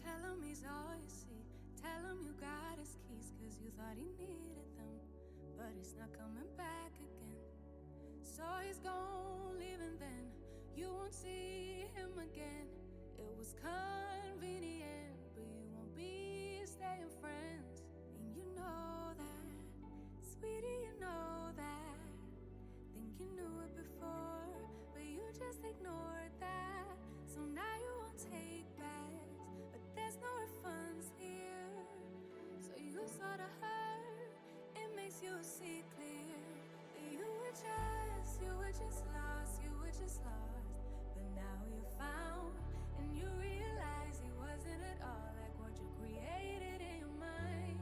Tell him he's all you see. Tell him you got his keys, cause you thought he needed them, but he's not coming back again. So he's gone, leaving then. You won't see him again. It was convenient, but you won't be staying friends. And you know that, sweetie, you know that. Think you knew it before, but you just ignored that. So now you won't take backs, but there's no refunds here. So you sorta hurt, it makes you see clear that you were just lost, you were just lost. But now you're found, and you realize he wasn't at all like what you created in your mind.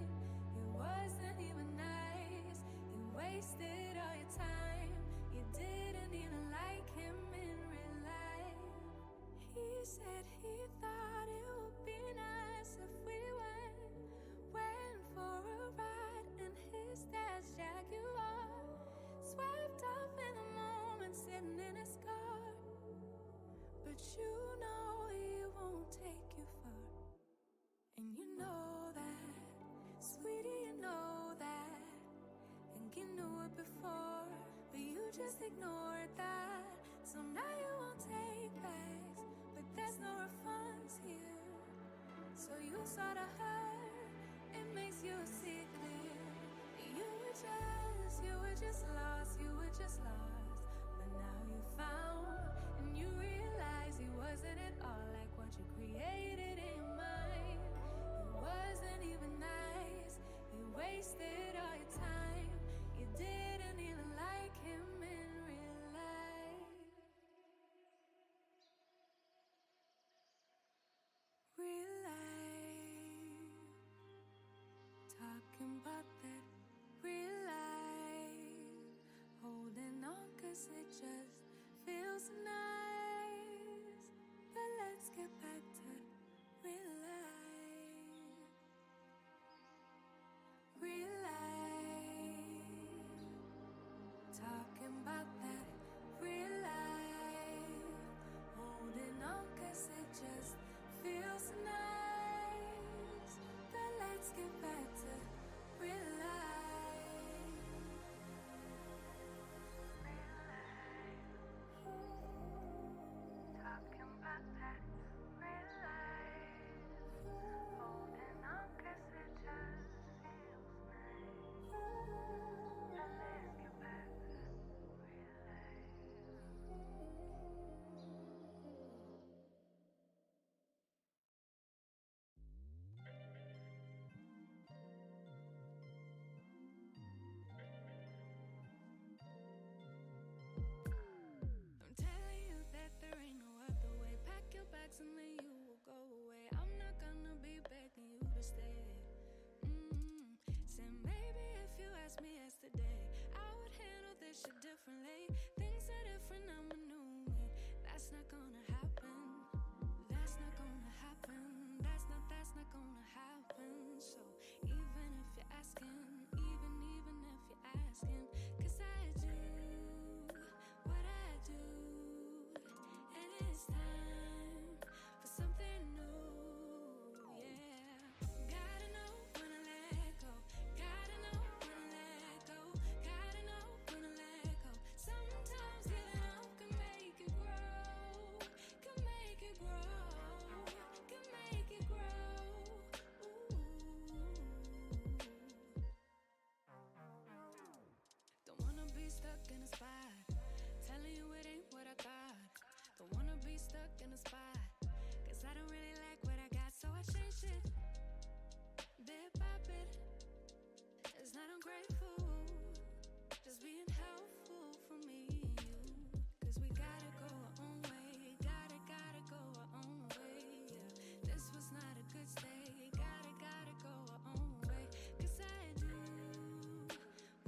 He wasn't even nice, you wasted all your time. You didn't even like him in real life. He said he thought it would be nice if we went for a ride in his dad's Jaguar. Swept up in the moment, sitting in his car. But you know he won't take you far. And you know that, sweetie, you know that. Think you knew it before, but you just ignored that. So now you won't take backs, but there's no refunds here. So you sorta hurt, it makes you see clear. You were just lost, you were just lost. But now you found, and you realize he wasn't at all like what you created in your mind. He wasn't even nice, you wasted all your time. You didn't even like him in real life. Real life. Talking about that real life. Holding on cause it just feels nice. But let's get back to real life. Real life. Talking about that real life. Holding on cause it just feels nice. But let's get back to real life. Real life. Talking about that real life. Holding on cause it just feels nice. But let's get back to real life. I'm telling you that there ain't no other way. Pack your bags and then you will go away. I'm not gonna be begging you to stay. Said maybe if you asked me yesterday, I would handle this shit differently. Things are different, I'm a new me. That's not gonna happen. That's not gonna happen. That's not gonna happen. So even if you're asking, even if you're asking, cause I do what I do, and it's time for something new, yeah. Gotta know when to let go. Gotta know when to let go. Gotta know when to let go. Sometimes giving up can make it grow. Can make it grow. Can make it grow. Ooh. Don't wanna be stuck in a spot, telling you it ain't what I thought. Don't wanna be stuck in a spot, cause I don't really like what I got, so I changed it bit by bit. It's not ungrateful, just being helpful for me and you. Cause we gotta go our own way, gotta go our own way, yeah. This was not a good stay, gotta go our own way. Cause I do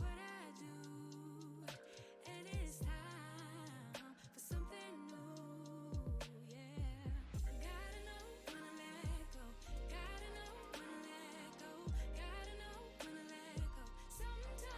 what I do, and it's time for something new, yeah. Gotta know when to let go. Gotta know when to let go. Gotta know when to let go. Sometimes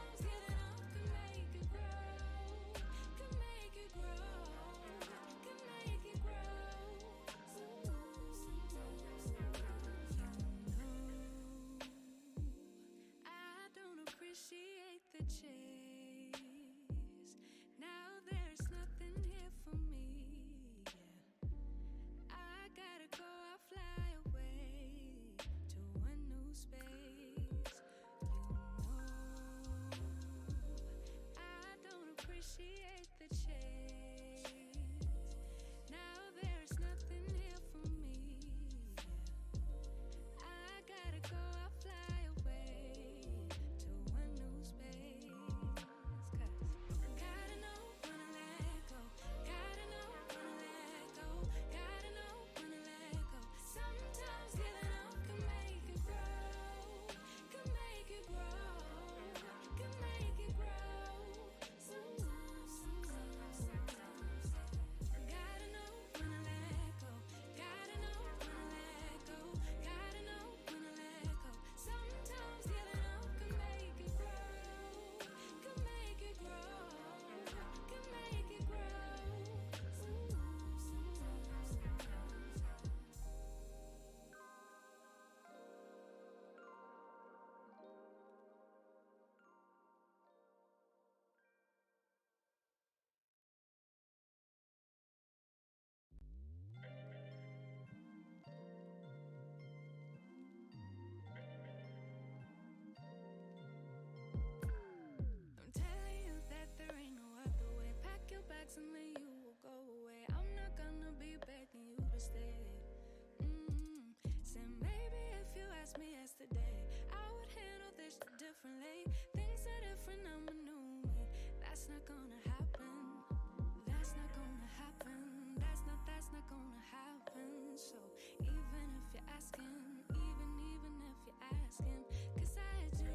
gonna happen. So even if you're asking, even if you're asking, 'cause I do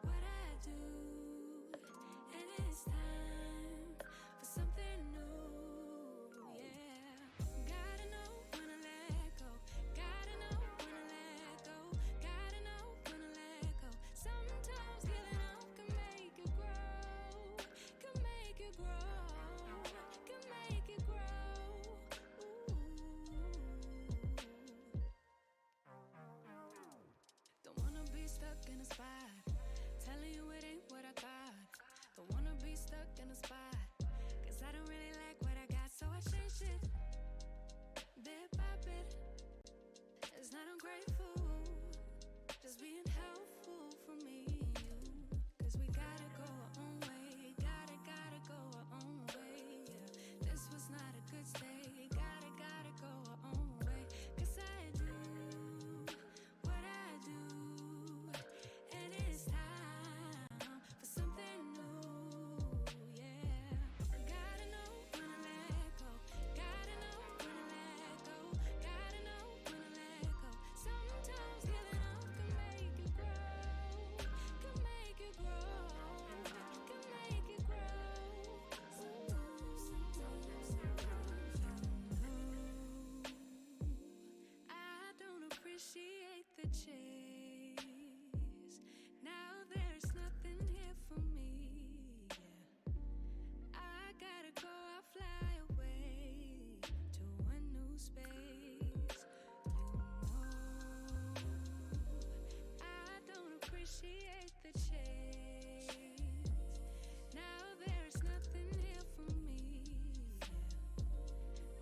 what I do, and it's time for something new, yeah. Gotta know when to let go, gotta know when to let go, gotta know when to let go. Sometimes giving up can make you grow, can make you grow, can make you grow. Don't wanna be stuck in a spot, telling you it ain't what I thought. Don't wanna be stuck in a spot, 'cause I don't really like what I got, so I changed it bit by bit. It's not ungrateful, just being helpful for me and you. 'Cause we gotta go our own way, gotta go our own way, yeah. This was not a good stay, gotta go our own way. 'Cause I do what I do, and it's time for something new, yeah. Gotta know when to let go, gotta know when to let go, gotta know when to let go. Sometimes giving up can make you grow, can make you grow, can make you grow. I don't appreciate the chase. Now there's nothing here for me, yeah. I gotta go, I'll fly away to a new space. I don't appreciate the chase. Now there's nothing here for me, yeah.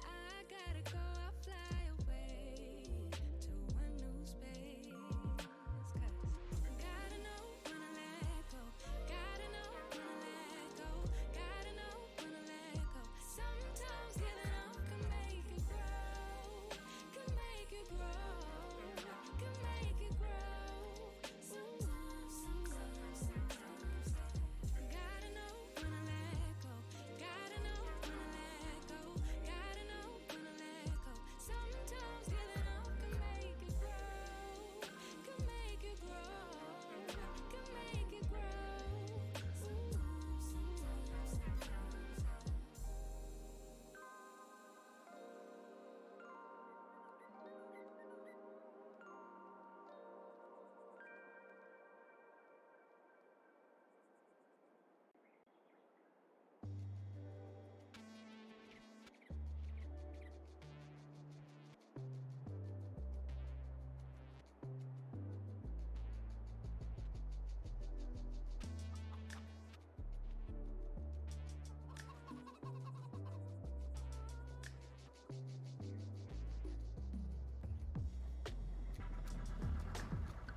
I gotta go, I'll fly away to a new space. 'Cause gotta know when to let go, gotta know when to let go, gotta know when to let go. Sometimes giving up can make you grow, can make you grow, can make you grow. Gotta know when to let go, gotta know when to let go, gotta know when to let go. Sometimes giving up can make you grow, can make you grow, can make you grow.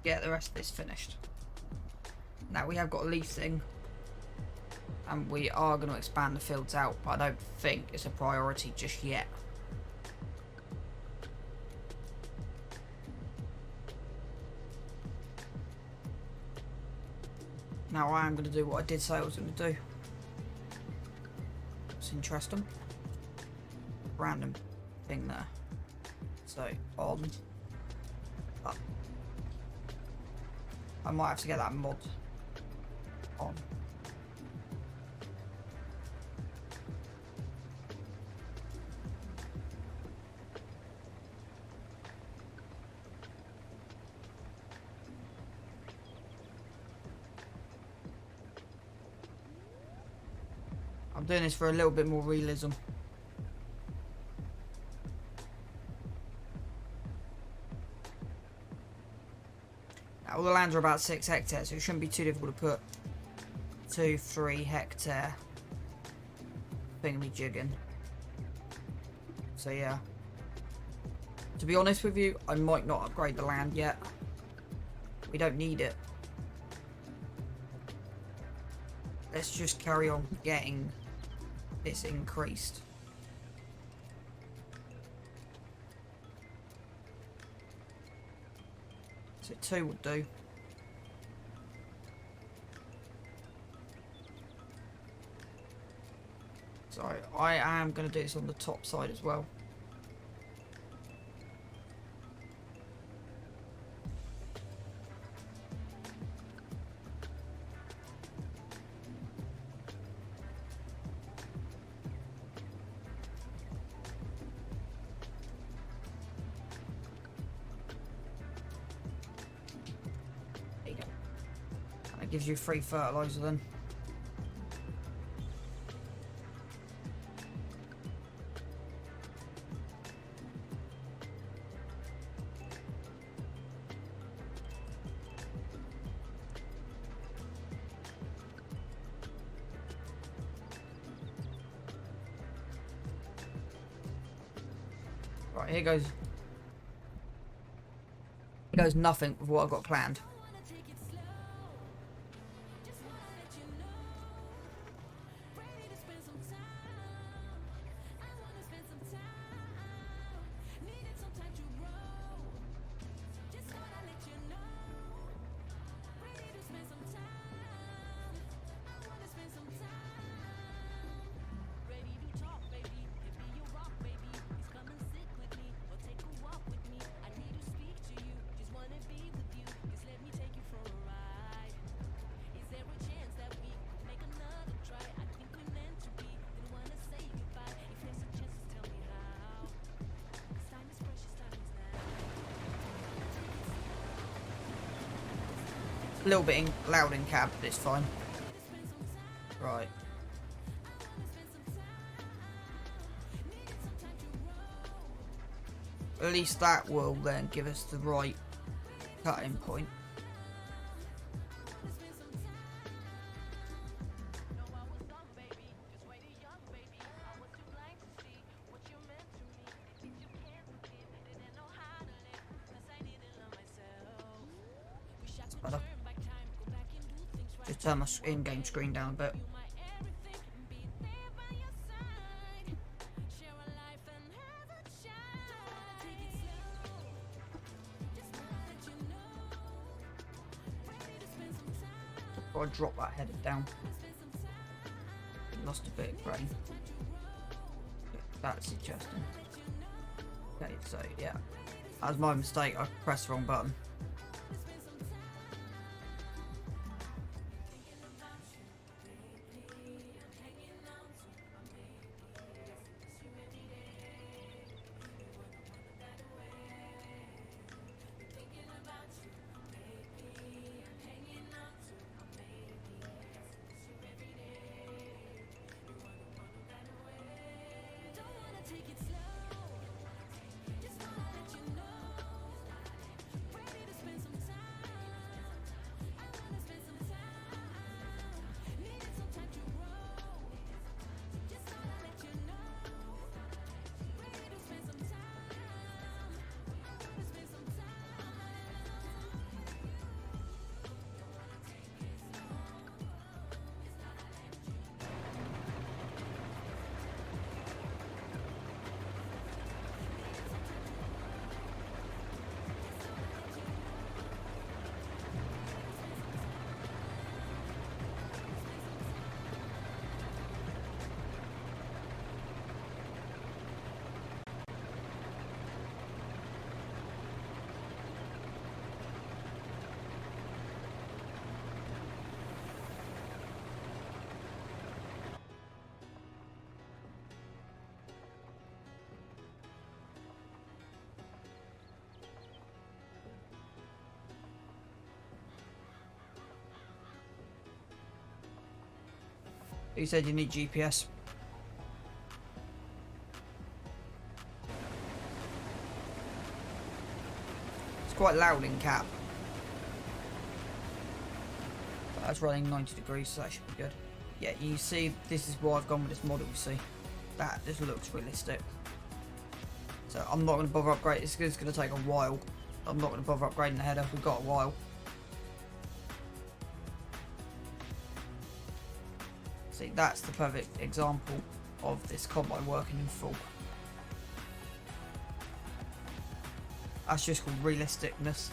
Get the rest of this finished. Now we have got a leasing, and we are going to expand the fields out, but I don't think it's a priority just yet. Now I am going to do what I did say I was going to do. It's interesting. Random thing there. So on. Up. I might have to get that mod on. I'm doing this for a little bit more realism. Now, all the lands are about 6 hectares, so it shouldn't be too difficult to put 2-3 hectare thingy-jigging. So yeah. To be honest with you, I might not upgrade the land yet. We don't need it. Let's just carry on getting this increased. So 2 would do. So I am going to do this on the top side as well. There you go. That gives you free fertilizer then. Right, here goes nothing with what I've got planned. A little bit loud in cab, but it's fine. Right. At least that will then give us the right cutting point. Just turn my in-game screen down a bit. Before I drop that header down. Lost a bit of grain. That's suggesting. Okay, so yeah. That was my mistake, I pressed the wrong button. You said you need GPS. It's quite loud in cap. But that's running 90 degrees, so that should be good. Yeah, you see, this is why I've gone with this model, you see. That just looks realistic. So I'm not going to bother upgrading. It's going to take a while. I'm not going to bother upgrading the header. We've got a while. See, that's the perfect example of this combine working in full. That's just called realisticness.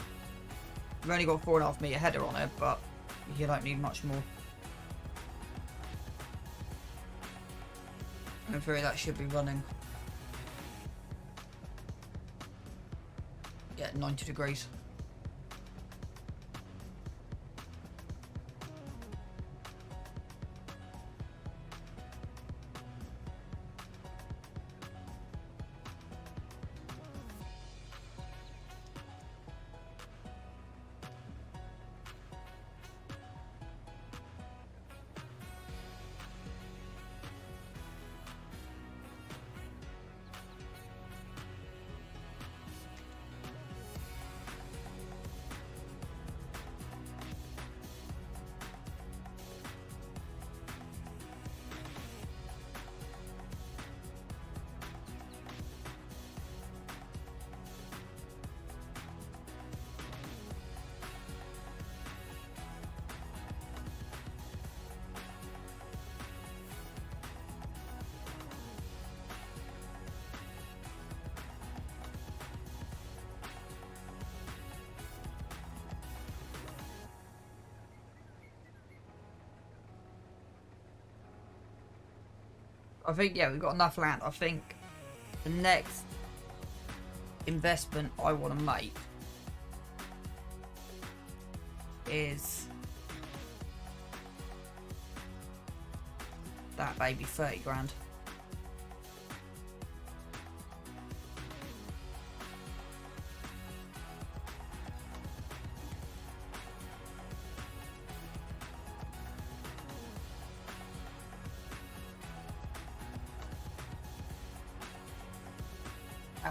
We've only got 4.5 metre header on it, but you don't need much more. in theory that should be running. Yeah, 90 degrees. I think, yeah, we've got enough land. I think the next investment I want to make is that baby 30 grand.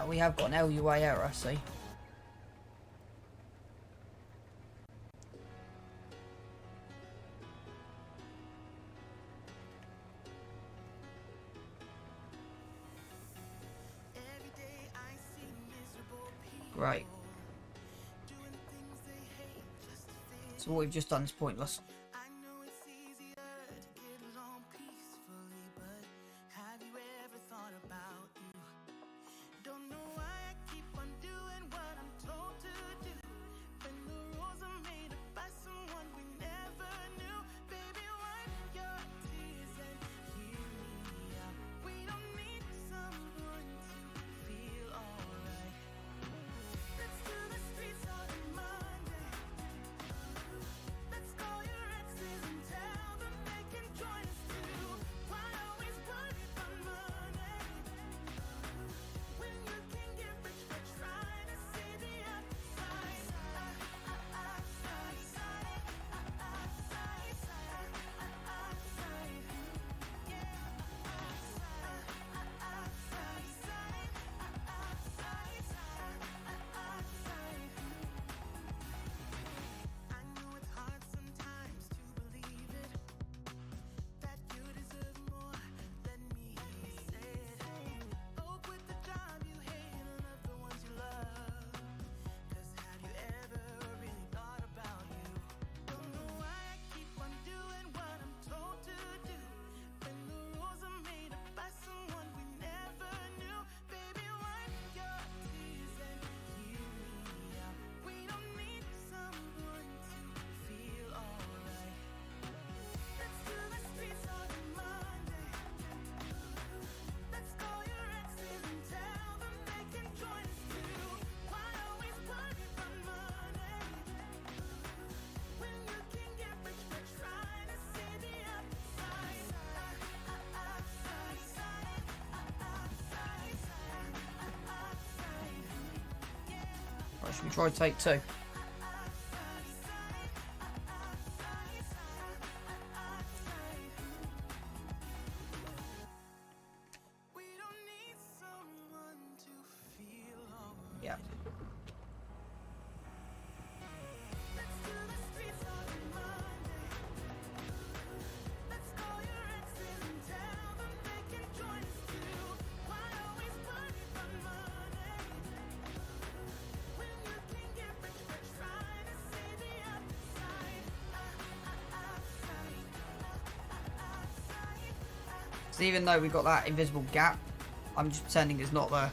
We have got an LUA error, see. Great. So what we've just done is pointless. Should we try take two? Yeah. So even though we've got that invisible gap, I'm just pretending it's not there.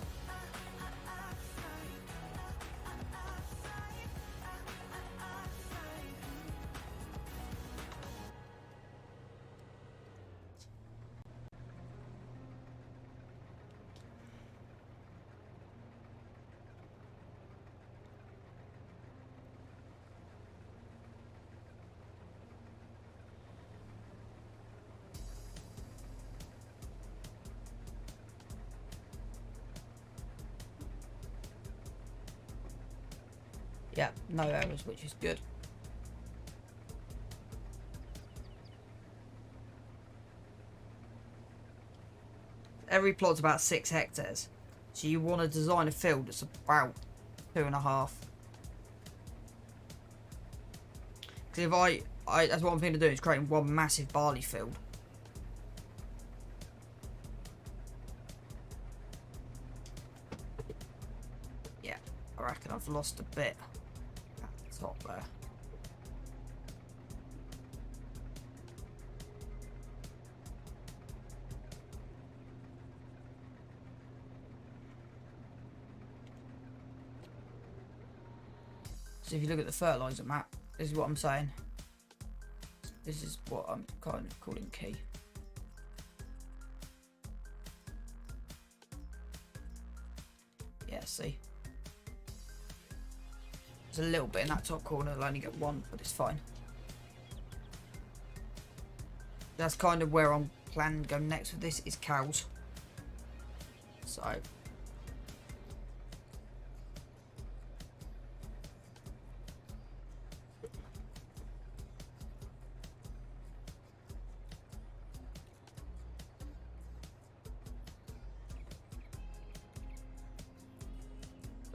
Yeah, no errors, which is good. Every plot's about 6 hectares. So you want to design a field that's about 2.5. Because if I that's what I'm thinking of doing, is creating one massive barley field. Yeah, I reckon I've lost a bit at the top there. So if you look at the fertiliser map, this is what I'm saying. This is what I'm kind of calling key. Yeah, see? There's a little bit in that top corner, I'll only get one, but it's fine. That's kind of where I'm planning to go next with this, is cows. So...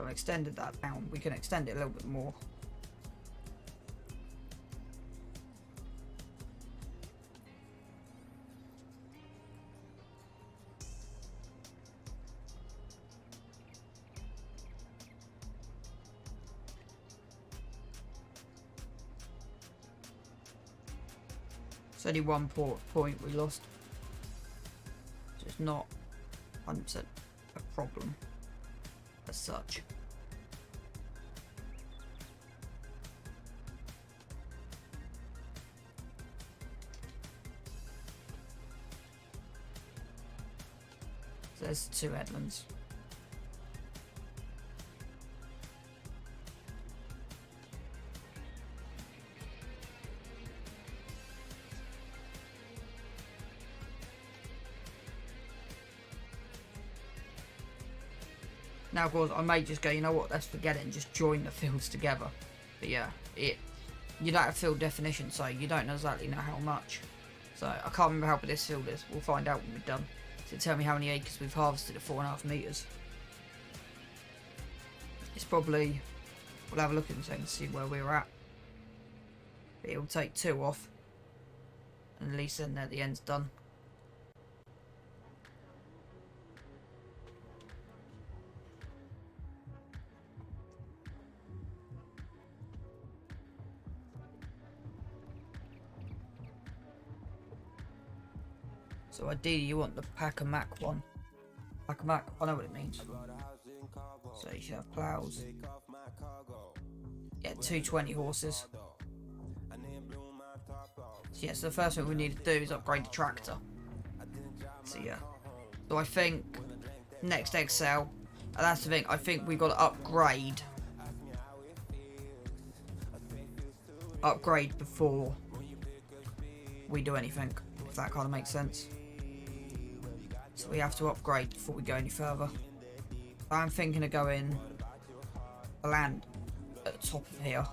I've extended that down. We can extend it a little bit more. It's only one point we lost. So it's not 100% a problem as such. So there's 2 headlands. Now, of course, I may just go, you know what, let's forget it and just join the fields together. But yeah, you don't have field definition, so you don't exactly know how much. So I can't remember how big this field is. We'll find out when we're done. So tell me how many acres we've harvested at 4.5 meters. It's probably, we'll have a look at it and see where we're at. But it'll take 2 off, and at least then at the end's done. So ideally you want the pack-a-mac one. Pack-a-mac, I know what it means. So you should have ploughs. Yeah, 220 horses. So yeah, so the first thing we need to do is upgrade the tractor. So yeah. So I think next Excel, and that's the thing, I think we've got to upgrade before we do anything, if that kind of makes sense. So we have to upgrade before we go any further. I'm thinking of going the land at the top of here.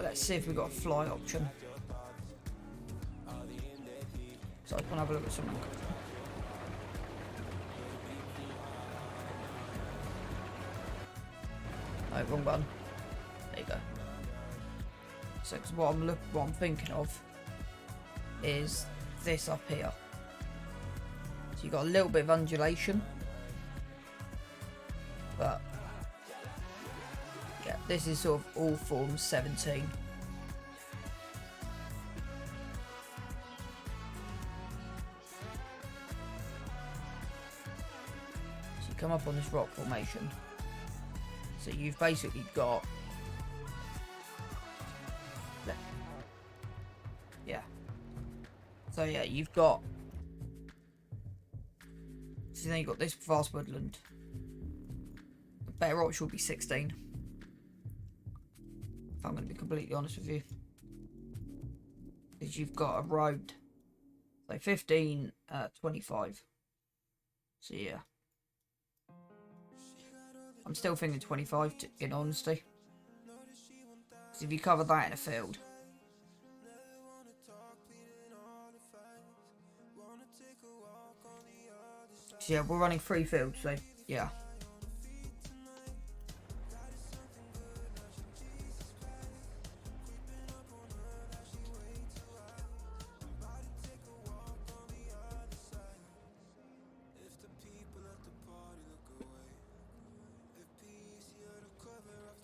Let's see if we've got a fly option. So I can have a look at something. No, wrong button. There you go. So what I'm thinking of is this up here. So you've got a little bit of undulation, but yeah, this is sort of all forms 17. So you come up on this rock formation. So you've basically got, yeah. So yeah, you've got, so then you've got this vast woodland. The better option would be 16. If I'm going to be completely honest with you. Because you've got a road. So 15, 25. So yeah. I'm still thinking 25 in honesty. Because if you cover that in a field. So yeah, we're running 3 fields, so yeah.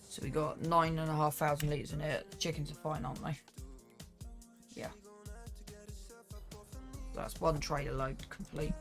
So we got 9,500 litres in it. The chickens are fine, aren't they? Yeah. That's one trailer load complete.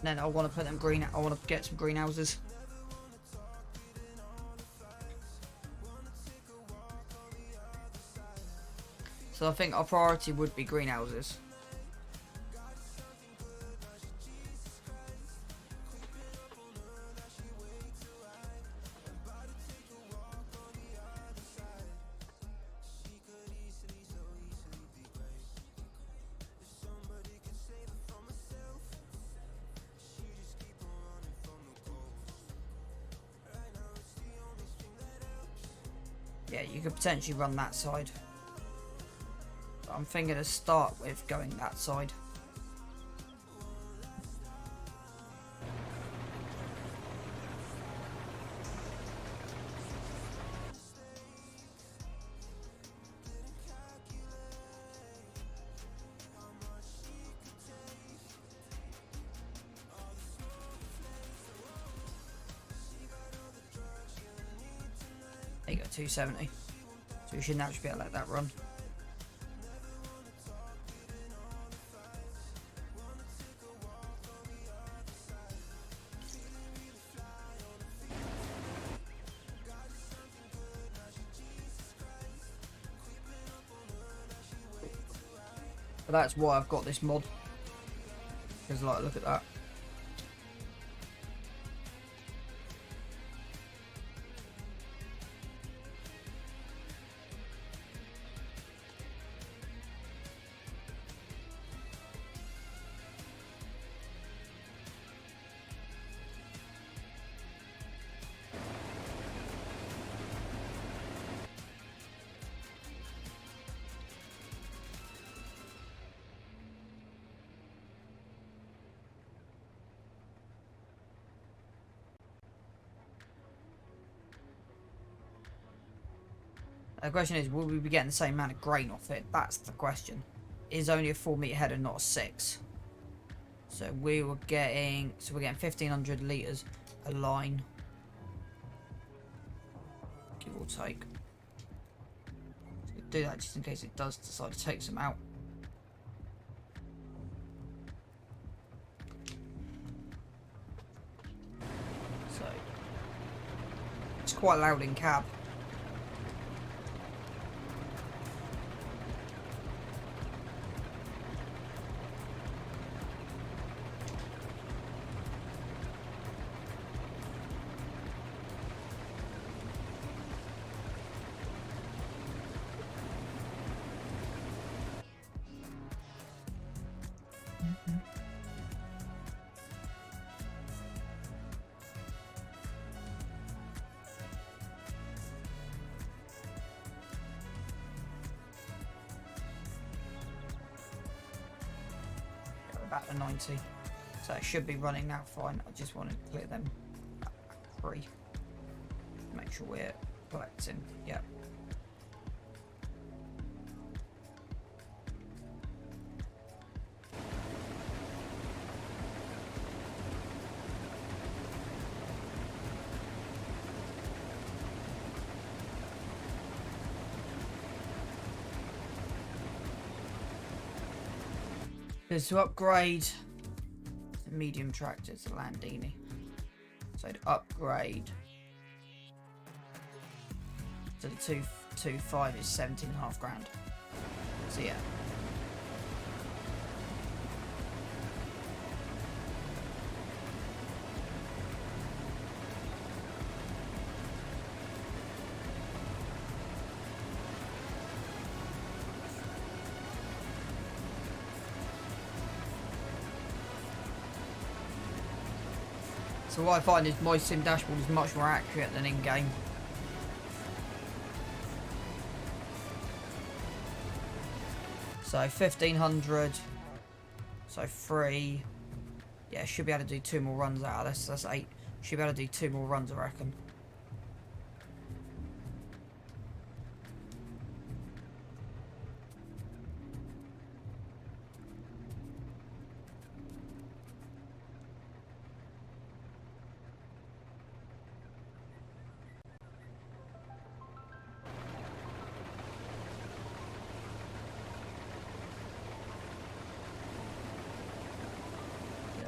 And then I want to put them green. I want to get some greenhouses. So I think our priority would be greenhouses. Yeah, you could potentially run that side. But I'm thinking to start with going that side. There you go, 270. So we shouldn't actually be able to let that run. But that's why I've got this mod. Because like, look at that. The question is, will we be getting the same amount of grain off it? That's the question. It is only a 4-metre header, not a 6. So we were getting, we're getting 1,500 litres a line, give or take. So we'll do that just in case it does decide to take some out. So it's quite loud in cab. back to 90. So it should be running now fine. I just want to clear them free. Make sure we're collecting. Yep. Is to upgrade the medium tractor to Landini. So to upgrade to the 225 is 17.5 grand. So yeah. So what I find is my sim dashboard is much more accurate than in-game. So 1500, so 3, yeah, should be able to do 2 more runs out of this. That's 8, should be able to do 2 more runs, I reckon.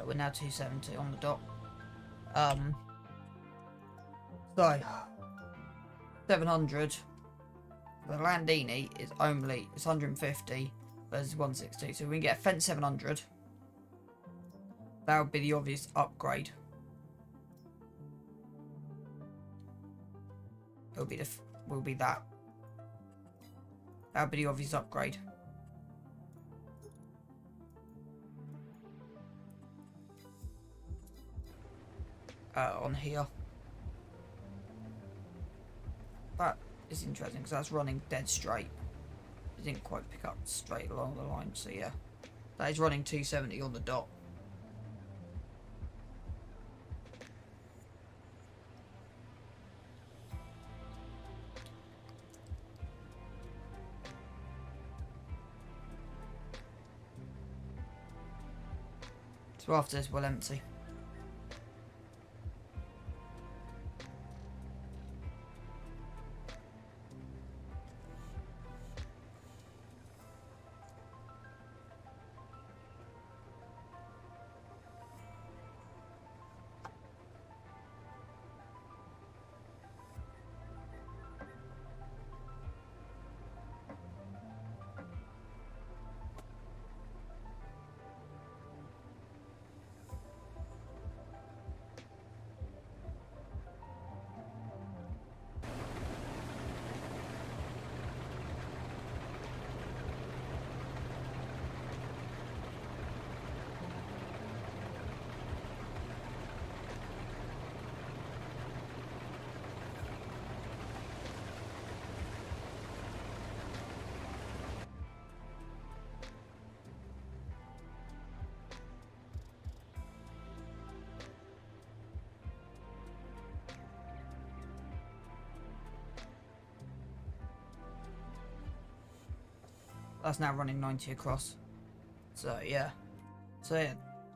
We're now 270 on the dot. So 700. The Landini is only, it's 150 versus 160. So we can get a fence 700. That would be the obvious upgrade. It'll be will be that. That would be the obvious upgrade. On here. That is interesting because that's running dead straight. It didn't quite pick up straight along the line, so yeah. That is running 270 on the dot. So after this we'll empty. That's now running 90 across. So yeah. So yeah.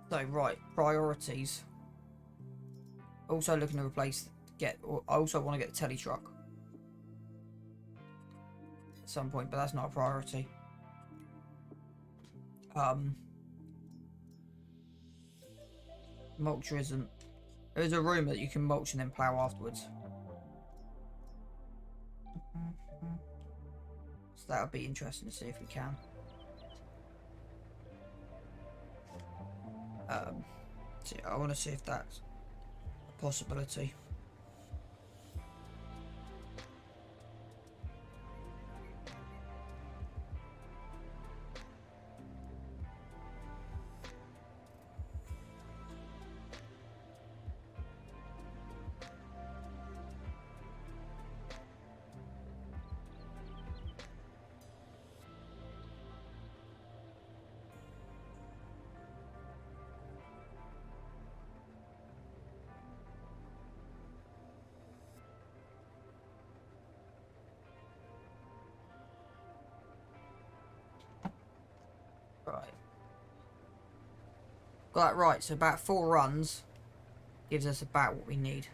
So right, priorities. Also looking to replace I also want to get the telly truck at some point, but that's not a priority. Mulcher isn't. There is a rumour that you can mulch and then plough afterwards. So that would be interesting to see if we can. So yeah, I want to see if that's a possibility. Got that right, so about 4 runs gives us about what we need.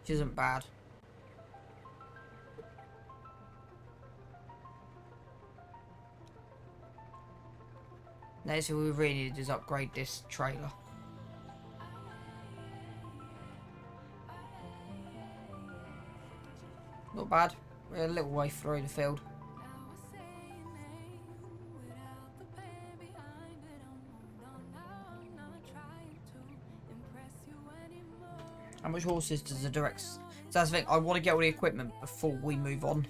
Which isn't bad. Next thing we really need is upgrade this trailer. Not bad. We're a little way through the field. How much horses does the direct... So that's the thing, I want to get all the equipment before we move on.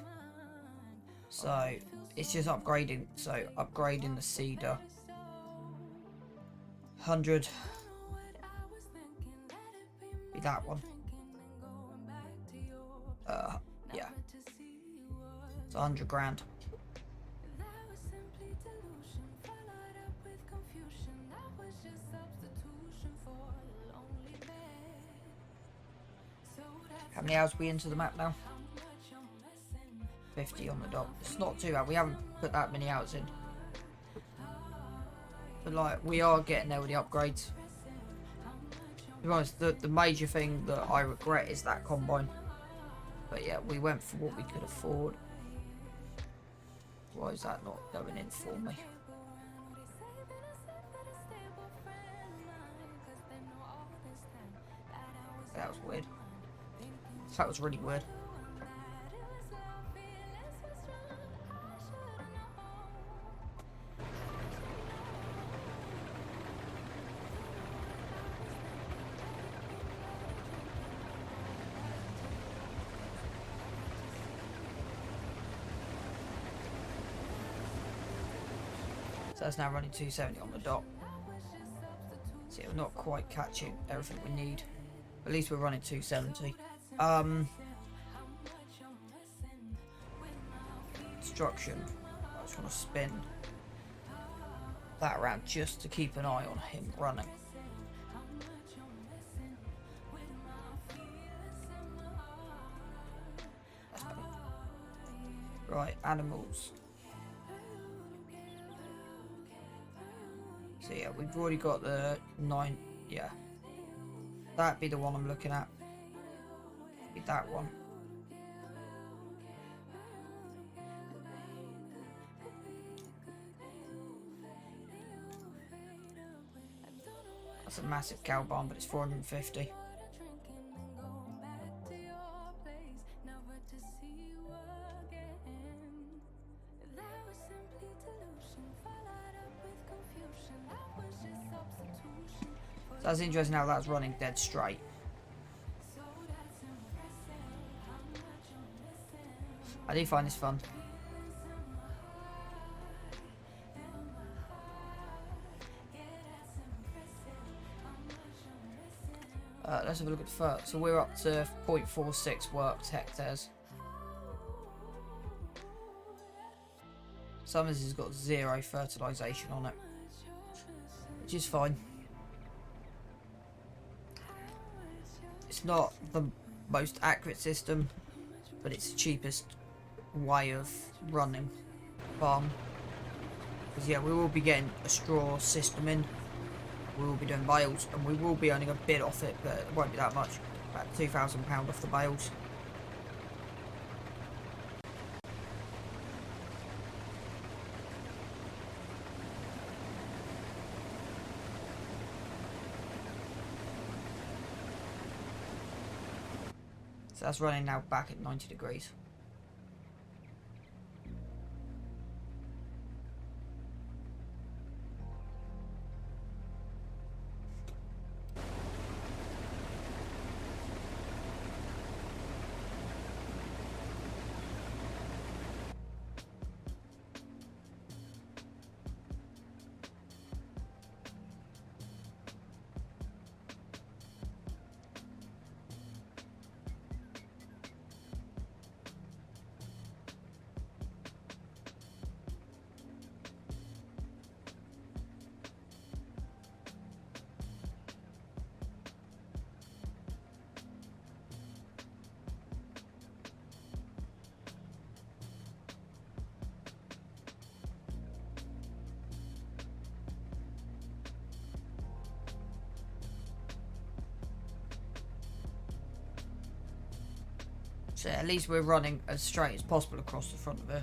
So, it's just upgrading. So, upgrading the cedar. 100. Be that one. Yeah. It's 100 grand. How many hours are we into the map now? 50 on the dot. It's not too bad. We haven't put that many hours in. But like, we are getting there with the upgrades. To be honest, the major thing that I regret is that combine. But yeah, we went for what we could afford. Why is that not going in for me? That was weird. That was really weird. So that's now running 270 on the dot. See, we're not quite catching everything we need. At least we're running 270. Instruction. I just want to spin that around just to keep an eye on him running. That's better. Right, animals. So yeah, we've already got the 9, yeah. That'd be the one I'm looking at. Be that one. That's a massive cow barn, but it's 450. So that's interesting how that's running dead straight. I do find this fun. Let's have a look at the first. So we're up to 0.46 worked hectares. Some of this has got 0 fertilisation on it, which is fine. It's not the most accurate system, but it's the cheapest way of running farm. Because yeah, we will be getting a straw system in. We will be doing bales, and we will be earning a bit off it, but it won't be that much. About £2,000 off the bales. So that's running now back at 90 degrees. So at least we're running as straight as possible across the front of it.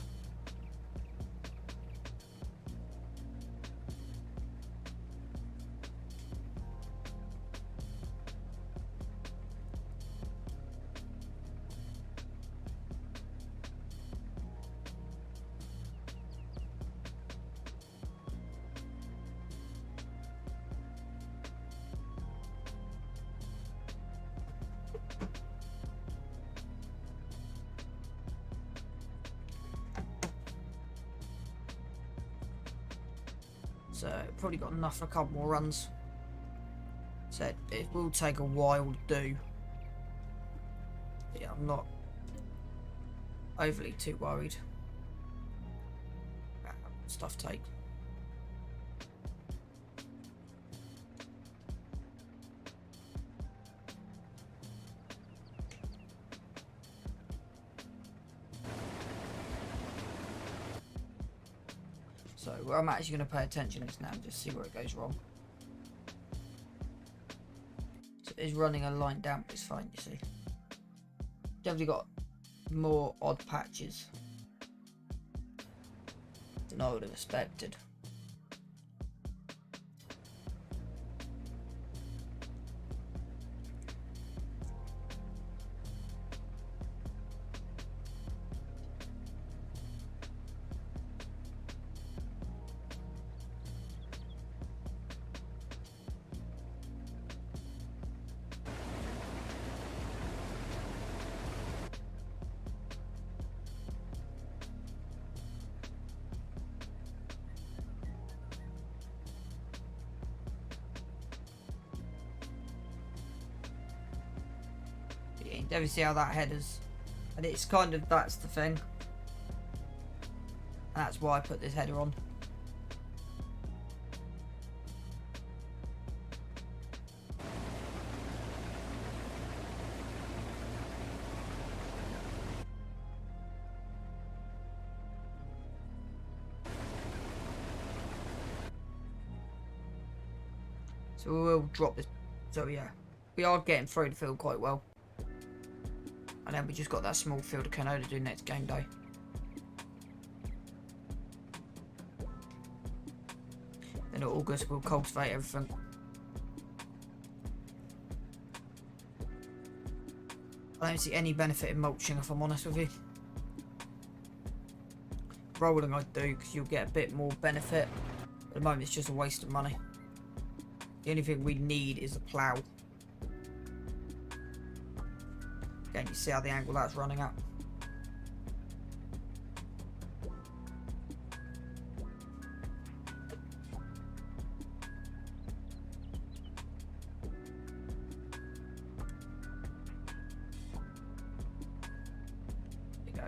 So probably got enough for a couple more runs. So it will take a while to do. But yeah, I'm not overly too worried about how much stuff take. So where I'm actually going to pay attention is now and just see where it goes wrong. So it is running a line down, but it's fine, you see. Definitely got more odd patches than I would have expected. You can definitely see how that header's, and it's kind of, that's the thing, and that's why I put this header on. So we will drop this. So yeah, we are getting through the field quite well. And then we just got that small field of canola to do next game day. Then in August we'll cultivate everything. I don't see any benefit in mulching, if I'm honest with you. Rolling I do, because you'll get a bit more benefit. At the moment it's just a waste of money. The only thing we need is a plough. Again, you see how the angle that's running at. There you go.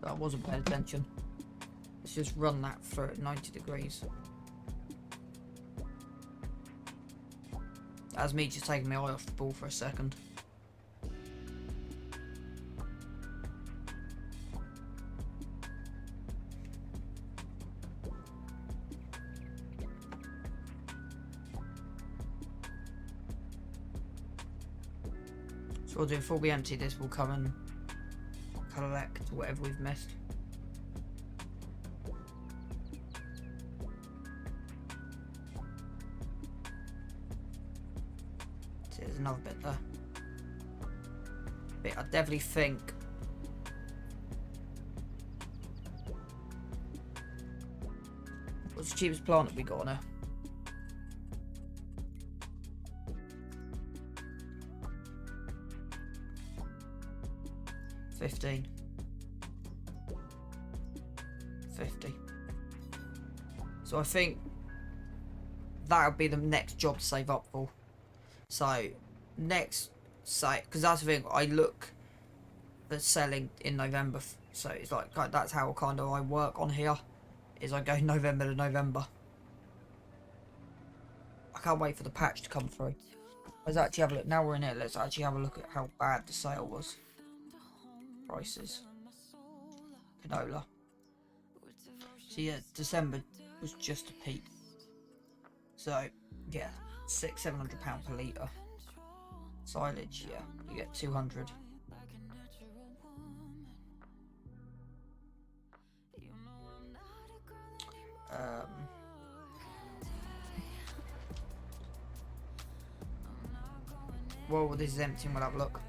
I wasn't paying attention. Let's just run that through at 90 degrees. That's me just taking my eye off the ball for a second. So we'll do, before we empty this, we'll come and collect whatever we've missed. So there's another bit there. But I definitely think what's the cheapest plant that we got on her? $15. $50. So I think that would be the next job to save up for. So next, say, because that's the thing, I look for selling in November, so it's like that's how kind of I work on here, is I go November to November. I can't wait for the patch to come through. Let's actually have a look. Now we're in it, let's actually have a look at how bad the sale was. Prices. Canola. So yeah, December was just a peak. So yeah, £600-700 per litre. Silage, yeah, you get 200. Well, this is empty, and we'll have a look.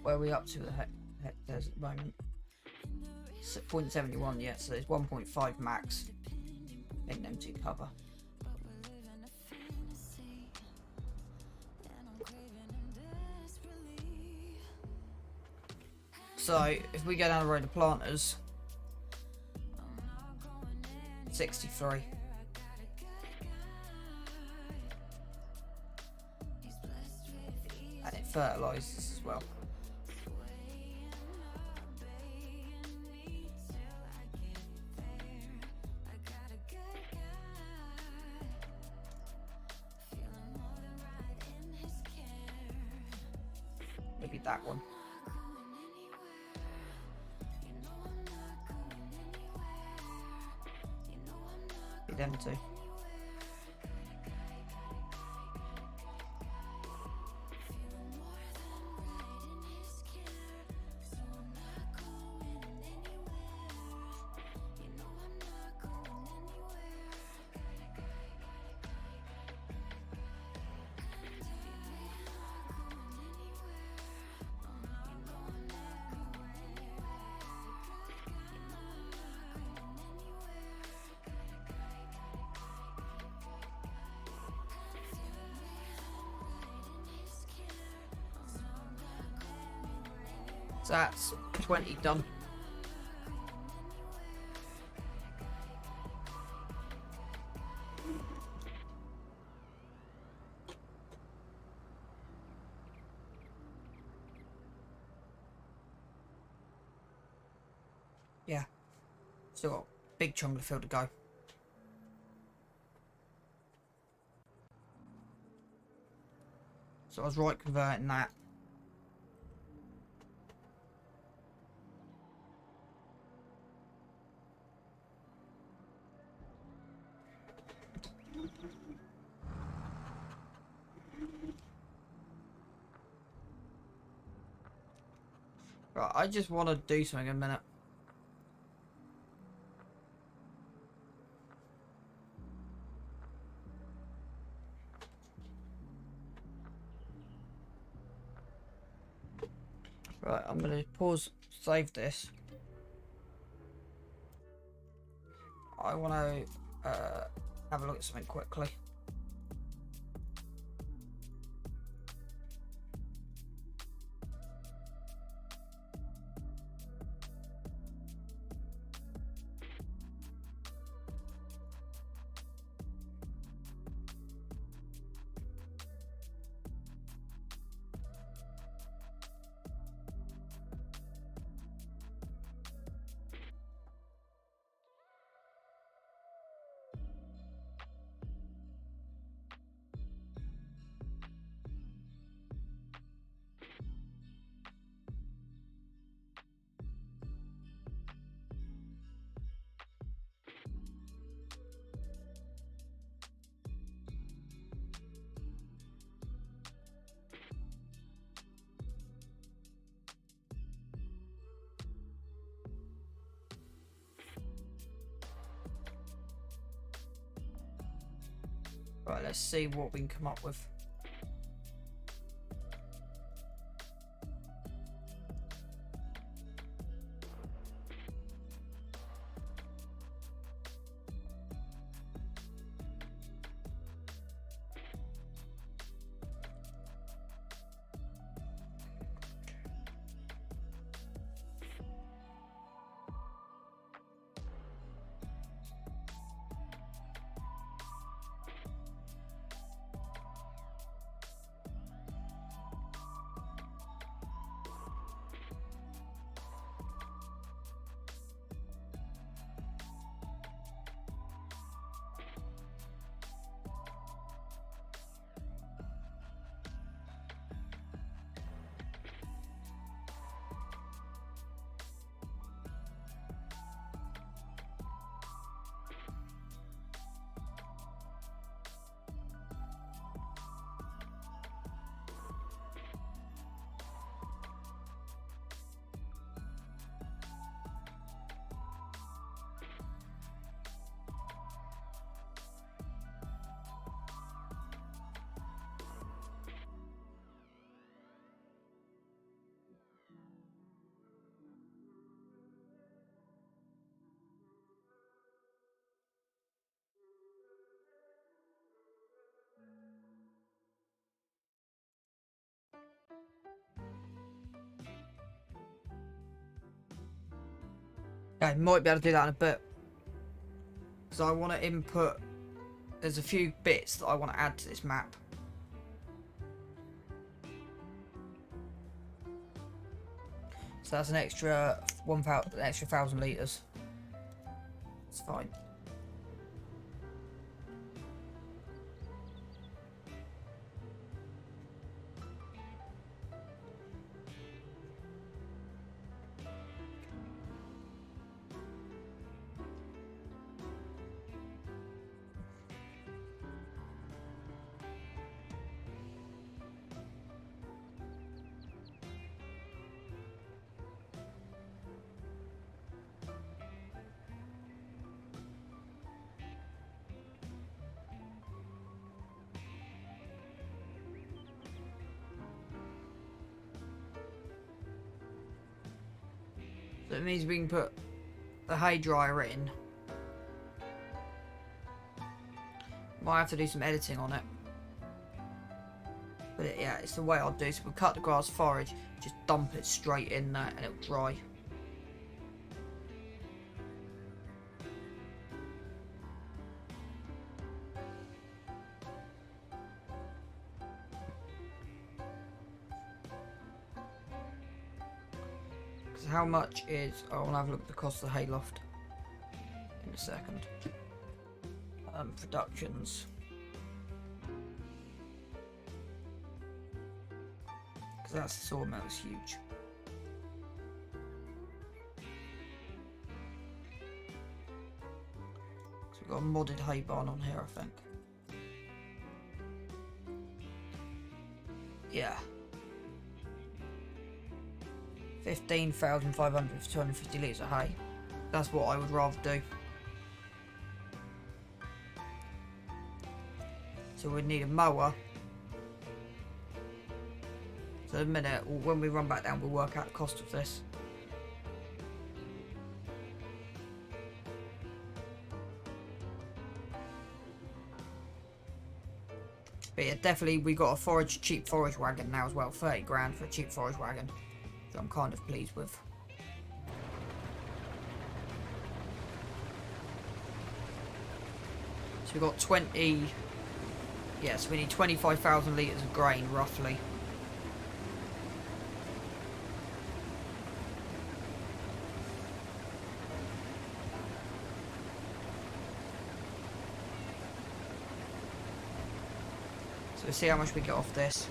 Where are we up to the hectares at the moment? 0.71, yeah, so there's 1.5 max in them to cover. So if we go down the road to planters, 63. And it fertilises as well. Maybe that one. Be them two. So that's 20 done. Yeah, still got a big chunk of the field to go. So I was right converting that. Right, I just want to do something in a minute. Right, I'm going to pause, save this. I want to have a look at something quickly. Right, let's see what we can come up with. Okay, might be able to do that in a bit. Because I want to input... There's a few bits that I want to add to this map. So that's an extra 1,000 litres. It's fine. So it means we can put the hay dryer in. Might have to do some editing on it. But yeah, it's the way I'll do. So we'll cut the grass forage, just dump it straight in there and it'll dry. Because how much is... I want to have a look at the cost of the hayloft in a second. Productions. Because that's the sawmill is huge. So we've got a modded hay barn on here, I think. Yeah. 15,500 for 250 litres of hay. That's what I would rather do. So we'd need a mower. So in a minute, when we run back down, we'll work out the cost of this. But yeah, definitely we got a cheap forage wagon now as well. 30 grand for a cheap forage wagon. Which I'm kind of pleased with. So we've got 20... Yeah, so we need 25,000 litres of grain, roughly. So we'll see how much we get off this.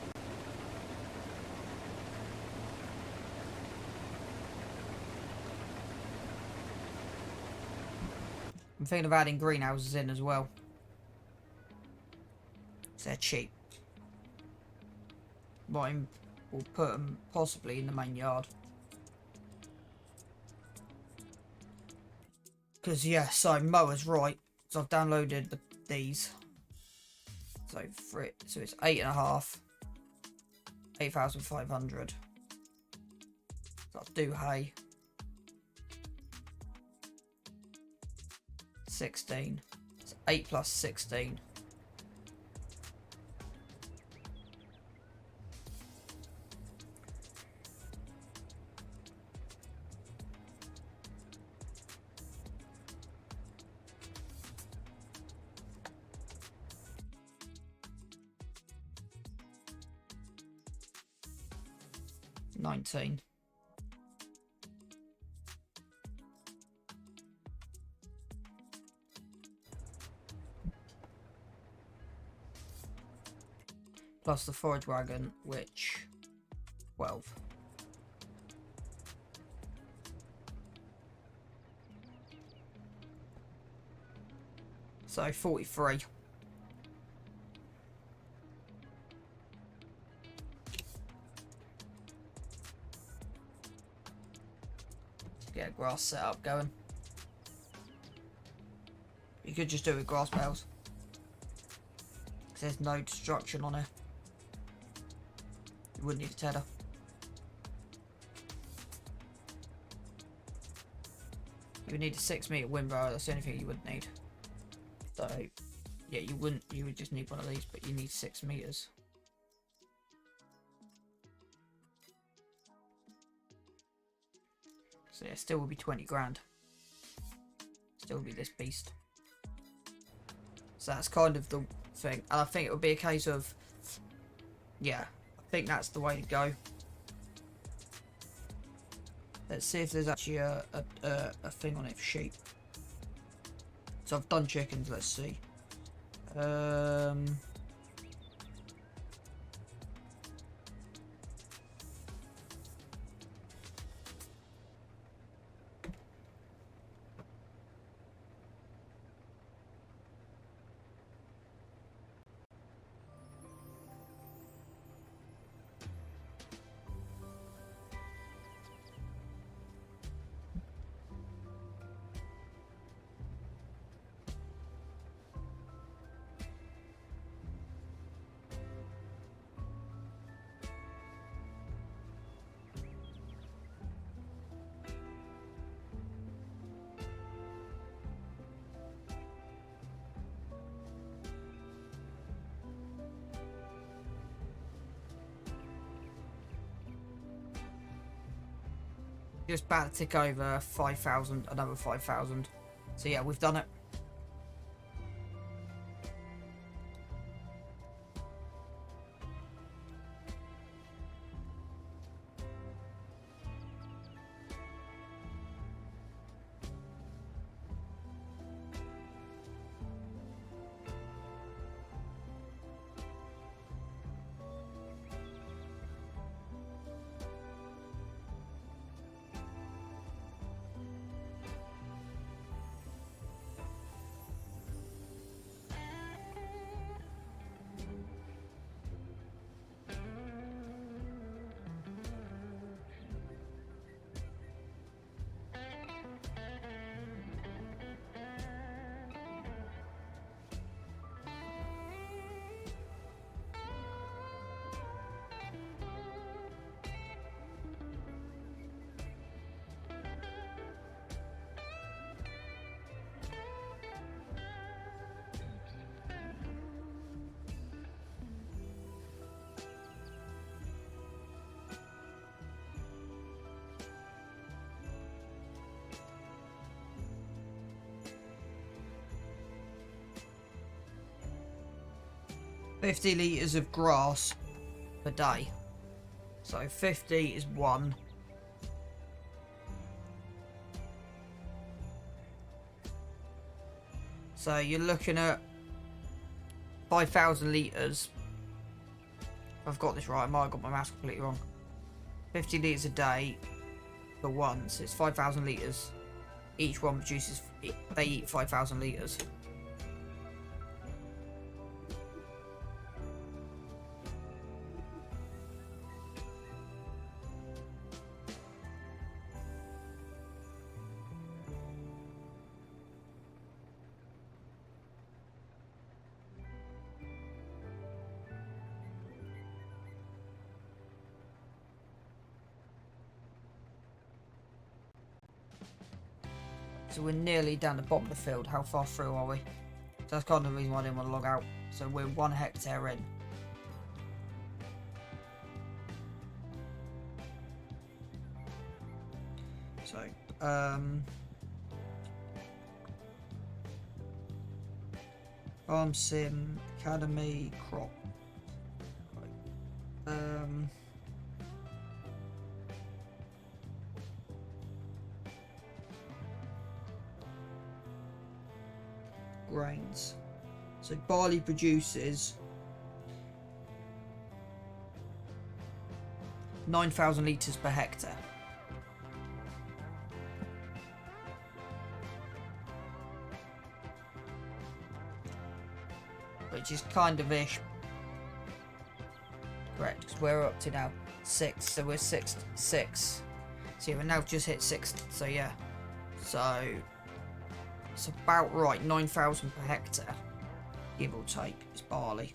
I'm thinking of adding greenhouses in as well. They're cheap. But we'll put them possibly in the main yard. Because, yeah, so mower's right. So I've downloaded these. So so it's 8.5, 8,500. So I'll do hay. 16. So 8 plus 16. $19. Plus the forage wagon, which 12. So 43. Get a grass setup going. You could just do it with grass bales, because there's no destruction on it. You wouldn't need a tedder. You would need a 6-meter windrow. That's the only thing you would need. So yeah, you wouldn't. You would just need one of these, but you need 6 meters. So yeah, still will be 20 grand. Still will be this beast. So that's kind of the thing, and I think it would be a case of, yeah, I think that's the way to go. Let's see if there's actually a thing on it for sheep. So I've done chickens. Let's see. 'Just about to tick over 5,000, another 5,000. So yeah, we've done it. $50 litres of grass per day. So 50 is 1. So you're looking at 5,000 litres. If I've got this right, I might have got my maths completely wrong. 50 litres a day for one, so it's 5,000 litres. Each one produces, they eat 5,000 litres. So we're nearly down the bottom of the field. How far through are we? So that's kind of the reason why I didn't want to log out. So we're 1 hectare in. So, Farm Sim, Academy, Crop. Grains. So barley produces 9,000 litres per hectare. Which is kind of ish. Correct, because we're up to now 6, so we're 6. So yeah, we've now just hit 6, so yeah. So it's about right, 9,000 per hectare, give or take, is barley.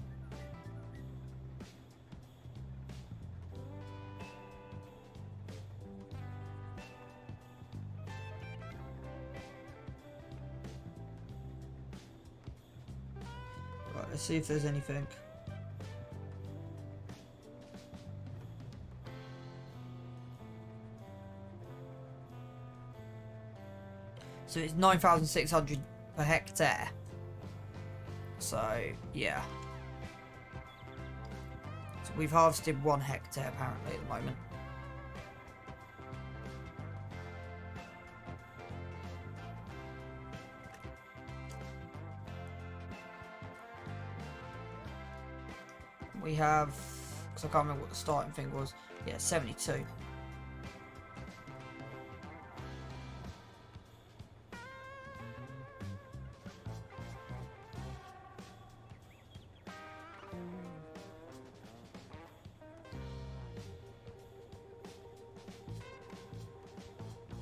Right, let's see if there's anything. So it's 9,600 per hectare. So, yeah. So we've harvested 1 hectare apparently at the moment. We have, because I can't remember what the starting thing was. Yeah, 72.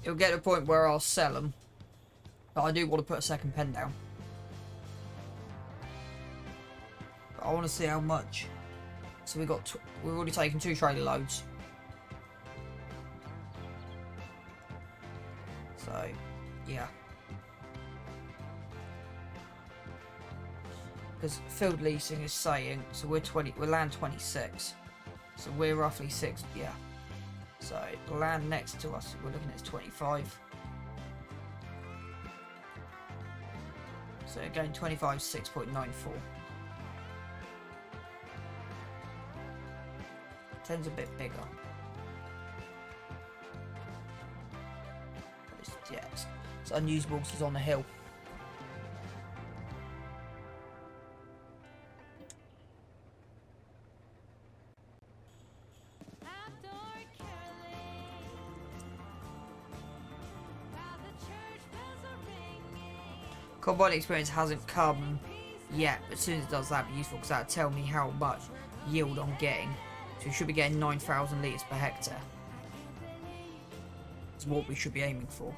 It'll get to a point where I'll sell them, but I do want to put a second pen down. But I want to see how much. So we've already taken 2 trailer loads. So, yeah. Because field leasing is saying, so we're land 26. So we're roughly 6, yeah. So the land next to us, we're looking at 25. So again, 25 6.94. 10's a bit bigger. Yeah, it's unusable because it's on the hill. Combine experience hasn't come yet, but as soon as it does, that'd be useful because that'll tell me how much yield I'm getting. So we should be getting 9,000 litres per hectare. That's what we should be aiming for.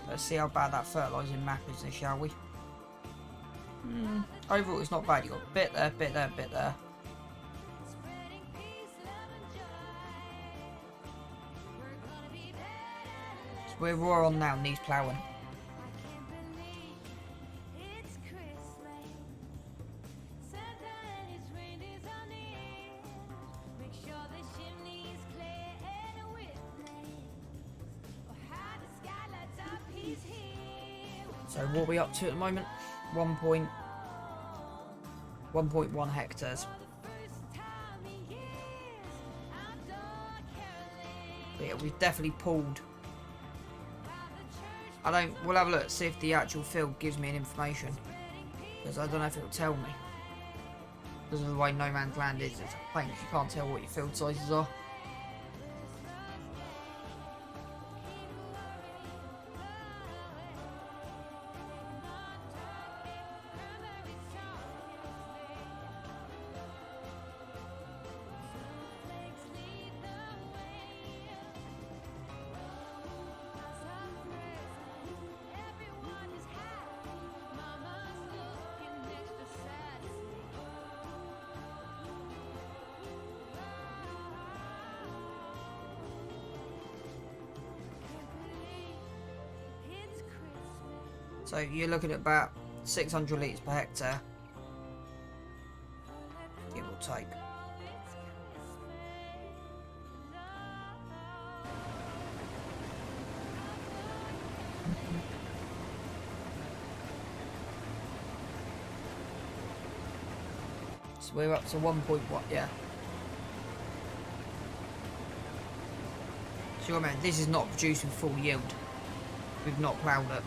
Let's see how bad that fertilising map is, shall we? Overall, it's not bad. You've got a bit there, bit there, bit there. So we're raw on now, needs ploughing. So what are we up to at the moment? 1.1 hectares. But yeah, we've definitely pulled. We'll have a look, see if the actual field gives me any information. Because I don't know if it'll tell me. Because of the way No Man's Land is, it's a pain if you can't tell what your field sizes are. So you're looking at about 600 litres per hectare, give or take. So we're up to 1.1, yeah. So remember, this is not producing full yield. We've not ploughed it.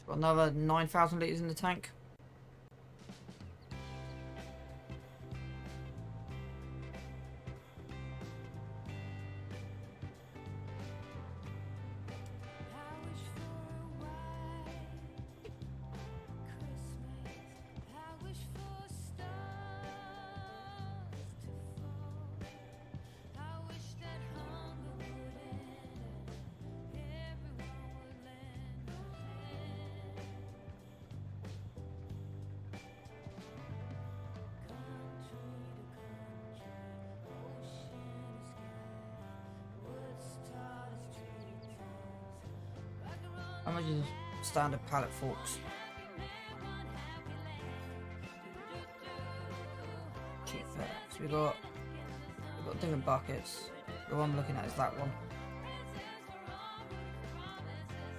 Got another 9,000 litres in the tank. How much is standard pallet forks? Cheap pallets. We've got different buckets. The one I'm looking at is that one.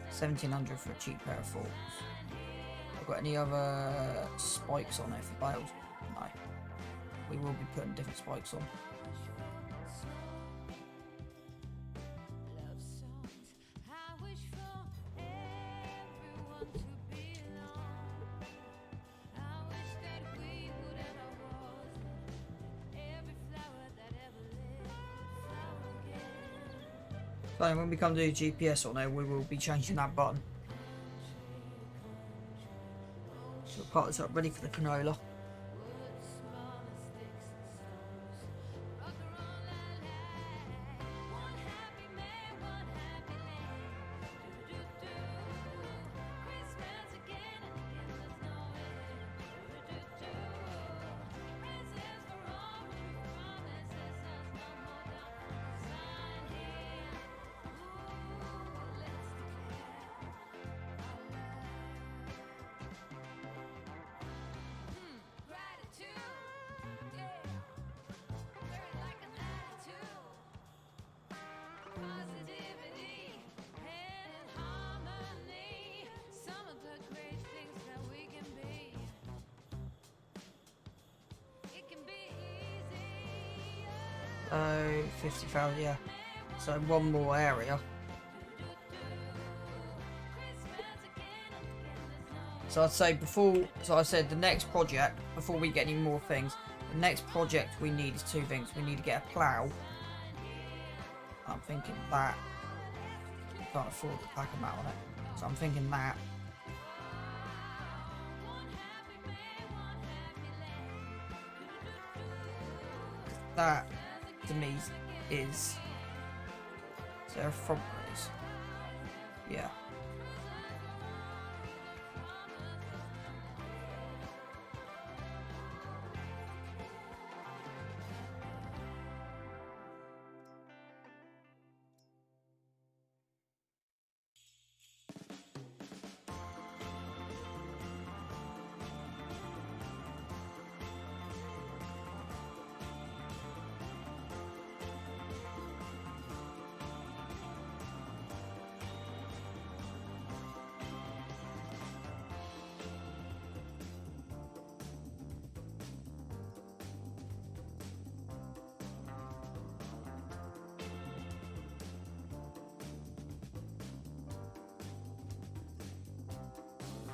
1,700 for a cheap pair of forks. I've got any other spikes on it for bales? No. We will be putting different spikes on. So when we come to do GPS on there, we will be changing that button. So we'll part this up ready for the canola. Oh, 50,000, yeah. So one more area. So I'd say I said the next project, before we get any more things, the next project we need is two things. We need to get a plough. I'm thinking that. We can't afford to pack them out on it. So I'm thinking that. That, to me, is... Is there a front race? Yeah.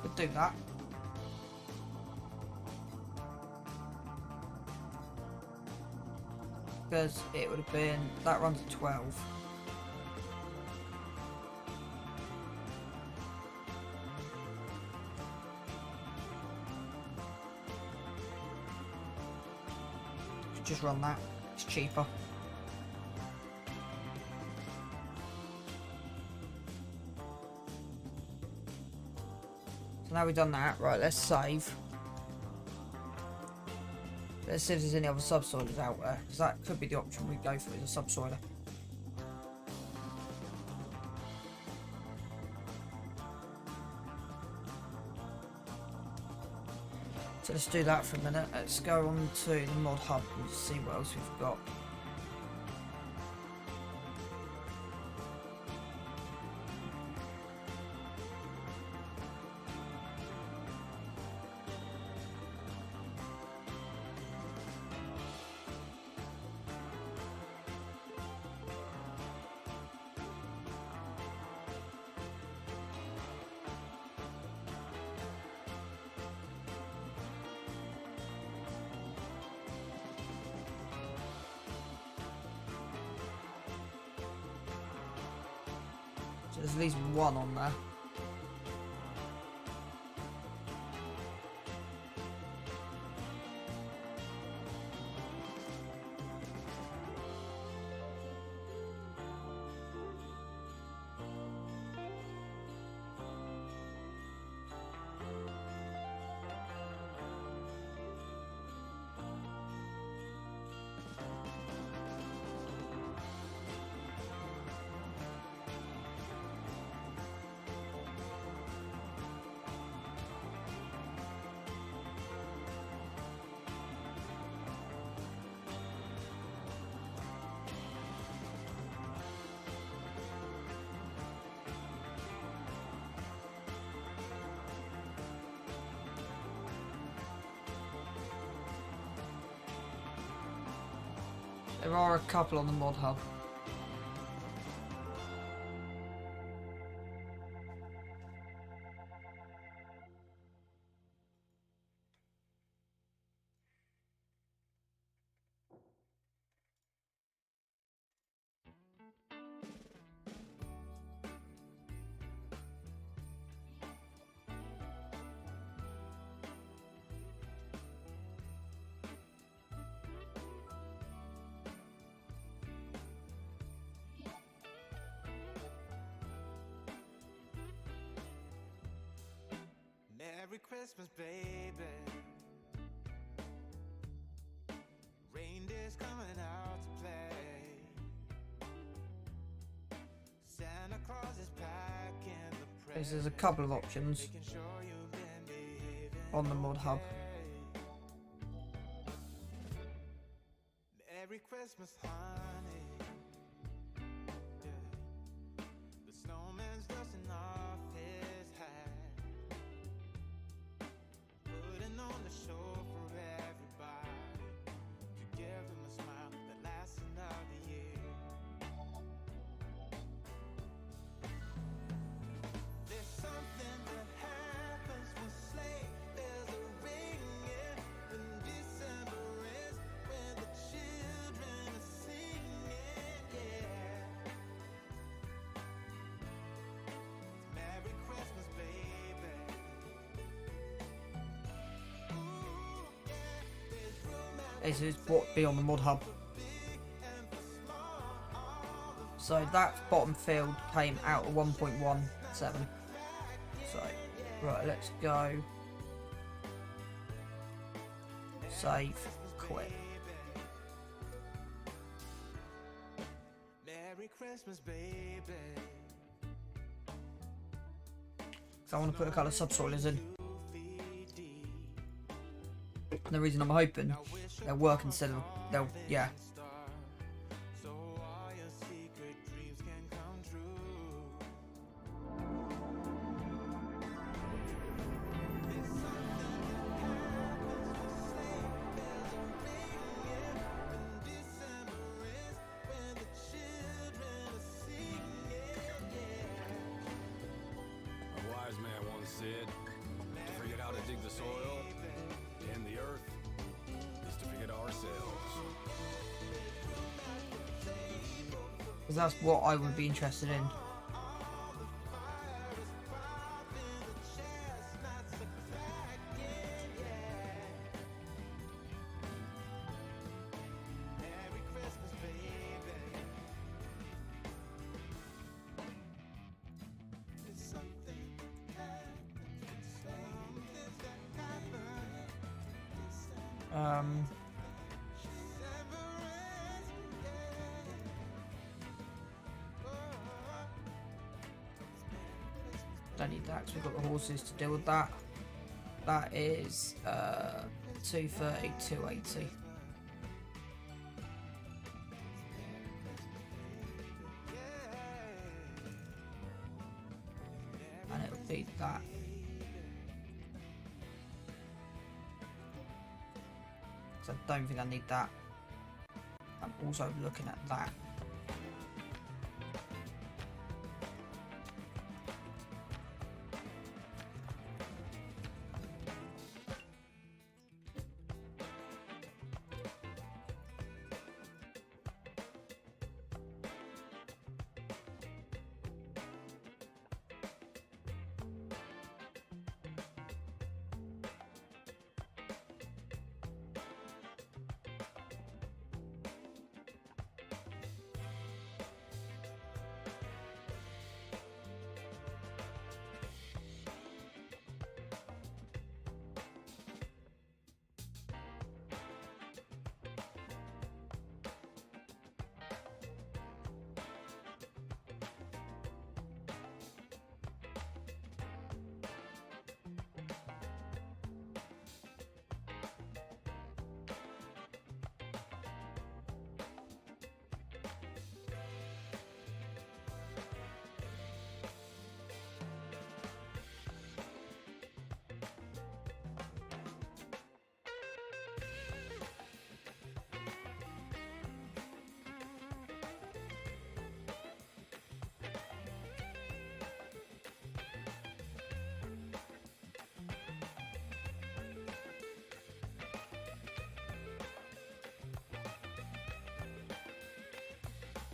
Could do that. Because it would have been, that runs at 12. just run that. It's cheaper. So now we've done that, right, let's save. Let's see if there's any other subsoilers out there, because that could be the option we go for, is a subsoiler. So let's do that for a minute. Let's go on to the mod hub and see what else we've got. So there's at least one on there. There are a couple on the mod hub. Merry Christmas, baby. Reindeer's coming out to play. Santa Claus is packing the presents. There's a couple of options on the mod hub. Merry Christmas, honey. Yeah. The snowman's dusting off his hat, putting on the show for everybody, to give them a smile that lasts another year. There's something that happens when sleigh bells are ringing, when December is, when the children are singing, yeah. It's Merry Christmas, baby. Ooh, yeah, there's room This is what be on the mod hub. So that bottom field came out of 1.17. So, right, let's go. Save, quit. Merry Christmas, baby. So I want to put a couple of subsoilers in. And the reason I'm hoping they'll work instead of they'll yeah. So all your secret dreams can come true. There's something that happens when sleigh bells are ringing, when December is, when the children are singing, yeah. A wise man once said, to forget how to dig the soil and the earth is to forget ourselves. Because that's what I would be interested in. Don't need that because we've got the horses to deal with that. That is 230, 280. And it'll be that. So I don't think I need that. I'm also looking at that.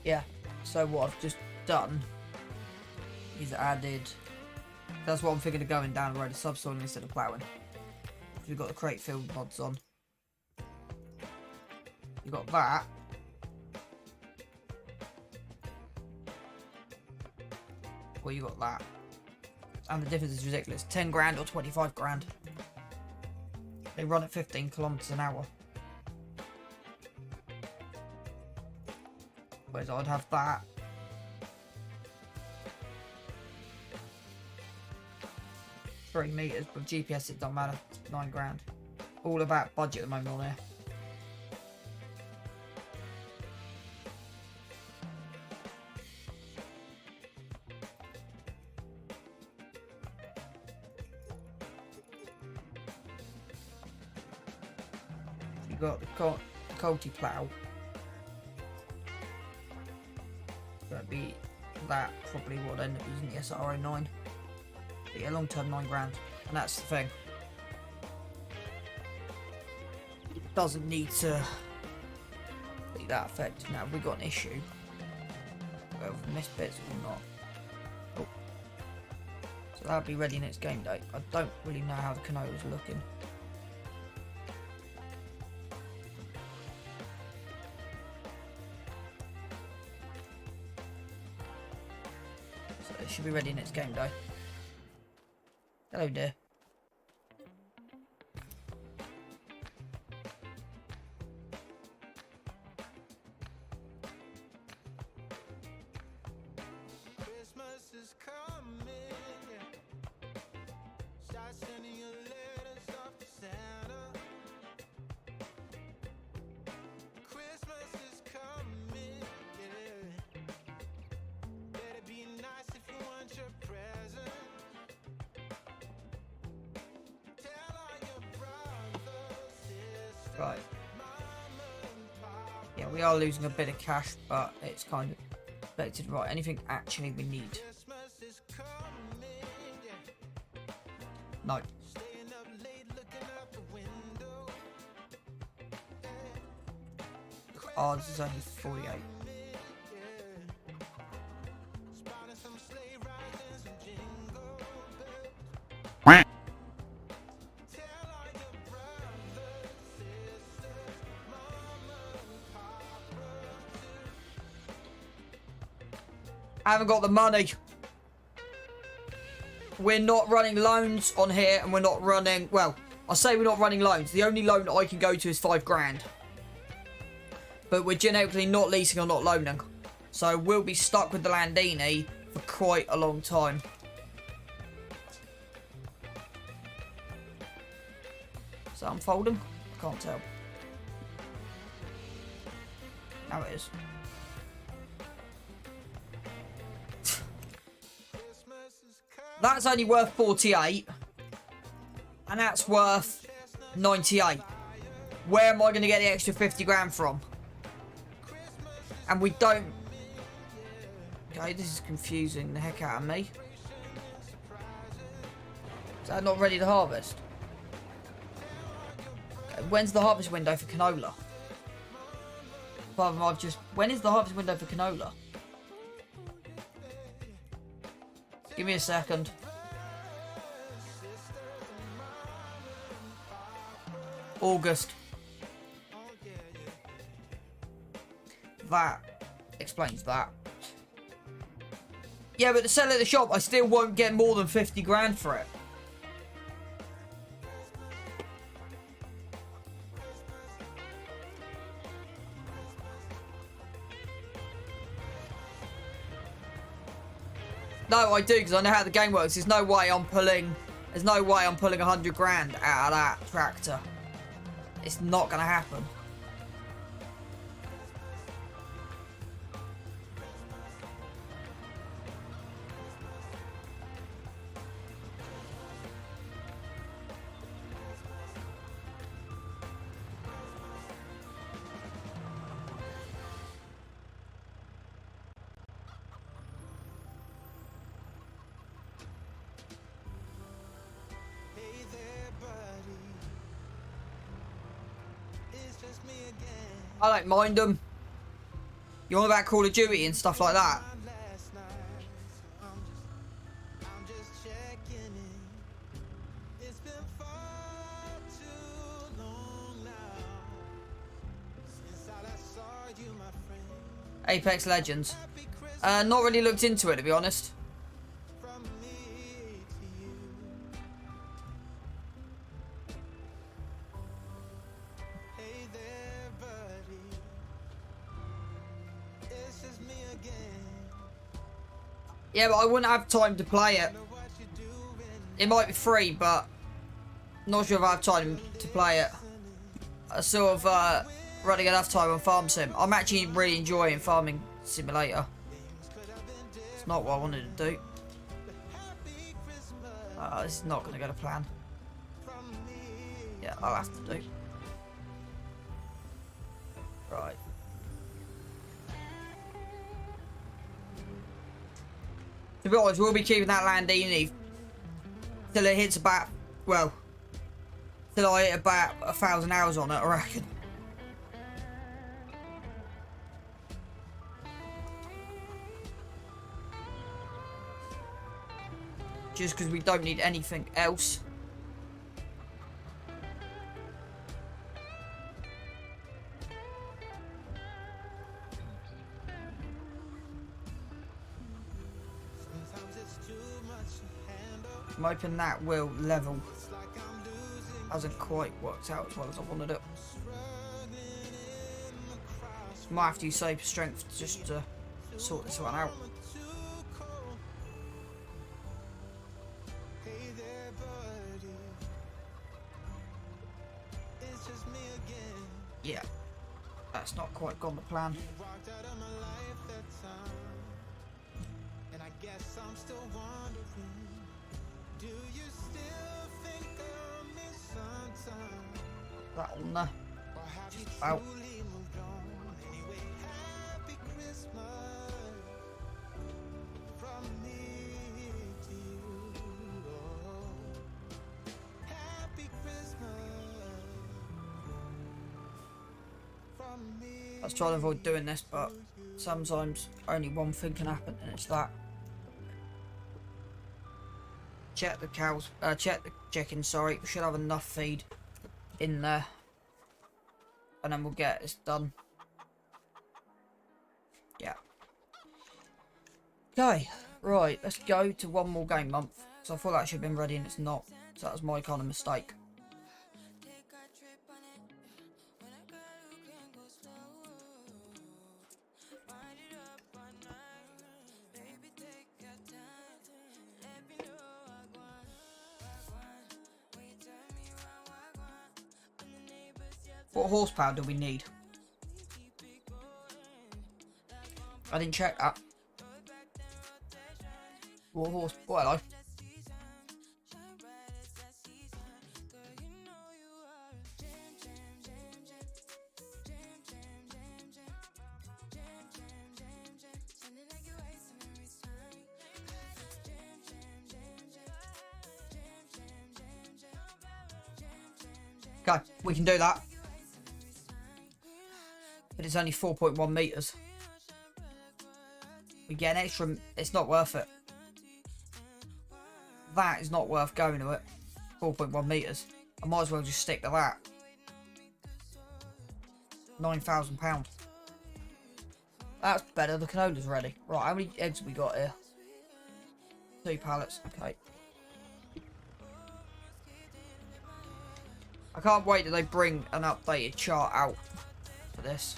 Yeah, so what I've just done is added, that's what I'm thinking of going down the road of subsoiling instead of ploughing. We've got the crate field mods on. You've got that. Well, you got that. And the difference is ridiculous. 10 grand or 25 grand. They run at 15 kilometers an hour. Whereas I'd have that. $3 meters, but GPS it doesn't matter. It's 9 grand. All about budget at the moment on here. You got the Colty plough. That'd be that probably what end up using the SRO9. But yeah, long term 9 grand. And that's the thing. It doesn't need to be that effective. Now, have we got an issue? Well, we've missed bits or not. Oh. So that'll be ready next game day. I don't really know how the canola's looking. Should be ready next game day. Hello dear. Christmas is coming, yeah. Start sending your letters off to Santa. Christmas is coming, yeah. Better be nice if you want your present. Tell all your brothers, sisters, Right. mama and papa. Yeah, we are losing a bit of cash, but it's kind of expected. Right, anything actually we need? Christmas is coming, yeah. No. Staying up late looking out the window. Ours is only 48. Spotting some sleigh rides and some jingle bells. Tell all your brothers, sisters, mama and papa too. I haven't got the money. We're not running loans on here, and we're not running, well, I say we're not running loans. The only loan I can go to is 5 grand. But we're genetically not leasing or not loaning. So we'll be stuck with the Landini for quite a long time. Is that unfolding? I can't tell. Now it is. That's only worth 48. And that's worth 98. Where am I going to get the extra 50 grand from? And we don't... Okay, this is confusing the heck out of me. Is that not ready to harvest? Okay, when's the harvest window for canola? When is the harvest window for canola? Give me a second. August. That explains that. Yeah, but to sell at the shop, I still won't get more than 50 grand for it. No, I do, because I know how the game works. There's no way I'm pulling 100 grand out of that tractor. It's not going to happen. Hey there, buddy. It's just me again. I don't mind them. You're on about Call of Duty and stuff like that. Last night, so I'm just checking in. It's been far too long now since I last saw you, my friend. Apex Legends. Happy Christmas Not really looked into it, to be honest. from me to you. Hey there, buddy. It's just me again. Yeah, but I wouldn't have time to play it. Know what you're doing. It might be free, but not sure if I have time to play it. I sort of running enough time on Farm Sim. I'm actually really enjoying Farming Simulator. It's not what I wanted to do. This is not going to go to plan. Yeah, I'll have to do. Right. To be honest, we'll be keeping that Landini till it hits about, well, till I hit about 1,000 hours on it, I reckon. Just because we don't need anything else. Sometimes it's too much to handle. I'm hoping that will level. It's like I'm losing. Hasn't quite worked out as well as I wanted it. Struggling in the crowd. Might have to use Saber Strength just to sort this one out. Too cold. Hey there, buddy. It's just me again. Yeah. That's not quite gone to plan. Walked out of my life that time. And I guess I'm still wondering. Do you still think of me sometime? That on there. Or have you Out. truly moved on? Anyway, happy Christmas from me to you. Oh, happy Christmas from me. Let's try to avoid doing this, but sometimes only one thing can happen, and it's that. Check the cows. Check the chickens. Sorry, we should have enough feed in there, and then we'll get this done. Yeah. Okay, right. Let's go to one more game month. So I thought that should have been ready, and it's not. So that was my kind of mistake. What horsepower do we need? I didn't check that. What horse? Oh, hello. Okay, we can do that. But it's only 4.1 meters. We get an extra. It's not worth it. That is not worth going to it. 4.1 meters. I might as well just stick to that. £9,000. That's better. The canola's ready. Right, how many eggs have we got here? 2 pallets. Okay. I can't wait till they bring an updated chart out for this.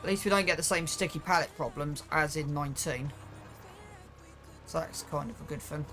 At least we don't get the same sticky pallet problems as in 19. So that's kind of a good thing.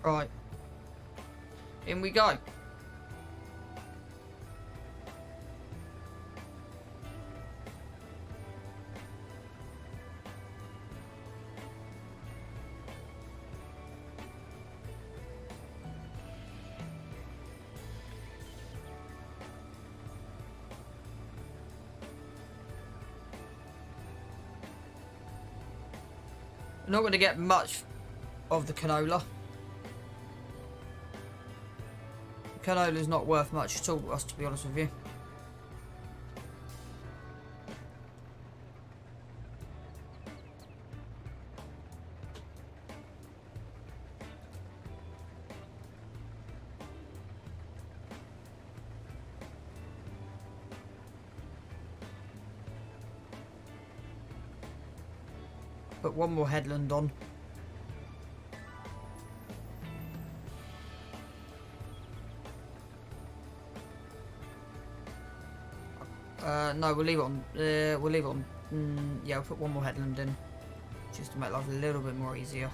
Right. In we go. We're not going to get much of the canola. Canola's not worth much at all to us, to be honest with you. Put one more headland on. No, we'll leave it on. We'll leave it on. Yeah, we'll put one more headland in, just to make life a little bit more easier.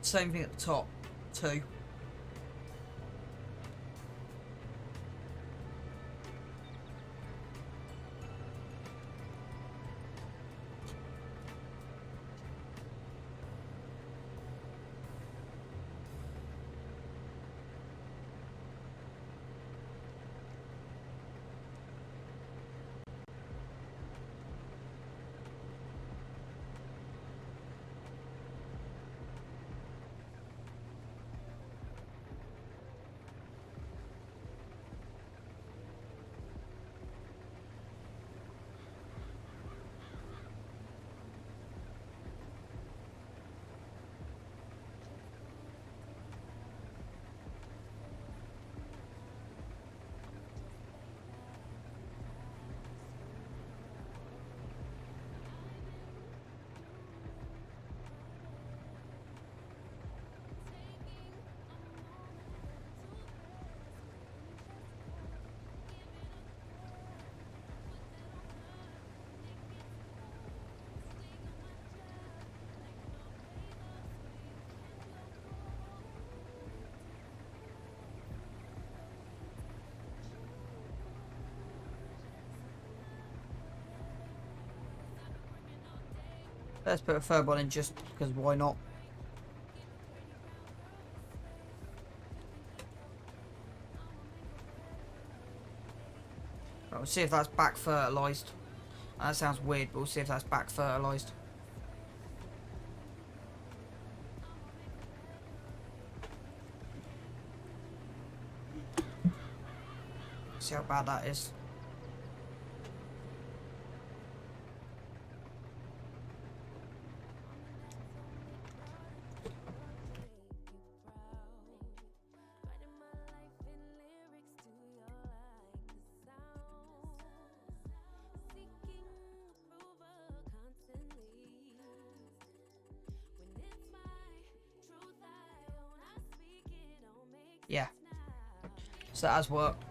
Same thing at the top, 2. Let's put a third one in just because why not? Right, we'll see if that's back fertilised. That sounds weird, but we'll see if that's back fertilised. See how bad that is. Yeah. So that has worked.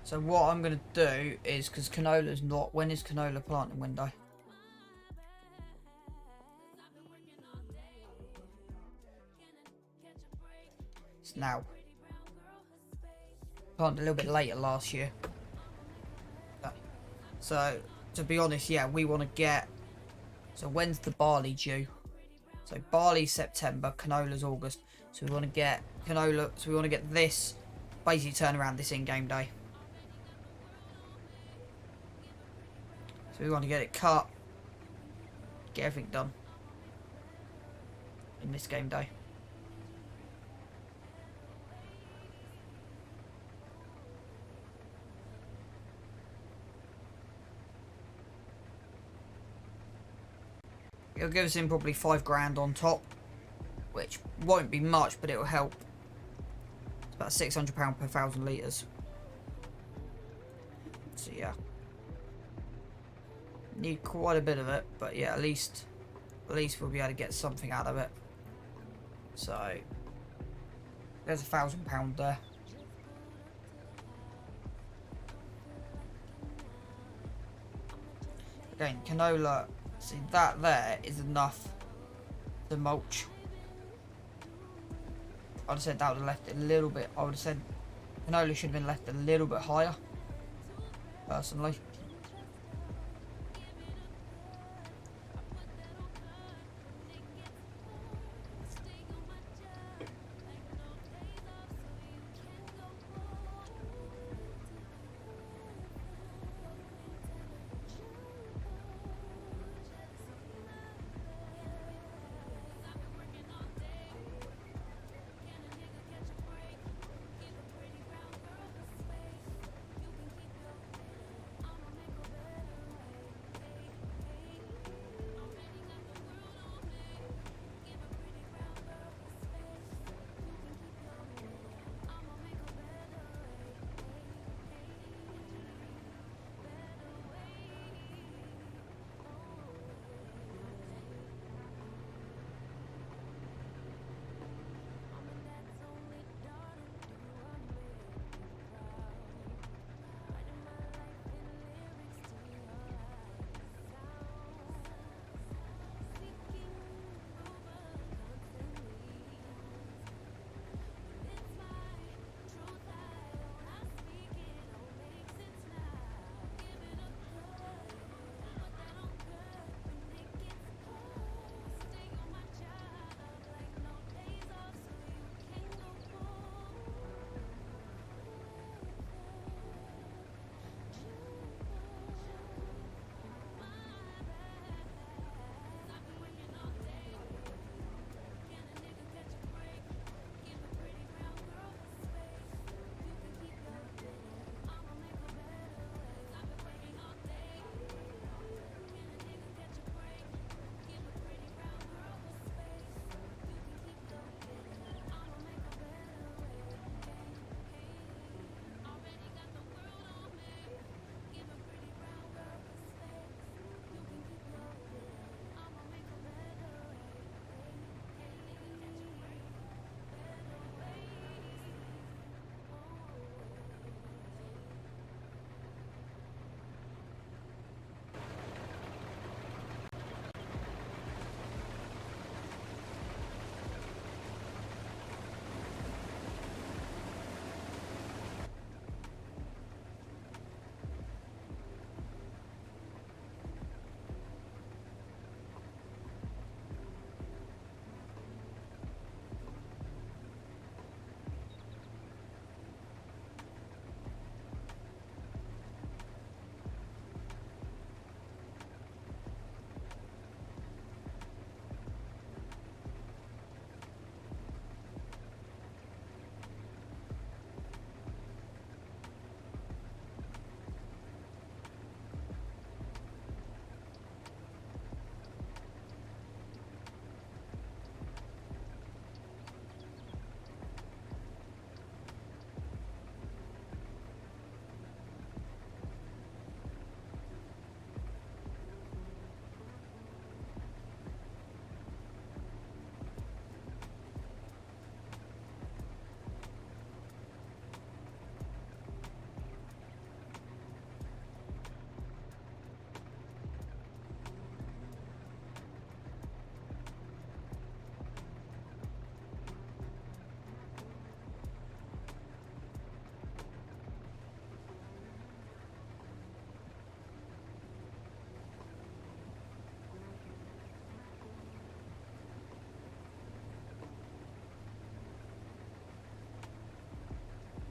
So what I'm going to do is, because canola's not, when is canola planting window? It's now. Planted a little bit later last year. So, to be honest, yeah, we want to get... So when's the barley due? So barley September, canola's August. So we want to get canola, so we want to get this, basically turn around this in-game day. So we want to get it cut, get everything done in this game day. It'll give us in probably 5 grand on top, which won't be much, but it'll help. It's about £600 per 1,000 litres. So yeah, need quite a bit of it, but yeah, at least we'll be able to get something out of it. So there's £1,000 there. Again, canola. See, that there is enough to mulch. I'd have said that would have left it a little bit. I would have said canola should have been left a little bit higher, personally.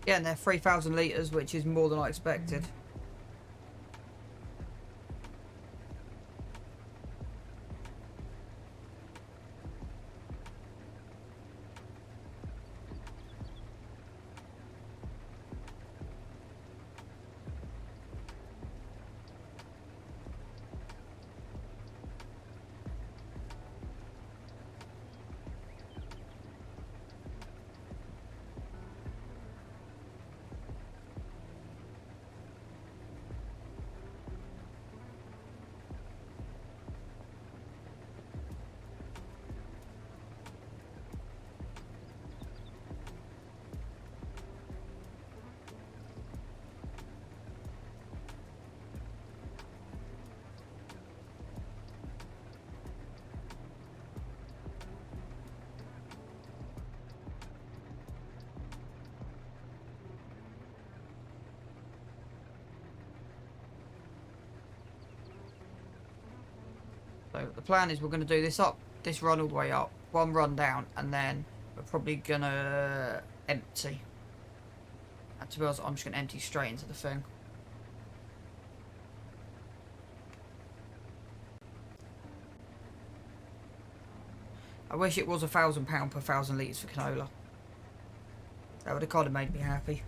Yeah, and they're 3,000 litres, which is more than I expected. So the plan is we're going to do this run all the way up, one run down, and then we're probably going to empty. And to be honest, I'm just going to empty straight into the thing. I wish it was £1,000 per 1,000 litres for canola. That would have kind of made me happy.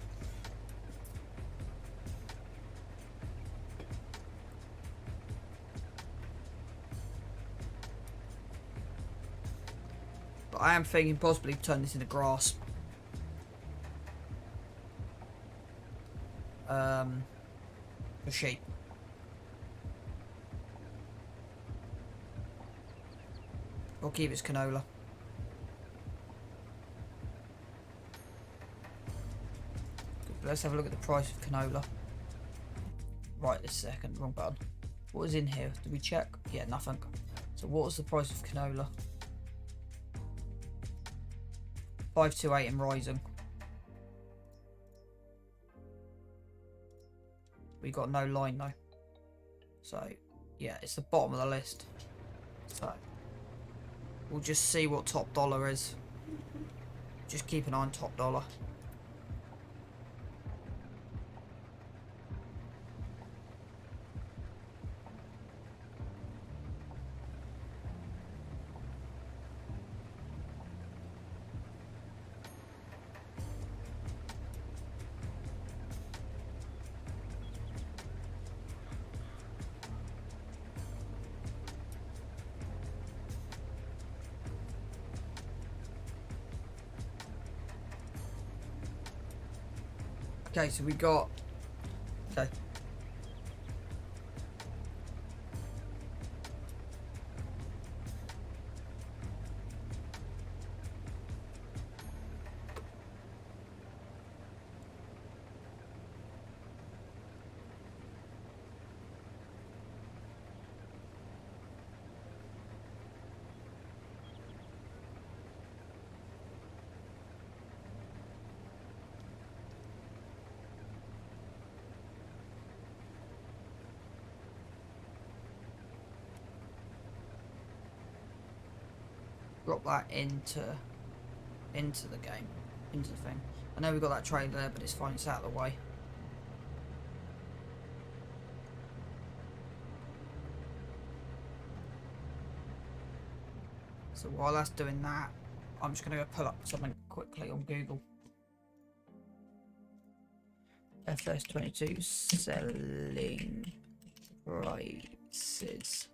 But I am thinking possibly turn this into grass. For sheep. Or keep it as canola. Let's have a look at the price of canola. Right this second, wrong button. What is in here? Did we check? Yeah, nothing. So what was the price of canola? 528 and rising. We got no line though. So yeah, it's the bottom of the list. So we'll just see what top dollar is. Just keep an eye on top dollar. Okay, so we got... Okay. Drop that into the game, into the thing. I know we got that trade there, but it's fine, it's out of the way. So while that's doing that, I'm just going to go pull up something quickly on Google. FS22 selling prices.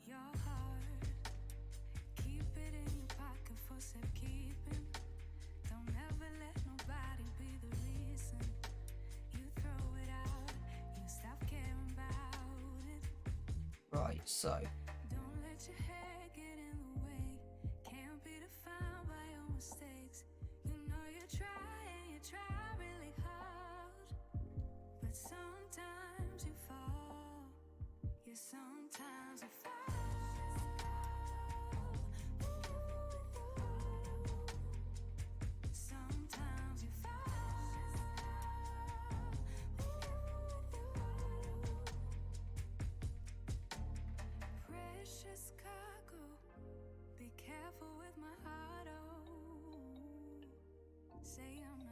Your heart, keep it in your pocket for safekeeping. Don't ever let nobody be the reason you throw it out. You stop caring about it. Right, so Don't let your hair get in the way. Can't be defined by your mistakes. You know you try really hard, but sometimes you fall. Yeah, sometimes you fall.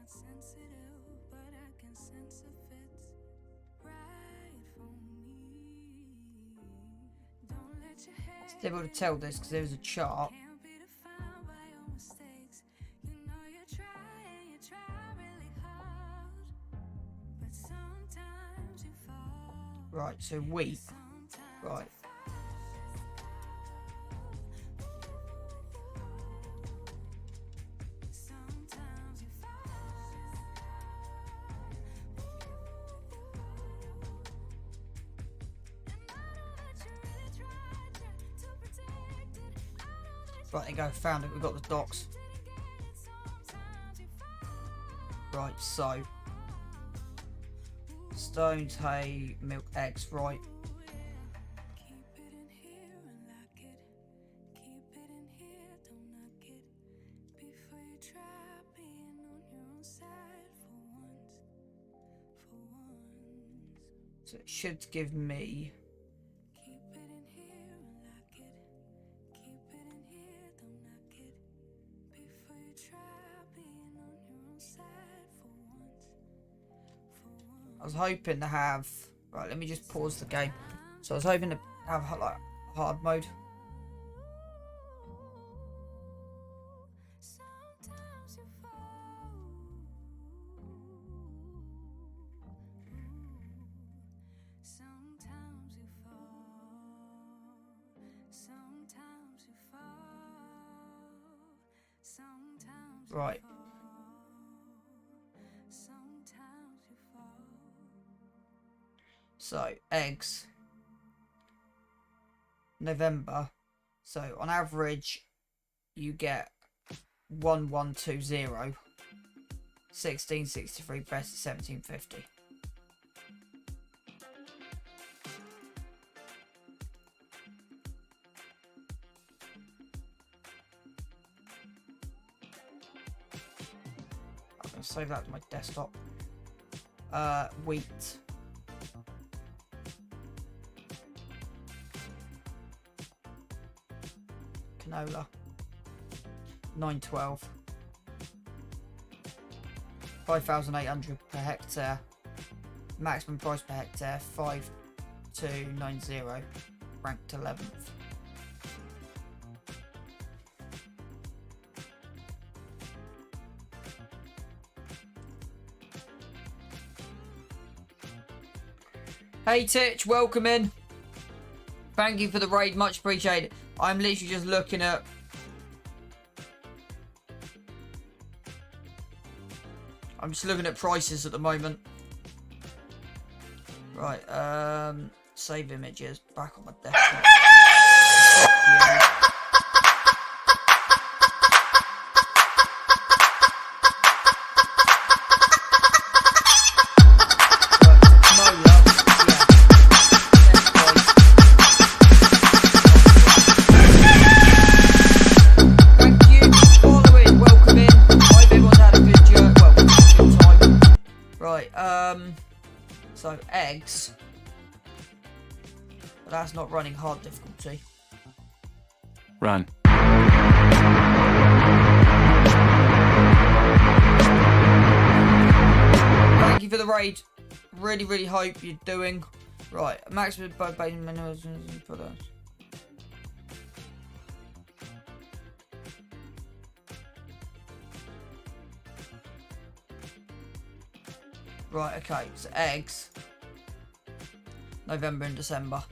not sensitive, but I can sense if it's right for me. Don't let your head It's difficult to tell this because there's a chart. can't be defined by your mistakes. You know you try really hard, but sometimes you fall. Right, so week. Right. Sometimes you fall. And I know that you really tried to protect it. I know that you Right, there you go. Found it. We've got the docs. didn't get it. Sometimes you fall. Right, so. Stones, hay, milk, eggs. Right. Keep it in here and lock it. Keep it in here, don't knock it. Before you try being on your own side for once. For once. So it should give me. Keep it in here and lock it. Keep it in here, don't knock it. Before you try being on your own side for once. For once. I was hoping to have. Right, let me just pause the game. So I was hoping to have like hard mode. Sometimes you fall. Sometimes you fall. Sometimes you fall. Sometimes you Right. fall. Sometimes you fall. So eggs. November. So on average, you get 1120. 1663 best at 1750. I'm gonna save that to my desktop. Wheat. Canola. 912. 5,800 per hectare. Maximum price per hectare 5290. Ranked 11th. Hey Titch, welcome in. Thank you for the raid, much appreciated. I'm literally just looking at. I'm just looking at prices at the moment. Right, save images back on my desktop. So eggs, but that's not running hard difficulty. Run. Thank you for the raid. Really hope you're doing right. Maximum bug bait minimum products. Right, okay, so eggs. November and December.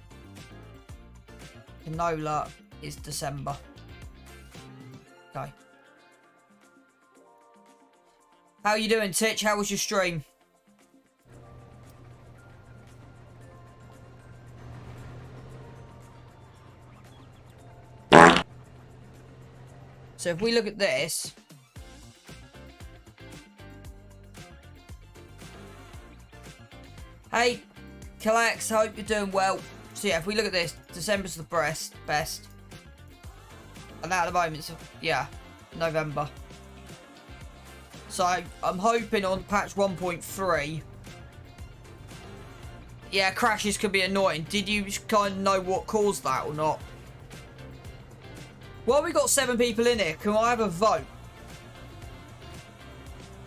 Canola is December. Okay. How you doing, Titch? How was your stream? So if we look at this. Hey, Kalax, hope you're doing well. So yeah, if we look at this, December's the best. And at the moment, so, yeah, November. So I'm hoping on patch 1.3. Yeah, crashes can be annoying. Did you kind of know what caused that or not? Well, we got 7 people in here. Can I have a vote?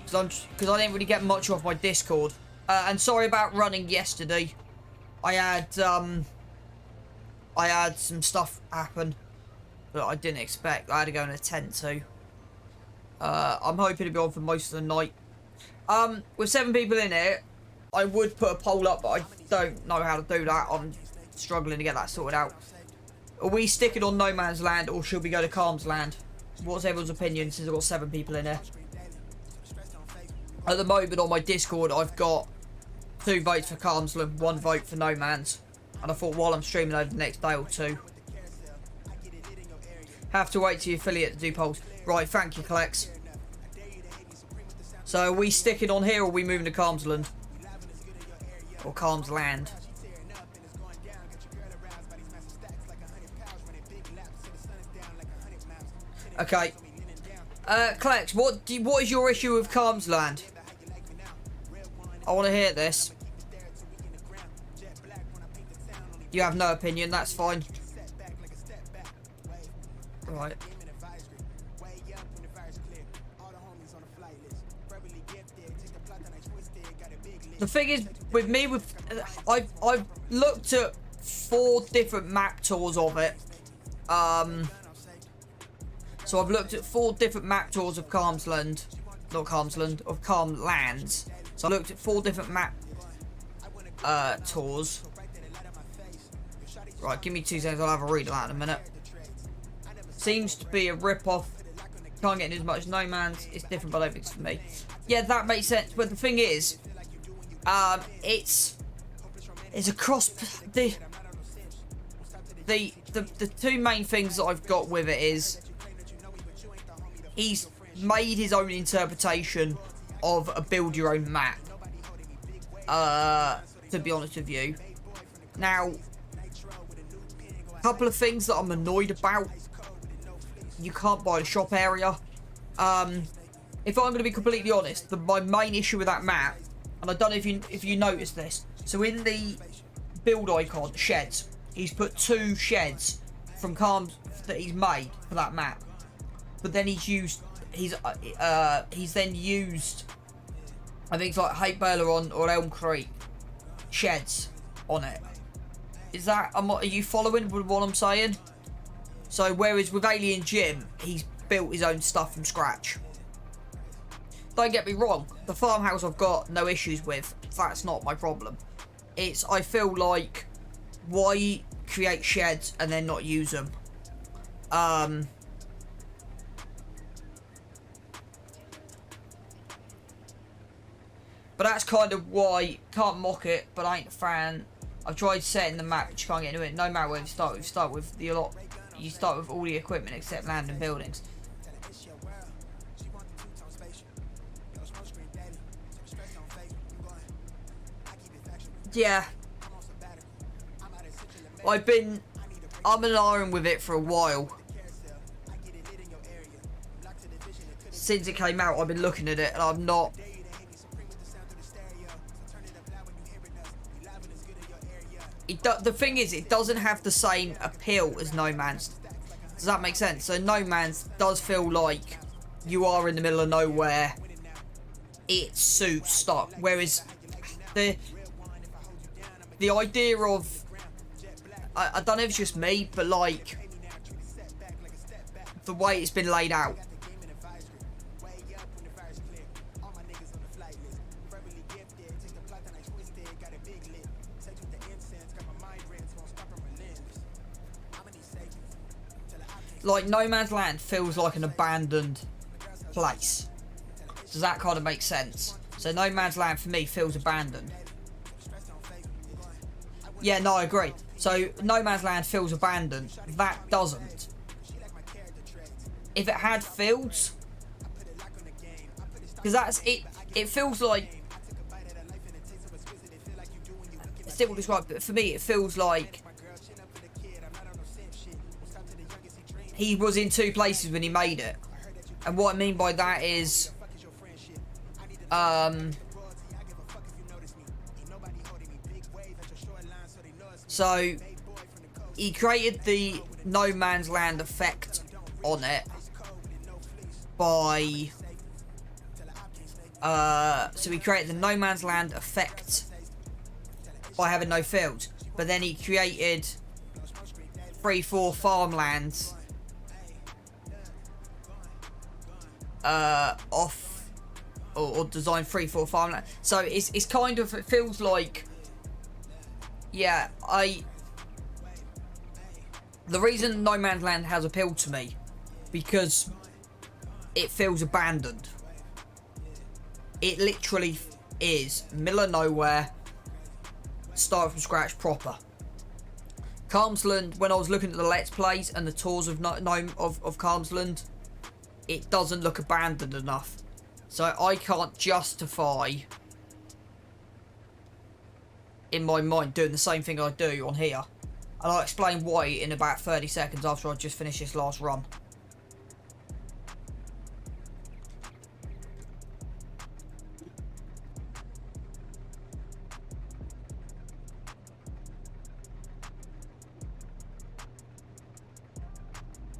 because I didn't really get much off my Discord. And sorry about running yesterday. I had some stuff happen that I didn't expect. I had to go and attend to. I'm hoping to be on for most of the night. With 7 people in it, I would put a poll up, but I don't know how to do that. I'm struggling to get that sorted out. Are we sticking on No Man's Land, or should we go to Calm's Land? What's everyone's opinion since I've got 7 people in here? At the moment on my Discord, I've got 2 votes for Calm's Land, 1 vote for No Man's. And I thought while I'm streaming over the next day or 2. Have to wait till your affiliate to do polls. Right, thank you, Collex. So are we sticking on here, or are we moving to Calm's Land? Or Calm's Land? Okay. Collex, what is your issue with Calm's Land? I want to hear this. You have no opinion, that's fine. Right. The thing is, with me, I've looked at 4 different map tours of it. So I've looked at 4 different map tours of Calm's Land. Not Calm's Land, of Calm Lands. So I looked at 4 different map tours. Right, give me 2 seconds, I'll have a read of that in a minute. Seems to be a rip-off. Can't get in as much No Man's. It's different, but I don't think it's for me. Yeah, that makes sense. But the thing is, it's across the 2 main things that I've got with it is he's made his own interpretation of a build your own map. To be honest with you. Now, a couple of things that I'm annoyed about. You can't buy the shop area. If I'm going to be completely honest, my main issue with that map, and I don't know if you noticed this. So in the build icon, sheds, he's put 2 sheds from Calm's that he's made for that map. But then he's then used, I think it's like Hate Baylor or Elm Creek sheds on it. Are you following with what I'm saying? So whereas with Alien Gym, he's built his own stuff from scratch. Don't get me wrong, the farmhouse I've got no issues with. That's not my problem. I feel like, why create sheds and then not use them? But that's kind of why, can't mock it, but I ain't a fan. I've tried setting the map, but you can't get into it. No matter where you start with you start with all the equipment except land and buildings. Yeah. I'm an iron with it for a while. Since it came out, I've been looking at it, and I'm not. The thing is, it doesn't have the same appeal as No Man's. Does that make sense? So No Man's does feel like you are in the middle of nowhere. It suits stock. Whereas the idea of, I don't know if it's just me, but like the way it's been laid out. Like, No Man's Land feels like an abandoned place. Does that kind of make sense? So No Man's Land for me feels abandoned. Yeah, no, I agree. So No Man's Land feels abandoned. That doesn't. If it had fields, because that's it. It feels like. It's difficult to describe, but for me, it feels like he was in 2 places when he made it. And what I mean by that is, so he created the No Man's Land effect on it by So he created the no man's land effect by having no fields. But then he created 3-4 farmlands off, or designed 3-4 farmland. So it's kind of, it feels like, yeah, the reason No Man's Land has appealed to me, because it feels abandoned. It literally is middle of nowhere, start from scratch proper. Calmsland, when I was looking at the Let's Plays and the tours of Calmsland, it doesn't look abandoned enough. So I can't justify, in my mind, doing the same thing I do on here. And I'll explain why in about 30 seconds after I just finish this last run.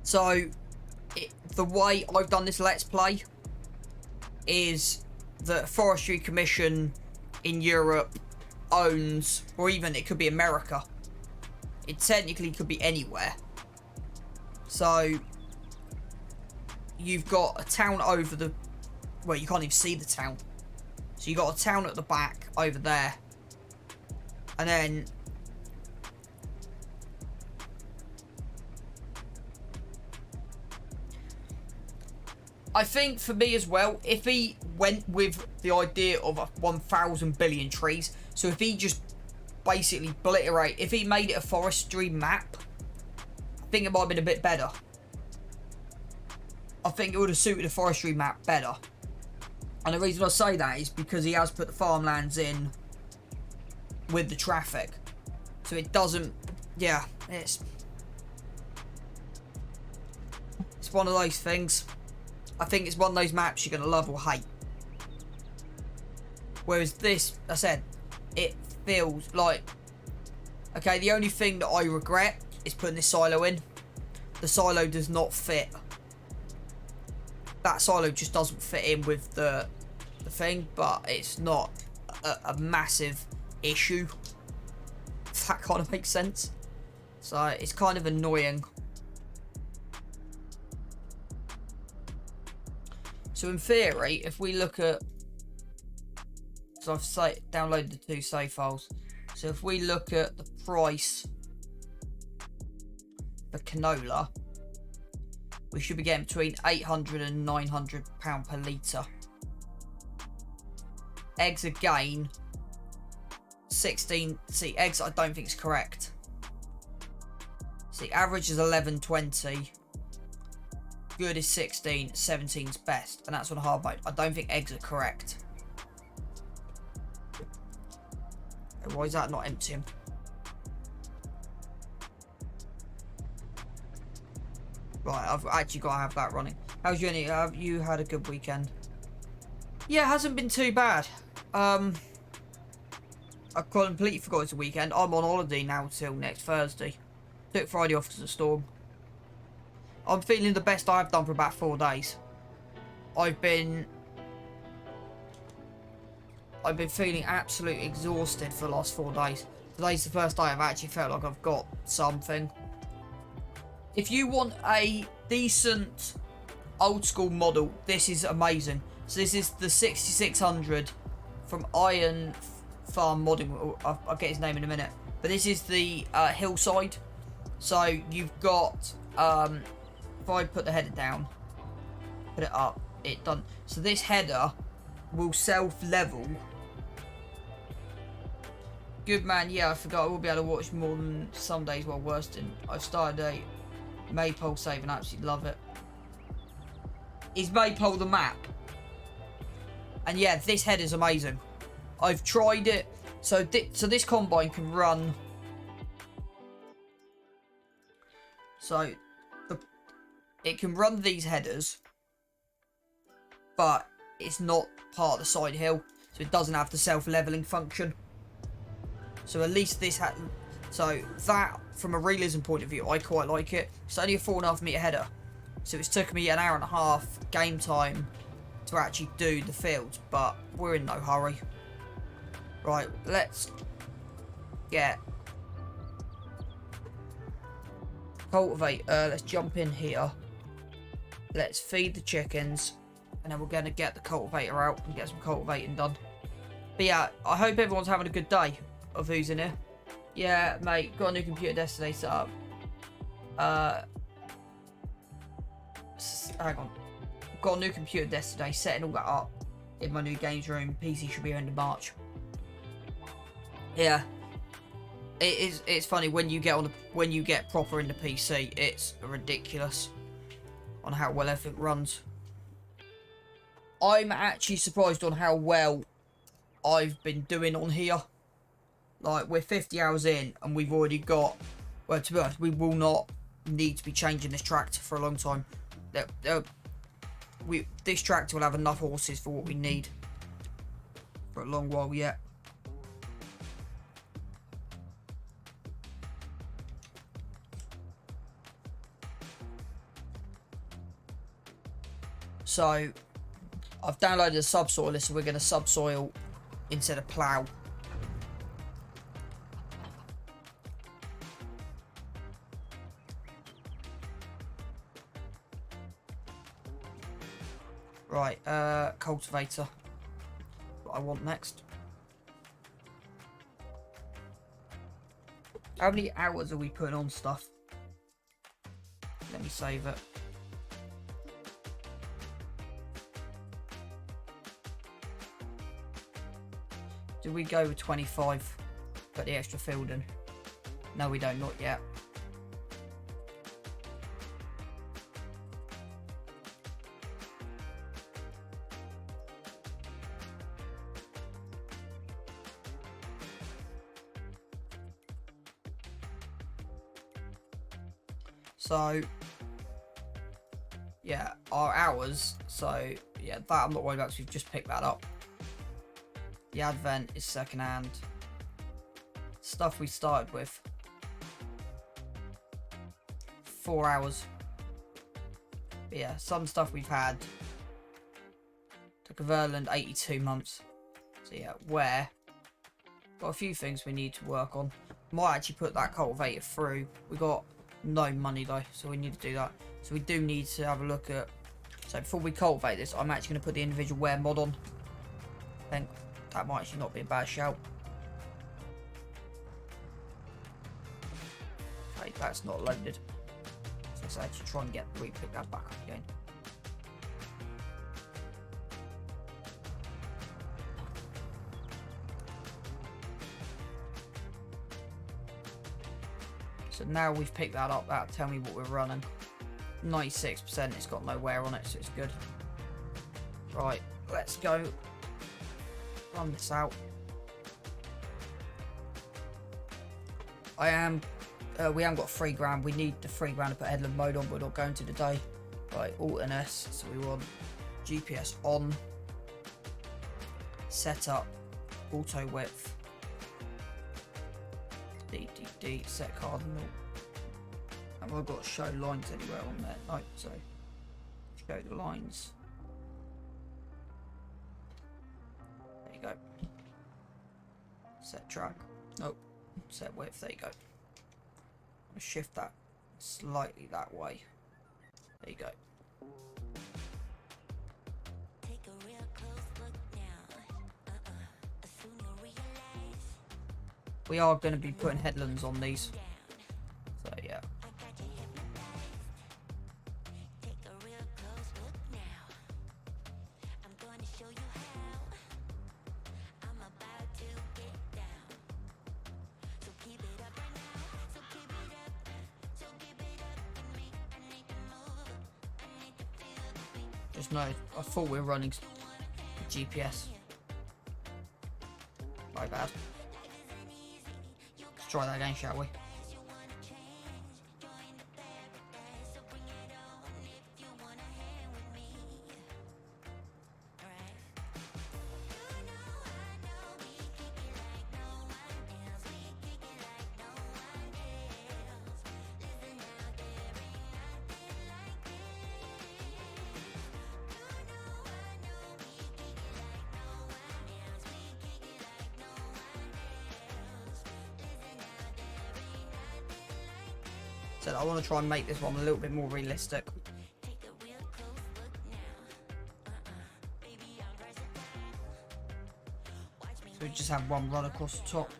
So, the way I've done this Let's Play is the Forestry Commission in Europe owns, or even it could be America. It technically could be anywhere. So, you've got a town over the, well, you can't even see the town. So you've got a town at the back over there. And then I think for me as well, if he went with the idea of 1,000 billion trees, so if he just basically obliterate, if he made it a forestry map, I think it might have been a bit better. I think it would have suited a forestry map better. And the reason I say that is because he has put the farmlands in with the traffic. So it doesn't, yeah, it's one of those things. I think it's one of those maps you're going to love or hate. Whereas this, I said, it feels like, okay, the only thing that I regret is putting this silo in. The silo does not fit. That silo just doesn't fit in with the thing, but it's not a massive issue. If that kind of makes sense. So it's kind of annoying. So in theory, if we look at, so I've downloaded the 2 save files. So if we look at the price for canola, we should be getting between £800 and £900 per litre. Eggs again, 16. See, eggs I don't think is correct. See, average is 11.20. Good is 16, 17's best, and that's on hard mode. I don't think eggs are correct. Why is that not emptying? Right, I've actually got to have that running. How's your? Have you had a good weekend? Yeah, it hasn't been too bad. I completely forgot it's a weekend. I'm on holiday now till next Thursday. Took Friday off because of the storm. I'm feeling the best I've done for about 4 days. I've been feeling absolutely exhausted for the last 4 days. Today's the first day I've actually felt like I've got something. If you want a decent old school model, this is amazing. So this is the 6600 from Iron Farm Modding. I'll get his name in a minute. But this is the Hillside. So you've got, if I put the header down, put it up, it done. So this header will self-level. Good man, yeah, I forgot I will be able to watch more than some days while worsting. I've started a Maypole save and absolutely love it. Is Maypole the map? And yeah, this header is amazing. I've tried it. So this combine can run. So it can run these headers, but it's not part of the side hill, so it doesn't have the self-leveling function. So at least this had. So that, from a realism point of view, I quite like it. It's only a 4.5 meter header, so it's took me an hour and a half game time to actually do the fields, but we're in no hurry. Right, let's get cultivate. Let's jump in here. Let's feed the chickens, and then we're going to get the cultivator out and get some cultivating done. But yeah, I hope everyone's having a good day of who's in here. Yeah, mate, got a new computer destiny set up. Hang on. Got a new computer yesterday, setting all that up in my new games room. PC should be end of March. Yeah, it's funny when you get proper into PC. It's ridiculous on how well everything runs. I'm actually surprised on how well I've been doing on here. Like, we're 50 hours in and we've already got, well, to be honest, we will not need to be changing this tractor for a long time. This tractor will have enough horses for what we need for a long while yet. So I've downloaded a subsoiler, so we're going to subsoil instead of plough. Right, cultivator. What I want next. How many hours are we putting on stuff? Let me save it. Do we go with 25? Put the extra field in? No, we don't, not yet. So, yeah, our hours, so, yeah, that I'm not worried about because we've just picked that up. The advent is second hand. Stuff we started with. 4 hours. But yeah, some stuff we've had. Took a Verland 82 months. So yeah, got a few things we need to work on. Might actually put that cultivator through. We got no money though, so we need to do that. So we do need to have a look at. So before we cultivate this, I'm actually going to put the individual wear mod on. I think that might actually not be a bad shout. Okay, that's not loaded. So let's actually try and pick that back up again. So now we've picked that up, that'll tell me what we're running. 96%, it's got no wear on it, so it's good. Right, let's go run this out. We haven't got $3,000, we need the $3,000 to put headland mode on, but we're not going to today. Right, Alt and S, so we want GPS on, setup, auto width, D, set cardinal. Have I got to show lines anywhere on there? No, so show the lines. There you go. Set track. Nope. Set width. There you go. I'm gonna shift that slightly that way. There you go. We are going to be putting headlands on these. So yeah. Just know, I thought we were running GPS. My bad. Let's try that again, shall we? So I want to try and make this one a little bit more realistic. So we just have one run across the top.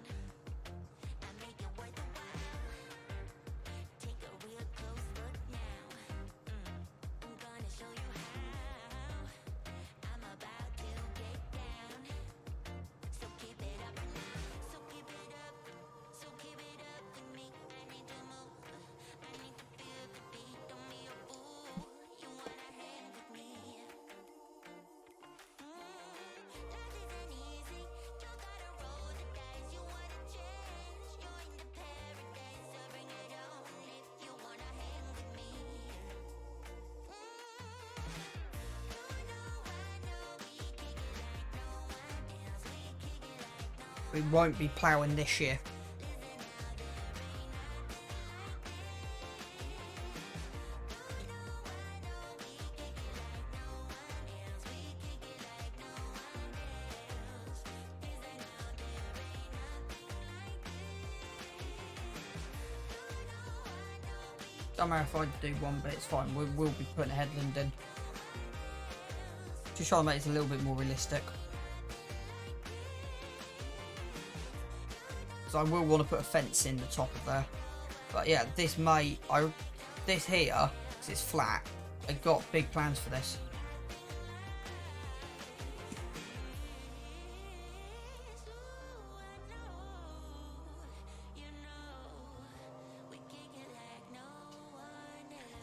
We won't be ploughing this year. Don't matter if I do one bit, it's fine. We'll be putting a headland in. Just trying to make it a little bit more realistic. So I will want to put a fence in the top of there. But yeah, this here, because it's flat, I've got big plans for this.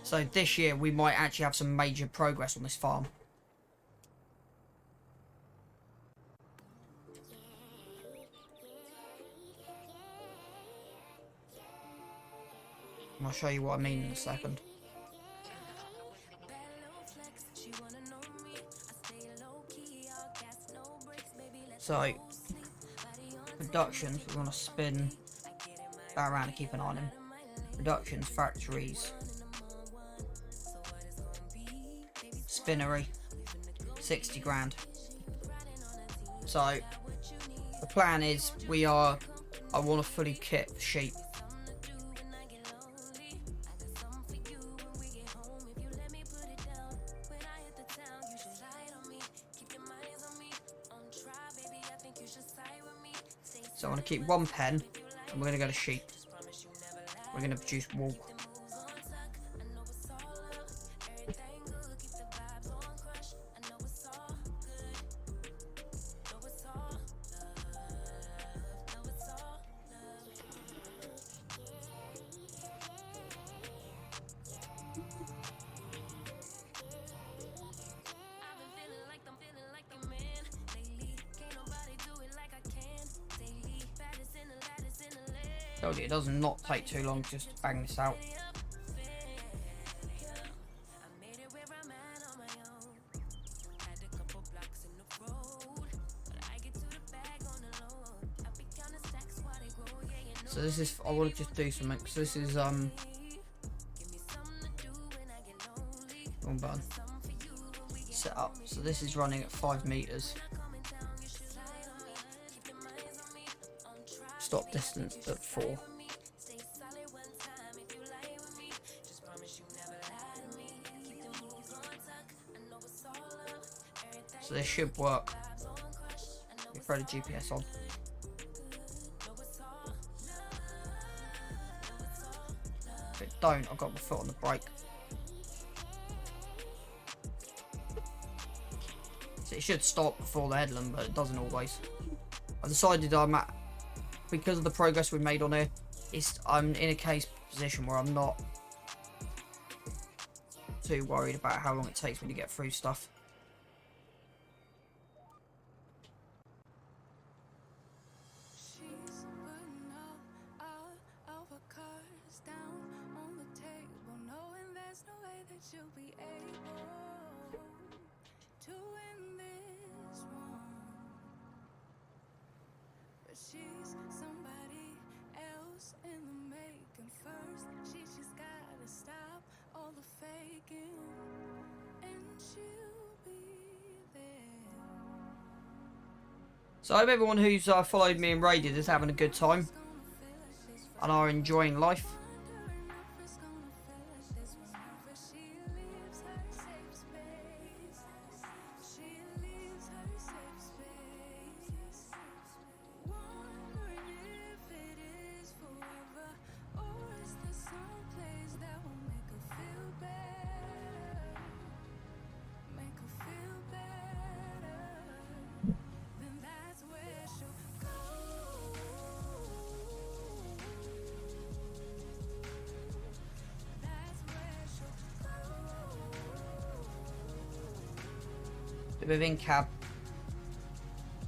So this year we might actually have some major progress on this farm. And I'll show you what I mean in a second. So, productions, we're going to spin that around and keep an eye on him. Productions, factories, spinnery, 60 grand. So, the plan is I want to fully kit the sheep. So I'm going to keep one pen and we're going to go to sheep. We're going to produce wool. Told you, it does not take too long just to bang this out. So this is, I want to just do something, so this is, wrong button. Set up, so this is running at 5 meters. Stop distance at 4. So this should work. We throw the GPS on. If it don't, I've got my foot on the brake. So it should stop before the headland, but it doesn't always. I decided because of the progress we've made on here, I'm in a position where I'm not too worried about how long it takes me to get through stuff. She's putting all of her cards down on the table, knowing there's no way that you'll be able to win this one. But she's somebody else in the making. First, she's just gotta stop all the faking, and she'll be there. So I hope everyone who's followed me and raided is having a good time and are enjoying life. Wondering if it's gonna within cab.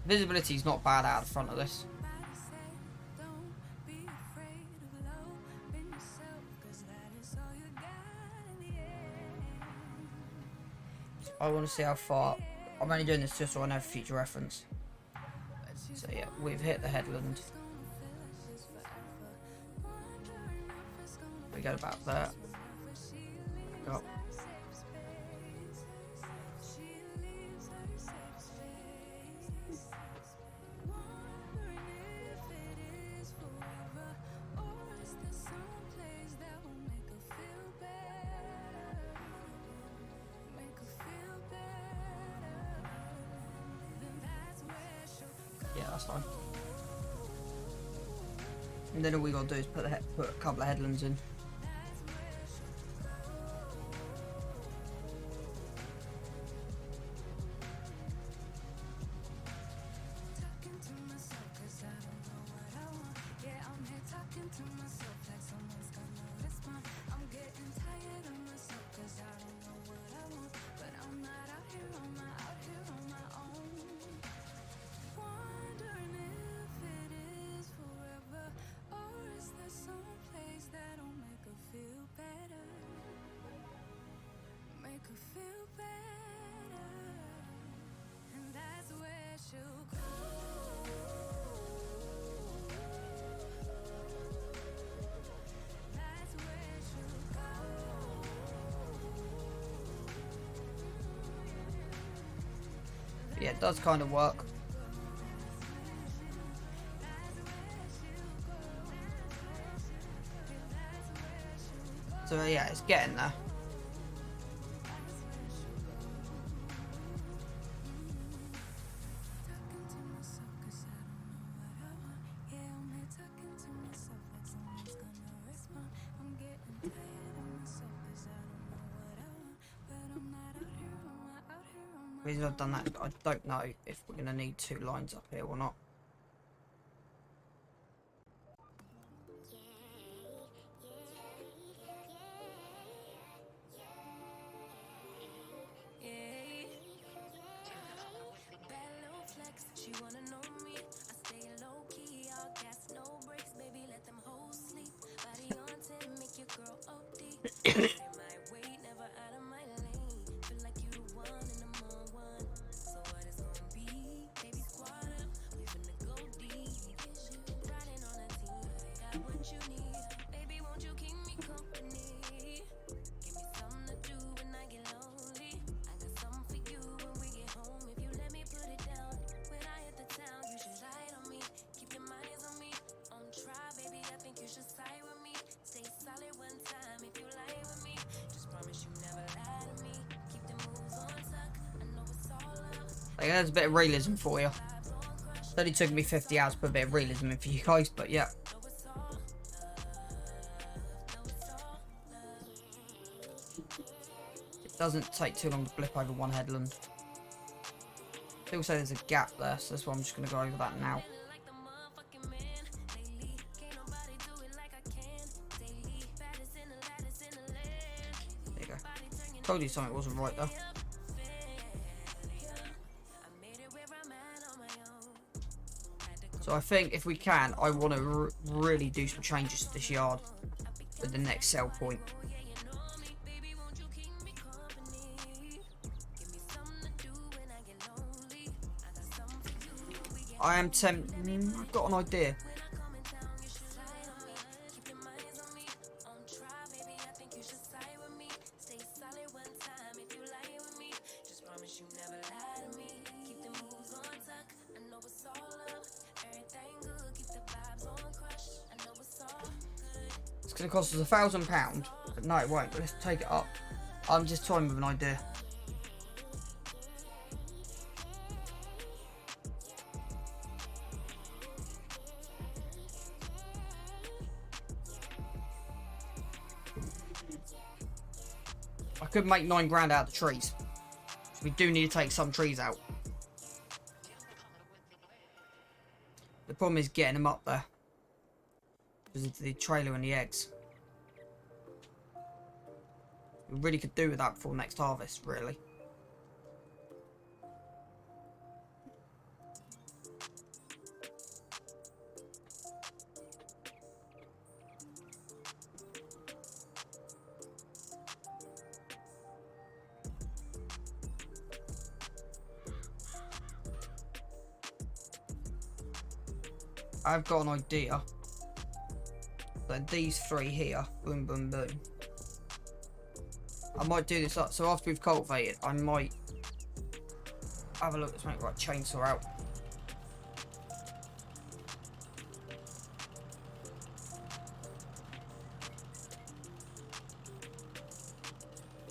Visibility is not bad out the front of this. I want to see how far. I'm only doing this just so I know for future reference. So yeah, we've hit the headland. We got about there. Got yeah, that's fine. And then all we gotta do is put a couple of headlands in. Yeah, it does kind of work. So yeah, it's getting there. The reason I've done that is I don't know if we're going to need two lines up here or not. Like, there's a bit of realism for you. It only took me 50 hours to put a bit of realism in for you guys, but yeah. It doesn't take too long to blip over one headland. Still say there's a gap there, so that's why I'm just going to go over that now. There you go. Told you something wasn't right though. So I think if we can, I want to really do some changes to this yard with the next sell point. I am tempted. I've got an idea. It's going to cost us £1,000, but no, it won't. But let's take it up. I'm just toying with an idea. I could make 9 grand out of the trees. So we do need to take some trees out. The problem is getting them up there. Because of the trailer and the eggs. We really could do with that before next harvest, really. I've got an idea. Like these 3 here, boom, boom, boom. I might do this up. So after we've cultivated, I might have a look at something like chainsaw out.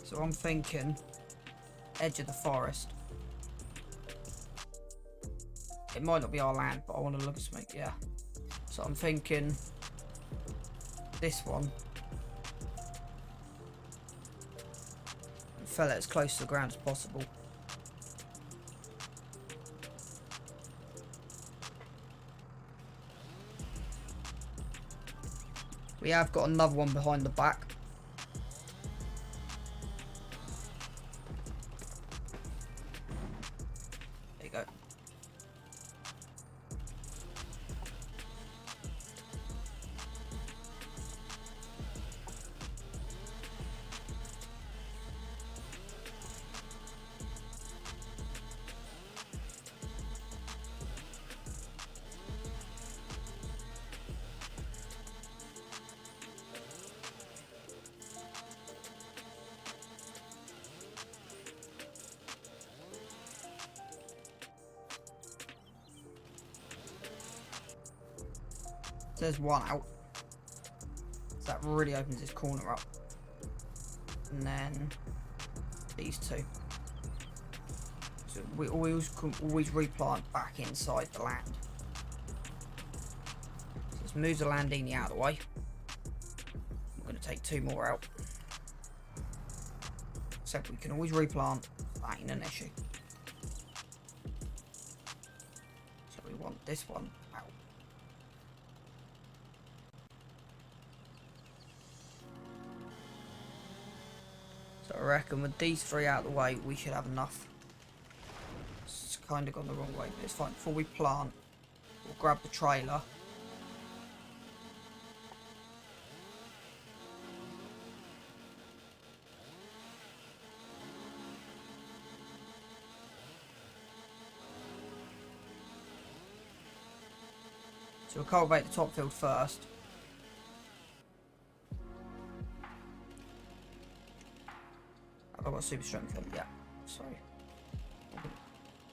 So I'm thinking edge of the forest. It might not be our land, but I want to look at something, yeah. So I'm thinking this one. And fell it as close to the ground as possible. We have got another one behind the back. There you go. There's one out. So that really opens this corner up. And then these 2. So we always replant back inside the land. So let's move the Landini out of the way. I'm going to take 2 more out. Except we can always replant. That ain't an issue. So we want this one out. So I reckon with these 3 out of the way, we should have enough. It's kind of gone the wrong way, but it's fine. Before we plant, we'll grab the trailer. So we'll cultivate the top field first. I've got super strength in, yeah. Sorry.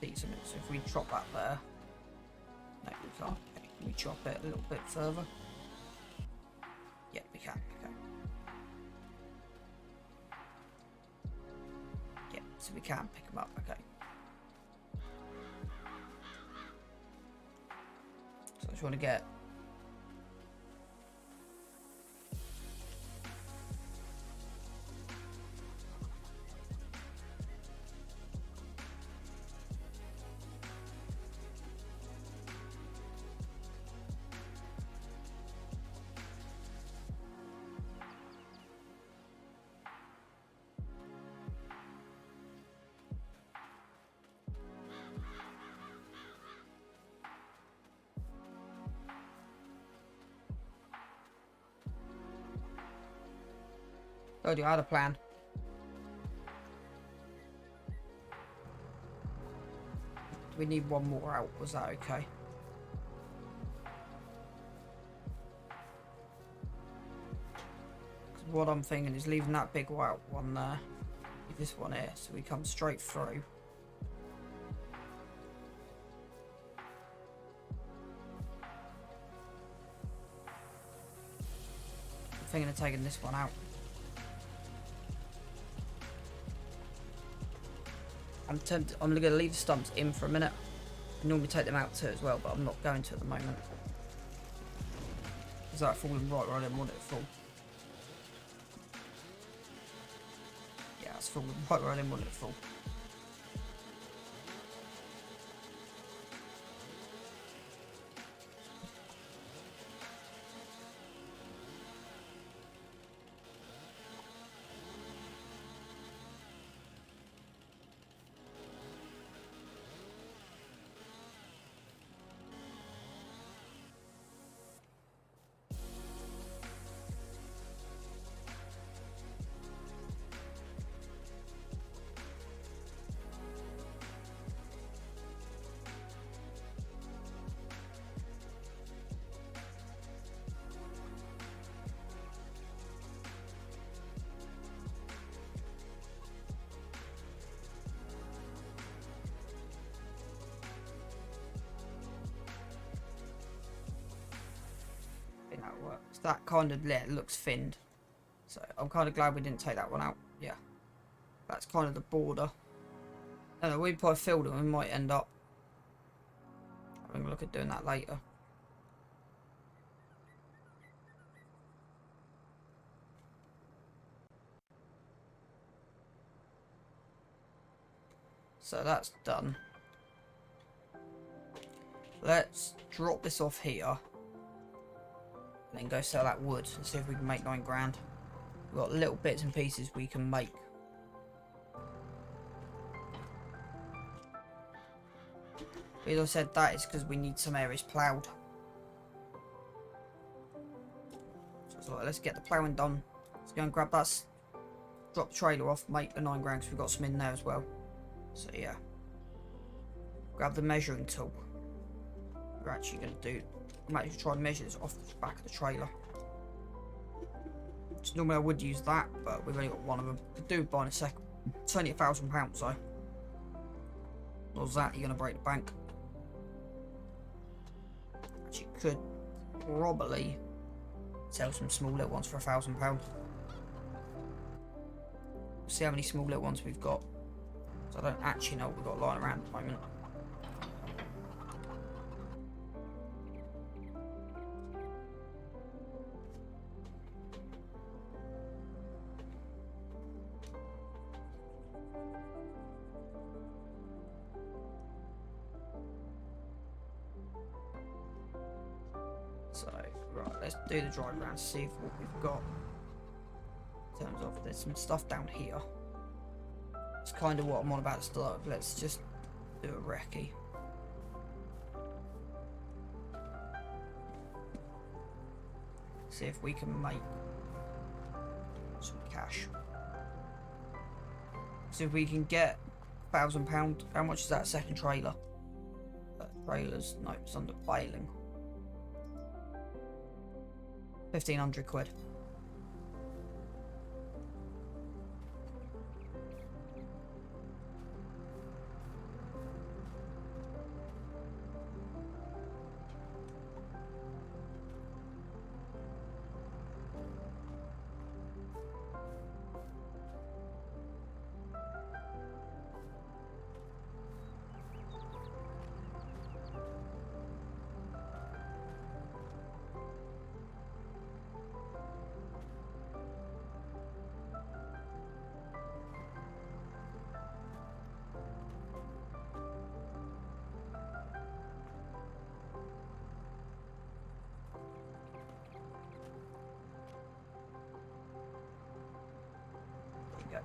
Decent. So if we chop that there. No, we can't. Okay. Can we chop it a little bit further? Yeah, we can. Okay. Yeah, so we can pick them up. Okay. So I just want to get. Told you I had a plan. We need one more out. Was that okay? Because what I'm thinking is leaving that big white one there. Leave this one here, so we come straight through. I'm thinking of taking this one out. I'm tempted. I'm going to leave the stumps in for a minute. I normally take them out too as well, but I'm not going to at the moment. Is that falling right where I didn't want it to fall? Yeah, it's falling right where I didn't want it to fall. Right, so that kind of looks thinned. So I'm kind of glad we didn't take that one out. Yeah, that's kind of the border. And we put a field and we might end up having a look at doing that later. So that's done. Let's drop this off here. And then go sell that wood and see if we can make 9 grand. We've got little bits and pieces we can make. As I said, that is because we need some areas ploughed. So it's like, let's get the ploughing done. Let's go and grab that. Drop the trailer off, make the 9 grand because we've got some in there as well. So yeah. Grab the measuring tool. We're actually going to do... I'm actually trying to measure this off the back of the trailer. So normally I would use that, but we've only got one of them. Could do by in a second. It's only £1,000 though. Not exactly going to break the bank. Actually could probably sell some small little ones for £1,000. See how many small little ones we've got. So I don't actually know what we've got lying around at the moment. So, right, let's do the drive around to see if what we've got. In terms of, there's some stuff down here. It's kind of what I'm on about to start. Let's just do a recce. See if we can make some cash. See if we can get £1,000. How much is that second trailer? Trailers, no, it's under bailing. 1,500 quid. There you go.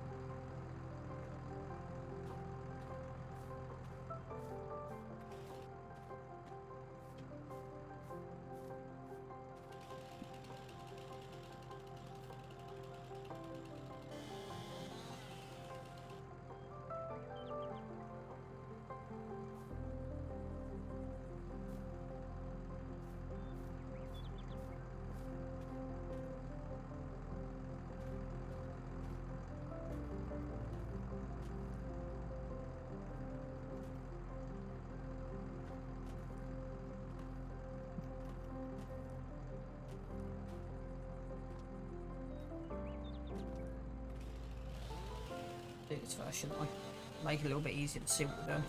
Do this first, shouldn't I? Make it a little bit easier to see what we're doing.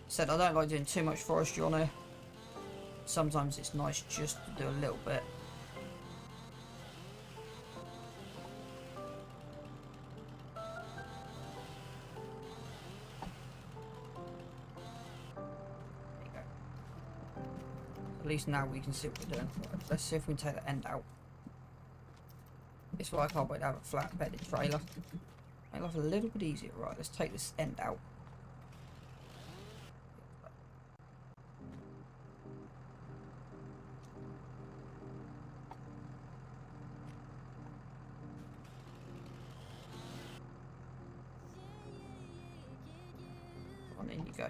Said I don't like doing too much forestry on here. Sometimes it's nice just to do a little bit. There you go. At least now we can see what we're doing. Let's see if we can take the end out. This is why I can't wait to have a flat bedded trailer. Make life a little bit easier. Right, let's take this end out. On in you go.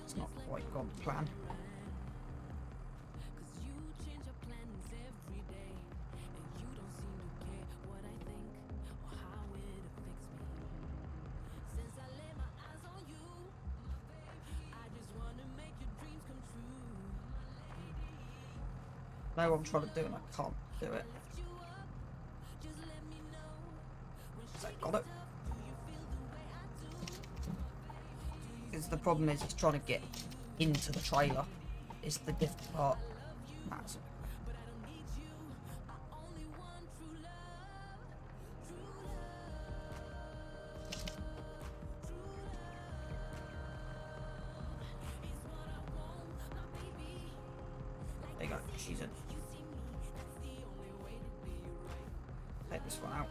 It's not quite gone to plan. I know what I'm trying to do and I can't do it. So I got it. Because the problem is it's trying to get into the trailer. It's the difficult part. That's it. There you go, she's in. Take this one out.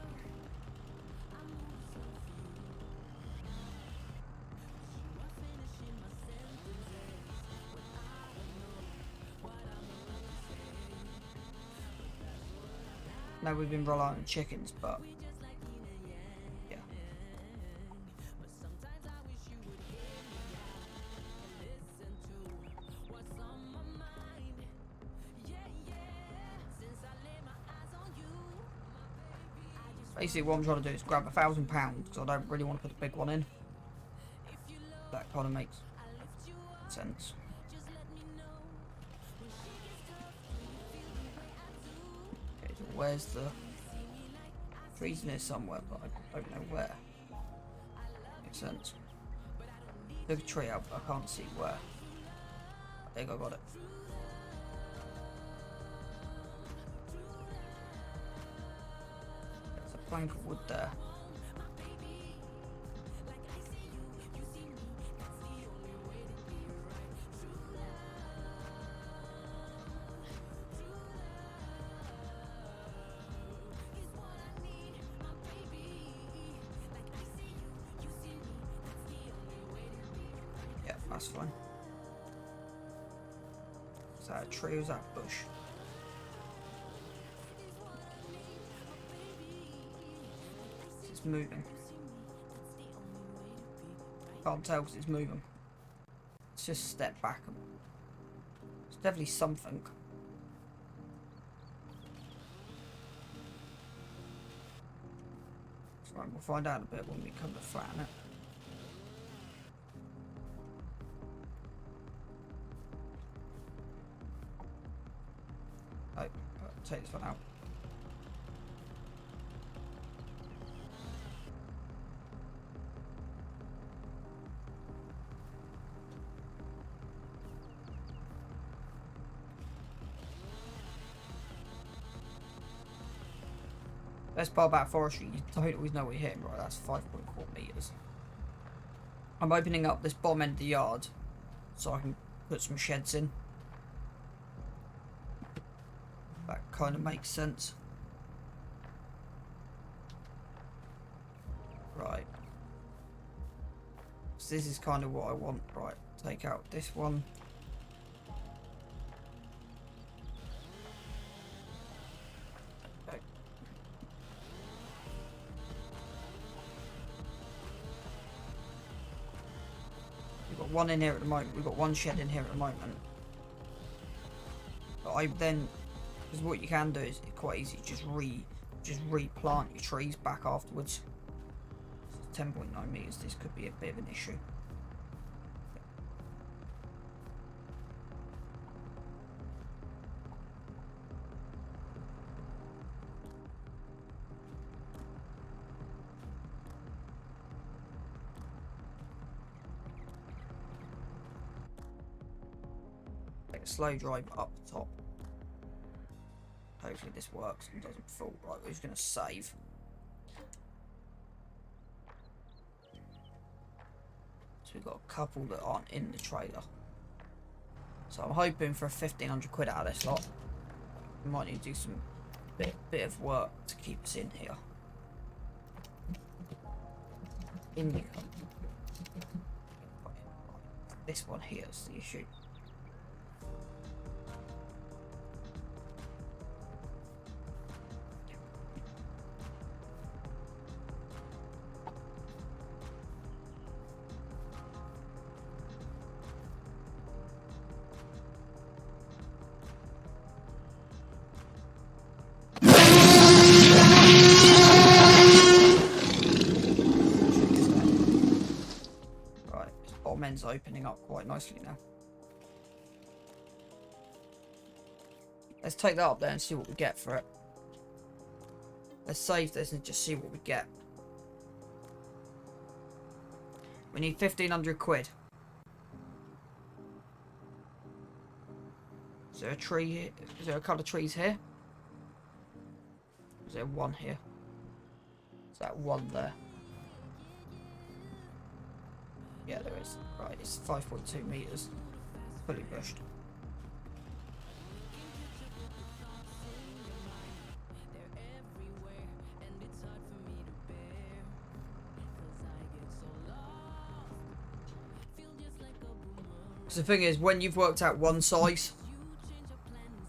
Now we've been relying on chickens, but yeah. Basically what I'm trying to do is grab £1,000 because I don't really want to put the big one in. That kind of makes sense. Okay, so where's the trees near somewhere, but I don't know where. Makes sense. Took a tree out, but I can't see where. I think I got it. There's a plank of wood there. Yeah, that's fine. Is that a tree or is that a bush? It's moving. Can't tell because it's moving. Let's just step back. It's definitely something. It's right, we'll find out a bit when we come to flatten it. Oh, take this one out. Best part about forestry, you don't always know what you're hitting, right? That's 5.4 meters. I'm opening up this bottom end of the yard so I can put some sheds in. That kind of makes sense. Right. So this is kind of what I want. Right, take out this one. Okay. We've got one in here at the moment. We've got one shed in here at the moment. But I then, because what you can do is quite easy, just replant your trees back afterwards. 10.9 meters. This could be a bit of an issue. Take a slow drive up the top. Hopefully this works and doesn't fall. Right, we're just going to save. So we've got a couple that aren't in the trailer. So I'm hoping for 1,500 quid out of this lot. We might need to do some bit of work to keep us in here. Income. This one here is the issue. End's opening up quite nicely now. Let's take that up there and see what we get for it. Let's save this and just see what we get. We need 1,500 quid. Is there a tree here? Is there a couple of trees here? Is there one here? Is that one there? Yeah, there is. Right, it's 5.2 meters. Fully bushed. Because the thing is, when you've worked out one size,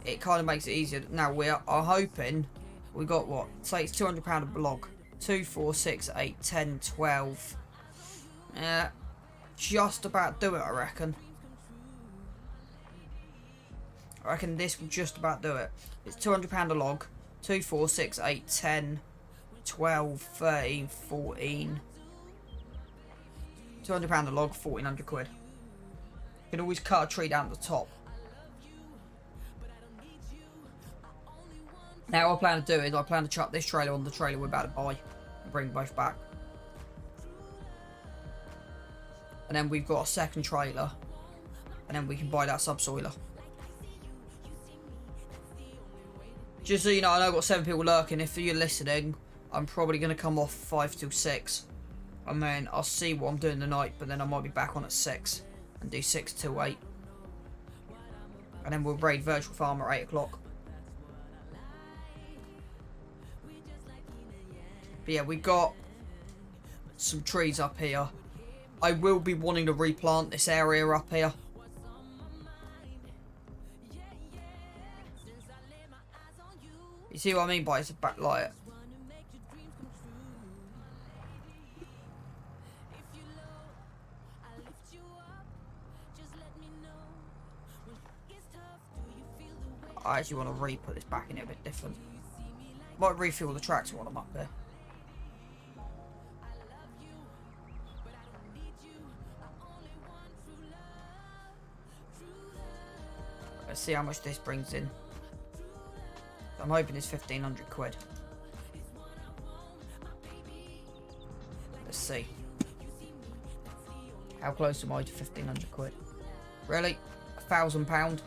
it kind of makes it easier. Now, we are hoping we got what? Say it's £200 a block. 2, 4, 6, 8, 10, 12. Yeah, just about do it, I reckon. I reckon this will just about do it. It's £200 a log. 2, 4, 6, 8, 10, 12, 13, 14. £200 a log, 1,400 quid. You can always cut a tree down at the top. Now what I plan to do is I plan to chuck this trailer on the trailer we're about to buy and bring both back. And then we've got a second trailer, and then we can buy that subsoiler. Just so you know, I know I've got 7 people lurking. If you're listening, I'm probably going to come off 5 till 6. And then I'll see what I'm doing tonight, but then I might be back on at 6 and do 6 till 8. And then we'll raid Virtual Farm at 8 o'clock. But yeah, we got some trees up here. I will be wanting to replant this area up here. You see what I mean by it's a backlight? I actually want to re-put this back in it a bit different. Might refuel the tractor while I'm up there. Let's see how much this brings in. I'm hoping it's 1,500 quid. Let's see. How close am I to 1,500 quid? Really? £1,000?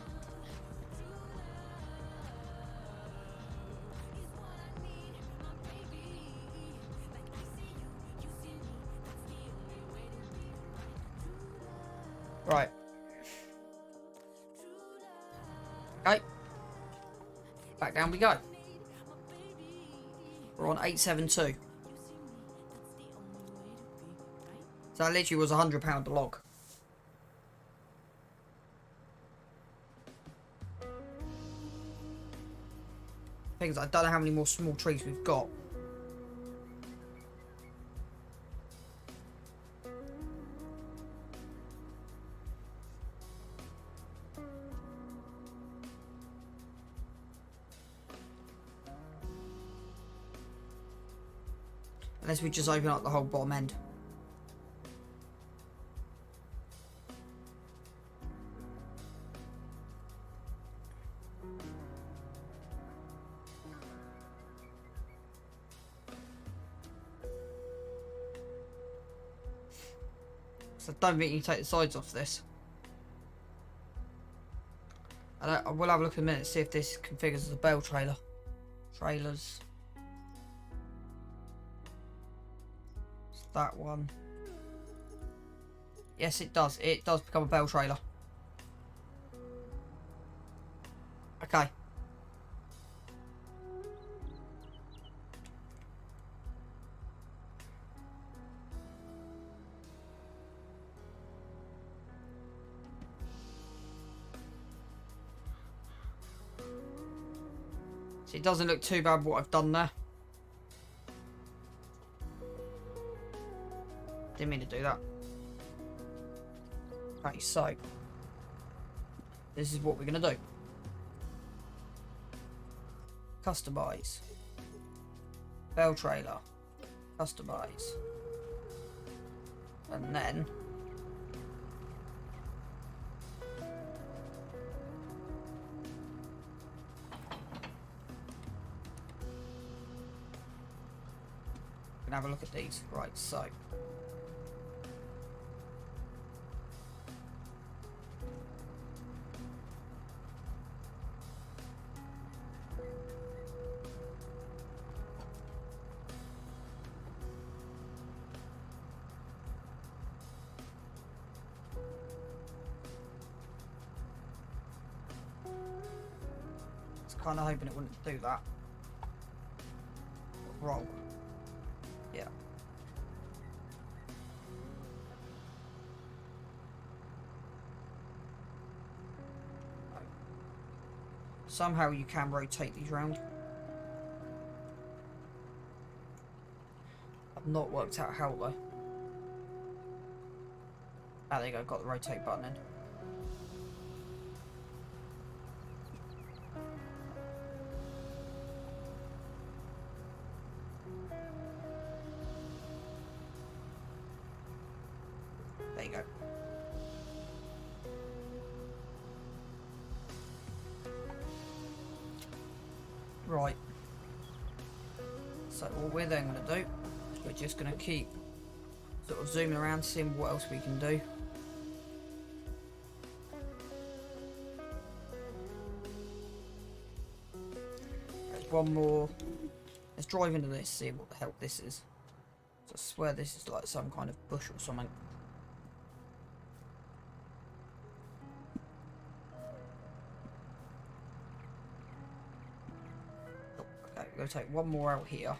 Right. Okay. Back down we go. We're on 872. So that literally was £100 a log. Thing is, I don't know how many more small trees we've got. Unless we just open up the whole bottom end. So I don't think you can take the sides off this. I will have a look in a minute, see if this configures as a bale trailer. Trailers. It's that one. Yes, it does. It does become a bale trailer. Okay. It doesn't look too bad what I've done there. Didn't mean to do that. Okay, so this is what we're gonna do. Customize. Bell trailer. Customize. And then have a look at these. Right, so kind of hoping it wouldn't do that. Roll. Yeah. Somehow you can rotate these round. I've not worked out how though. Ah, there you go, got the rotate button in. There you go. Right. So what we're then going to do is we're just going to keep sort of zooming around, seeing what else we can do. There's one more. Let's drive into this, see what the hell this is. So I swear this is like some kind of bush or something. Okay, we're going to take one more out here.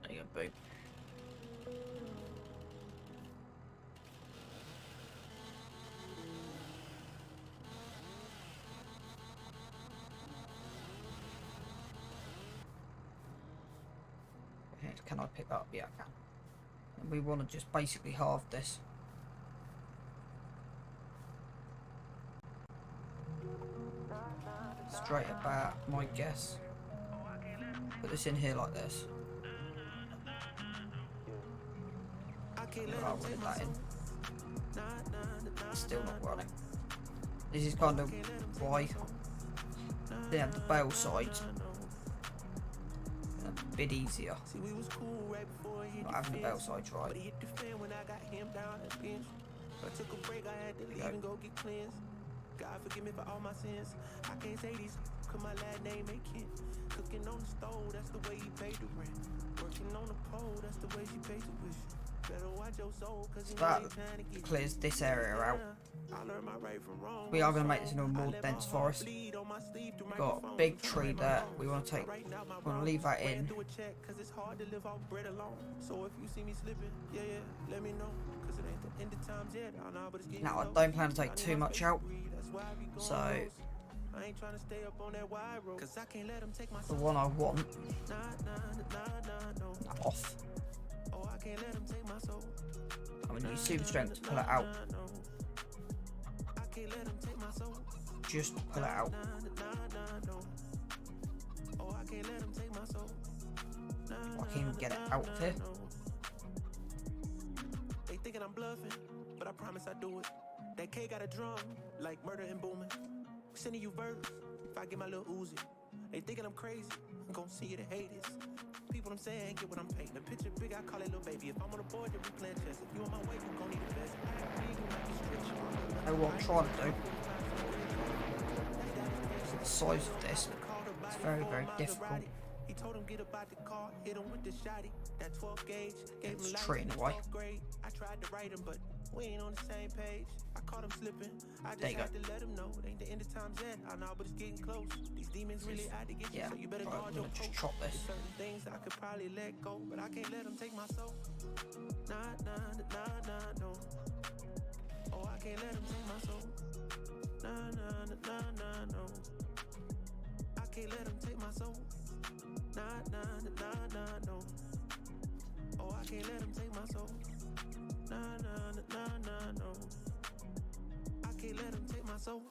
There you go, boom. Can I pick that up? Yeah, I can. And we want to just basically halve this. Straight about, my guess. Put this in here like this. I'll put that in. It's still not running. This is kind of why they have the bail sides. A bit easier. Not having the bail sides right. God forgive me for all my sins. I can't say these cause my last name ain't Ken. Cooking on the stove, that's the way you pay the rent. Working on the pole, that's the way she pays the wish. Better watch your soul, cause you That ain't trying to get clears this area out. I learned my right from wrong. We are going to make this into a more dense forest. Got a big tree there. We want to take. We want to leave that in. Cause it's hard to live off bread alone. So if you see me slipping, yeah, let me know. Cause it ain't the end of times yet. I know, but it's getting Now I close. don't plan to take too much out. So I ain't trying to stay up on that wide road. Cause I can't let them take my the one I want no. off. Oh, I can't let them take my soul. I'm going to use super strength to pull it out. I can't let them take my soul. Just pull it out. Oh, I can't let them take my soul. I can even get it out of here. They thinking I'm bluffing, but I promise I do it. That K got a drum, like murder and booming. Sending you verse, if I get my little Uzi. They thinking I'm crazy, I'm gon' see you to hate this. People I'm saying, get what I'm painting. The picture big, I call it little baby. If I'm on the board, then we playing chess. If you on my way, you gon' need a vest. Know what I'm trying to do. So the size of this is very, very difficult. He told him get about the car, hit him with the shotty. That 12 gauge, gave him It's life tree in in the way. 12th grade. I tried to write him, but we ain't on the same page. I caught him slipping. I There just you had to let him know it ain't the end of times yet. I know, but it's getting close. These demons really out to get you, Yeah, so you better right, guard I'm your gonna just coat. chop this. There's certain things I could probably let go, but I can't let them take my soul. Nah, no. Oh, I can't let them take my soul. Nah, no. I can't let them take my soul. Nah, no. Oh, I can't let them take my soul. Nah, no. I can't let them take my soul.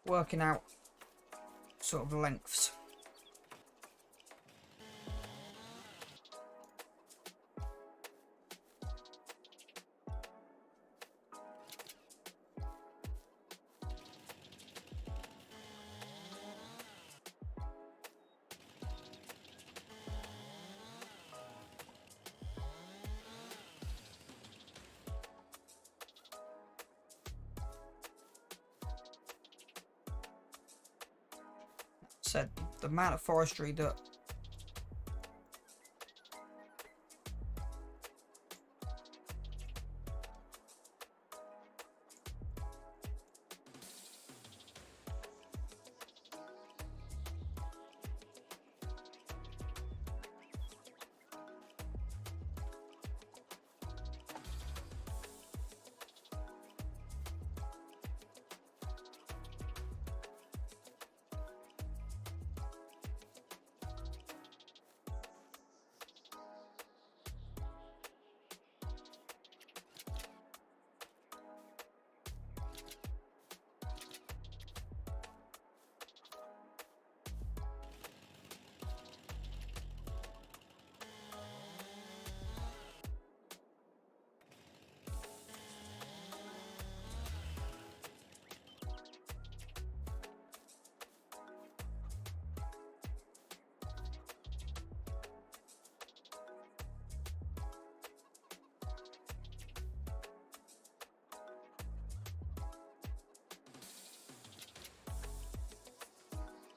Working out sort of lengths. said, the amount of forestry that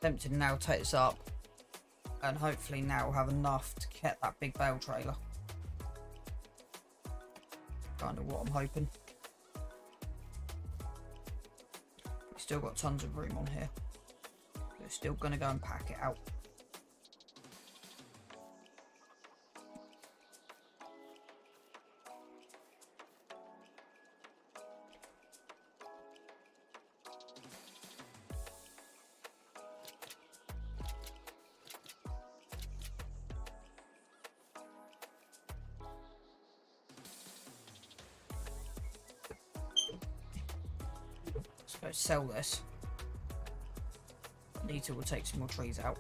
tempted to now take this up and hopefully now have enough to get that big bale trailer. Kind of what I'm hoping. We've still got tons of room on here. We're still going to go and pack it out. Go sell this. Nita will take some more trees out.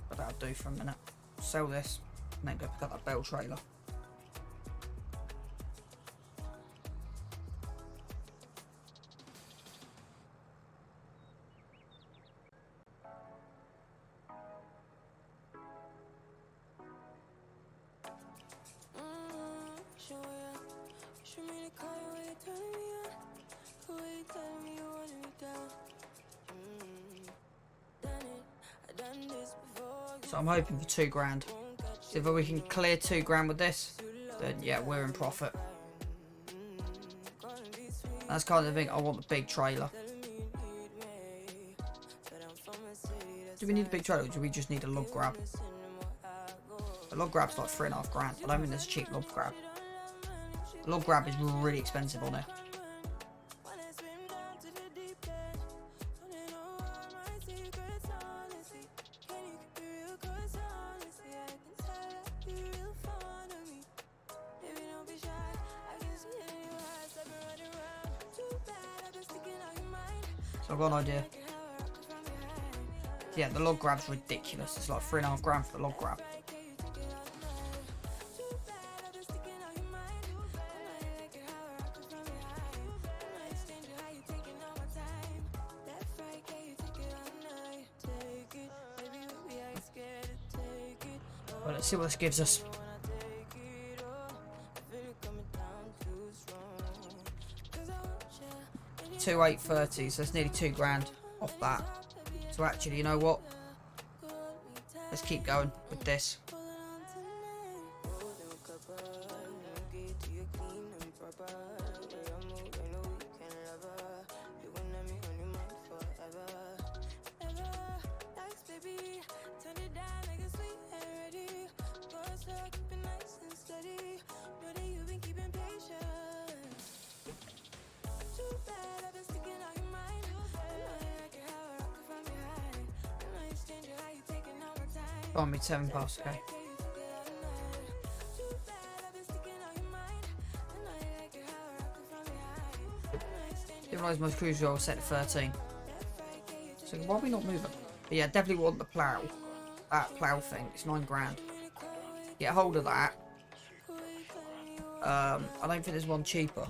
But that'll do for a minute. Sell this, and then go pick up that bale trailer. So I'm hoping for £2 grand. If we can clear £2 with this, then yeah, we're in profit. That's kind of the thing. I want the big trailer. Do we need a big trailer, or do we just need a log grab? A log grab's like £3.5 grand. I don't think there's a cheap log grab. A log grab is really expensive on it. So I've got an idea. Yeah, the log grab's ridiculous. It's like £3.5 grand for the log grab. Well, let's see what this gives us. 2,830, so it's nearly £2 grand off that. So actually, you know what? Let's keep going with this. On me 7 past, okay. Didn't realise most crucial was set to 13. So why are we not moving? But yeah, definitely want the plough. That plough thing, it's £9 grand. Get hold of that. I don't think there's one cheaper.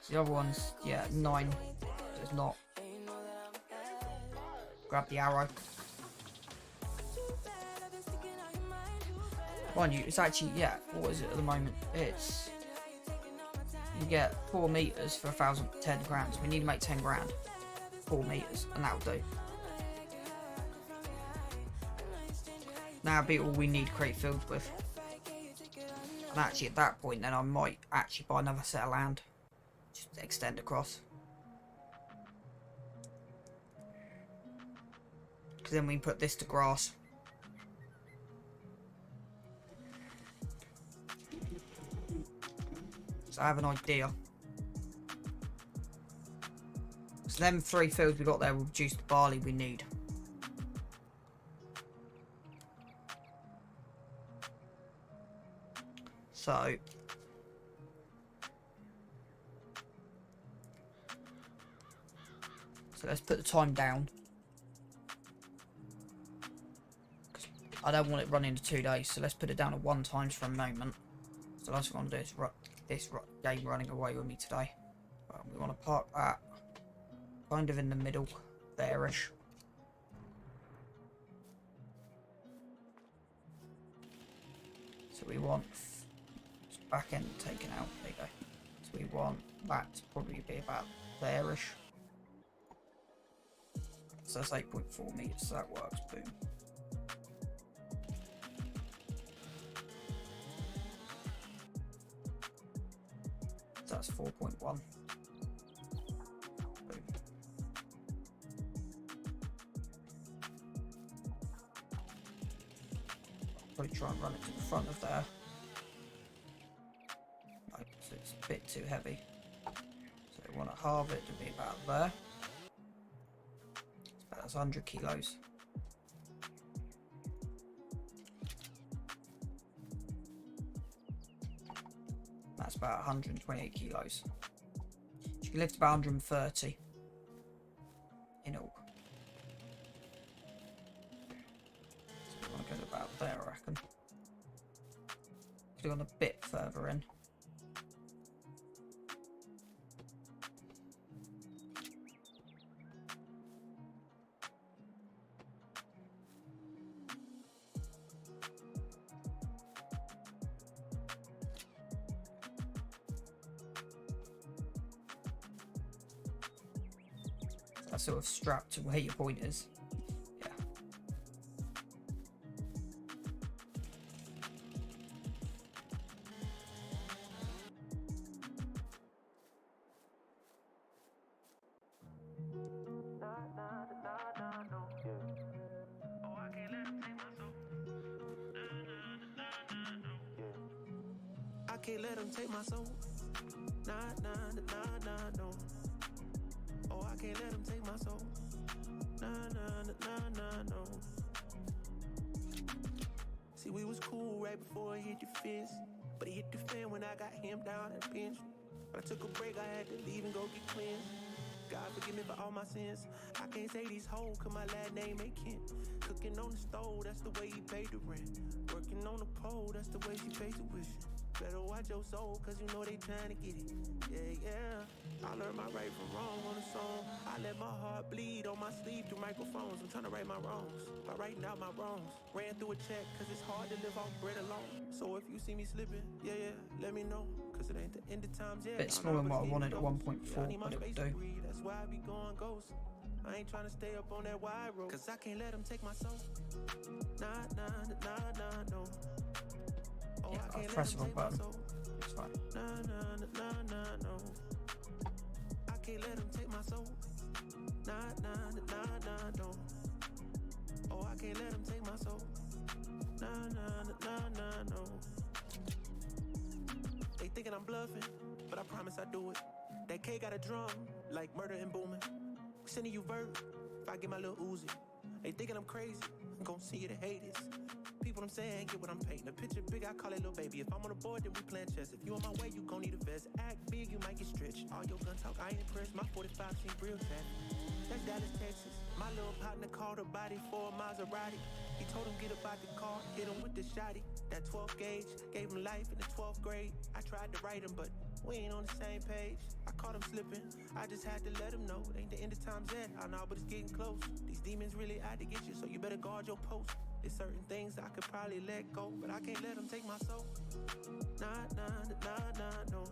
The other one's, yeah, 9. There's not. Grab the arrow. Mind you, it's actually, yeah, what is it at the moment? It's you get 4 meters for 10 grand. So we need to make 10 grand. 4 meters, and that'll do. That'll be all we need to create fields with. And actually, at that point, then I might actually buy another set of land. Just extend across. Because then we can put this to grass. So I have an idea. So them 3 fields we got there will produce the barley we need. So let's put the time down. I don't want it running to 2 days, so let's put it down to 1 times for a moment. So that's what I'm going to do, is this game running away with me today. We want to park that kind of in the middle there-ish. So we want back end taken out, there you go. So we want that to probably be about there-ish. So that's 8.4 meters, so that works, boom. So that's 4.1. Boom. Probably try and run it to the front of there. Right, so it's a bit too heavy. So we want to halve it to be about there. That's 100 kilos. That's about 128 kilos. You can lift about 130 in all. So we want to go to about there, I reckon. Could have gone a bit further in. That's sort of strapped to where your point is. Yeah. I can't let them take my soul. Nah, nah, nah, nah, no. Oh, I can't let them take my soul. Nah, nah, nah, nah, no. See, we was cool right before it hit the fence, but it hit the fan when I got him down and pinched. But I took a break, I had to leave and go get cleansed. God forgive me for all my sins. I can't say these hoes, cause my last name ain't Kent. Cooking on the stove, that's the way he paid the rent. Working on the pole, that's the way she pays tuition. Better watch your soul, cause you know they trying to get it. Yeah, yeah. I learned my right from wrong on a song. I let my heart bleed on my sleeve through microphones. I'm trying to right my wrongs by writing out my wrongs. Ran through a check, cause it's hard to live off bread alone. So if you see me slipping, yeah, yeah, let me know. Cause it ain't the end of times yet. Bit smaller than what I wanted at 1.4, but it would do. That's why I be going ghost. I ain't trying to stay up on that wide road, cause I can't let them take my soul. Nah, nah, nah, nah, no. Oh, Yeah, I I'll can't press the let wrong them take my button. soul. It's fine. Nah, nah, nah, nah, no. I can't let them take my soul. Nah, nah, nah, nah, no. Oh, I can't let them take my soul. Nah, nah, nah, nah, no. They thinking I'm bluffing, but I promise I do it. That K got a drum, like murder and booming. Sending you vert, if I get my little Uzi. They thinking I'm crazy, I'm gon' see you to hate this. People I'm saying, get what I'm painting. A picture big, I call it little baby. If I'm on the board, then we playing chess. If you on my way, you gon' need a vest. Act big, you might get stretched. All your gun talk, I ain't impressed. My 45 seem real fat. That's Dallas, Texas. My little partner called her body for a Maserati. He told him get up out the car, hit him with the shotty. That 12 gauge, gave him life in the 12th grade. I tried to write him, but we ain't on the same page. I caught him slipping, I just had to let him know. It ain't the end of times yet, I know, but it's getting close. These demons really out to get you, so you better guard your post. There's certain things I could probably let go, but I can't let them take my soul. Nah, nah, nah, nah, no.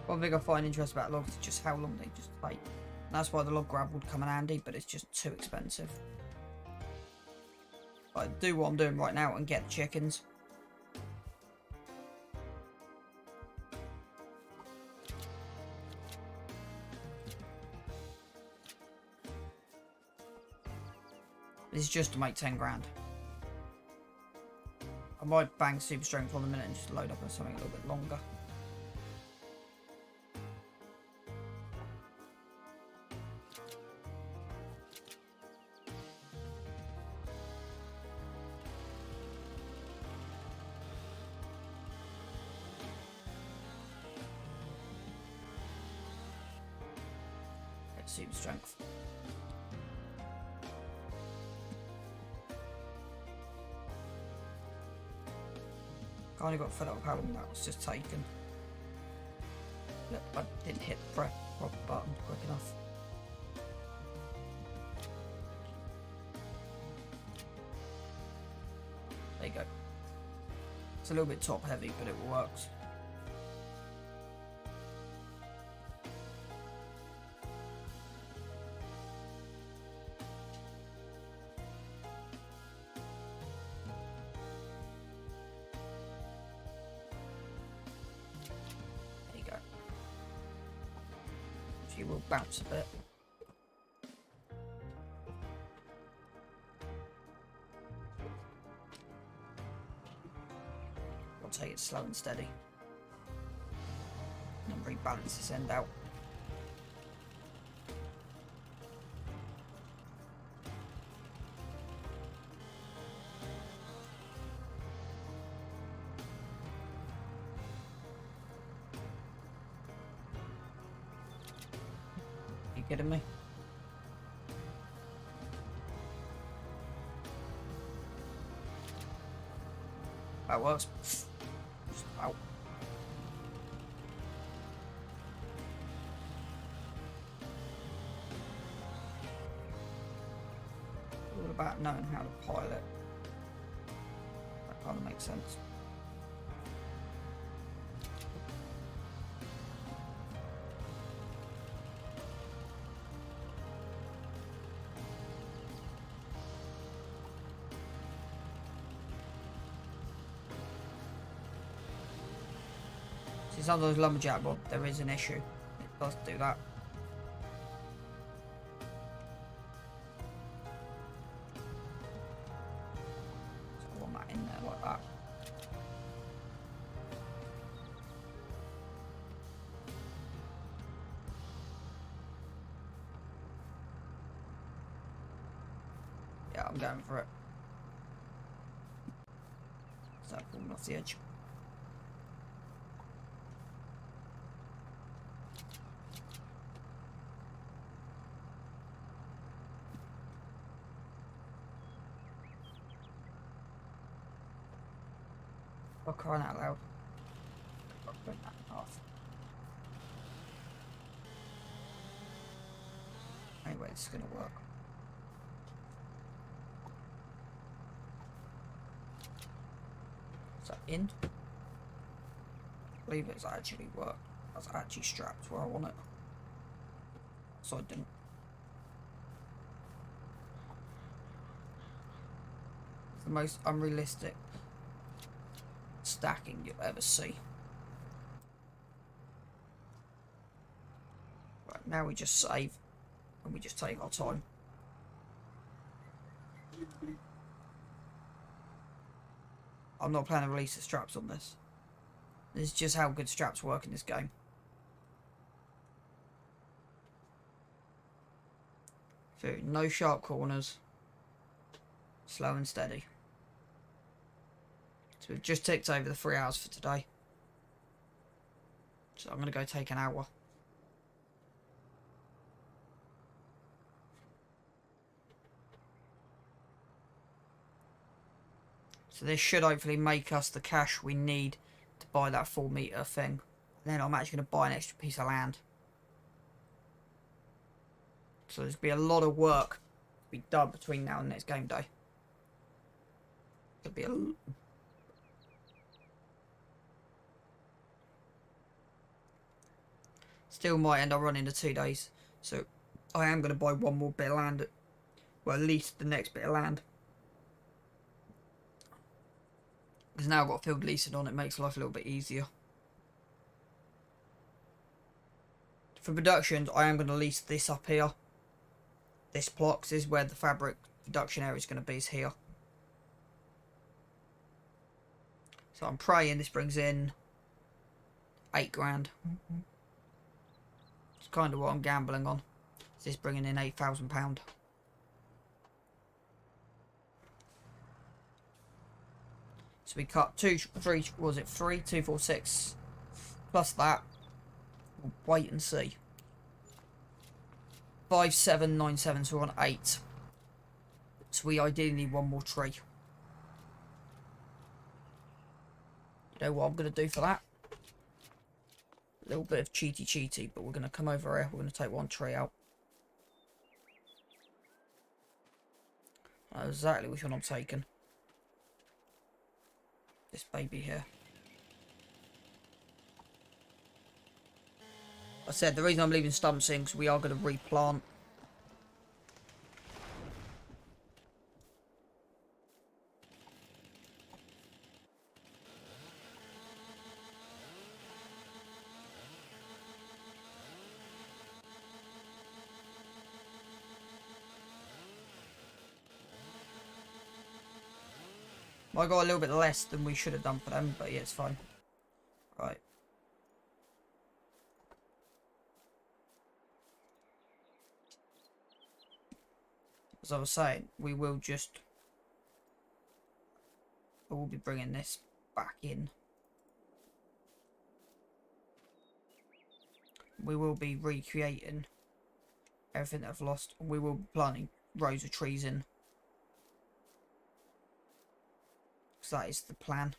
One thing I find interesting about logs is just how long they just take. And that's why the log grab would come in handy, but it's just too expensive. I do what I'm doing right now and get the chickens. This is just to make 10 grand. I might bang super strength on a minute and just load up on something a little bit longer. Get super strength. Kind of got fed up with how long that was just taken. Look, I didn't hit the proper button quick enough. There you go. It's a little bit top heavy, but it works. She will bounce a bit. I'll take it slow and steady. And rebalance this end out. Kidding me? That works. Just about. All about knowing how to pilot. That kind of makes sense. Sometimes lumberjack, but there is an issue. It does do that. So I want that in there like that. Yeah, I'm going for it. Start falling off the edge. Oh, crying out loud. I'll bring that in half. Anyway, this is going to work. Is that in? I believe it's actually worked. That's actually strapped where I want it. So I didn't. It's the most unrealistic stacking you'll ever see. Right, now we just save and we just take our time. I'm not planning to release the straps on this. This is just how good straps work in this game. So, no sharp corners. Slow and steady. So we've just ticked over the 3 hours for today. So I'm going to go take an hour. So this should hopefully make us the cash we need to buy that 4 metre thing. And then I'm actually going to buy an extra piece of land. So there's going to be a lot of work to be done between now and next game day. There'll be a... Still might end up running the 2 days. So I am going to buy one more bit of land. Well, at least the next bit of land. Because now I've got field leasing on, it makes life a little bit easier. For productions, I am going to lease this up here. This plot, 'cause this is where the fabric production area is going to be, is here. So I'm praying this brings in 8 grand. It's kind of what I'm gambling on. Is this bringing in £8,000? So we cut 2, 3, was it 3, 2, 4, 6 plus that. We'll wait and see. 5, 7, 9, 7, so we're on 8. So we ideally need one more tree. You know what I'm going to do for that? A little bit of cheaty, but we're going to come over here. We're going to take one tree out. I know exactly which one I'm taking. This baby here. I said the reason I'm leaving stumps in because we are going to replant. I got a little bit less than we should have done for them, but yeah, it's fine. Right. As I was saying, we will be bringing this back in. We will be recreating everything that I've lost. We will be planting rows of trees in. So that is the plan.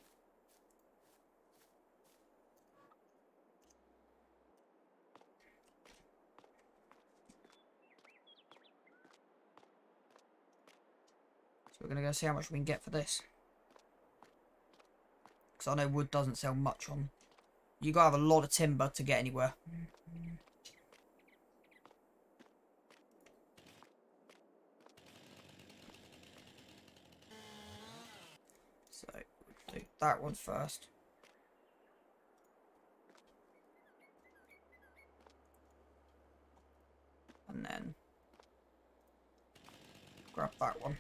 So we're going to go see how much we can get for this. Because I know wood doesn't sell much on. You got to have a lot of timber to get anywhere. So we'll do that one first. And then grab that one.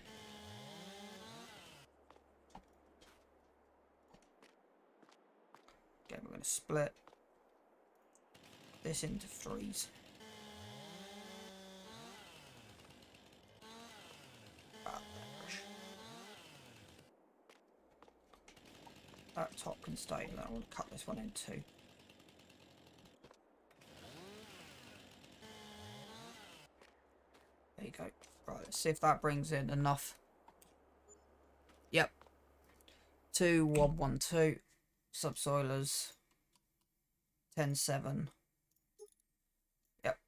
Again, we're going to split this into 3s. That top can stay, and I will cut this one in 2. There you go. Right, let's see if that brings in enough. Yep. 2, 1, 1, 2. Subsoilers. 10, 7. Yep.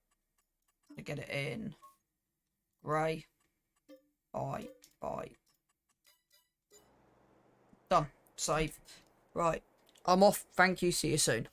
To get it in. Grey. Bye. Done. Save. Right. I'm off. Thank you. See you soon.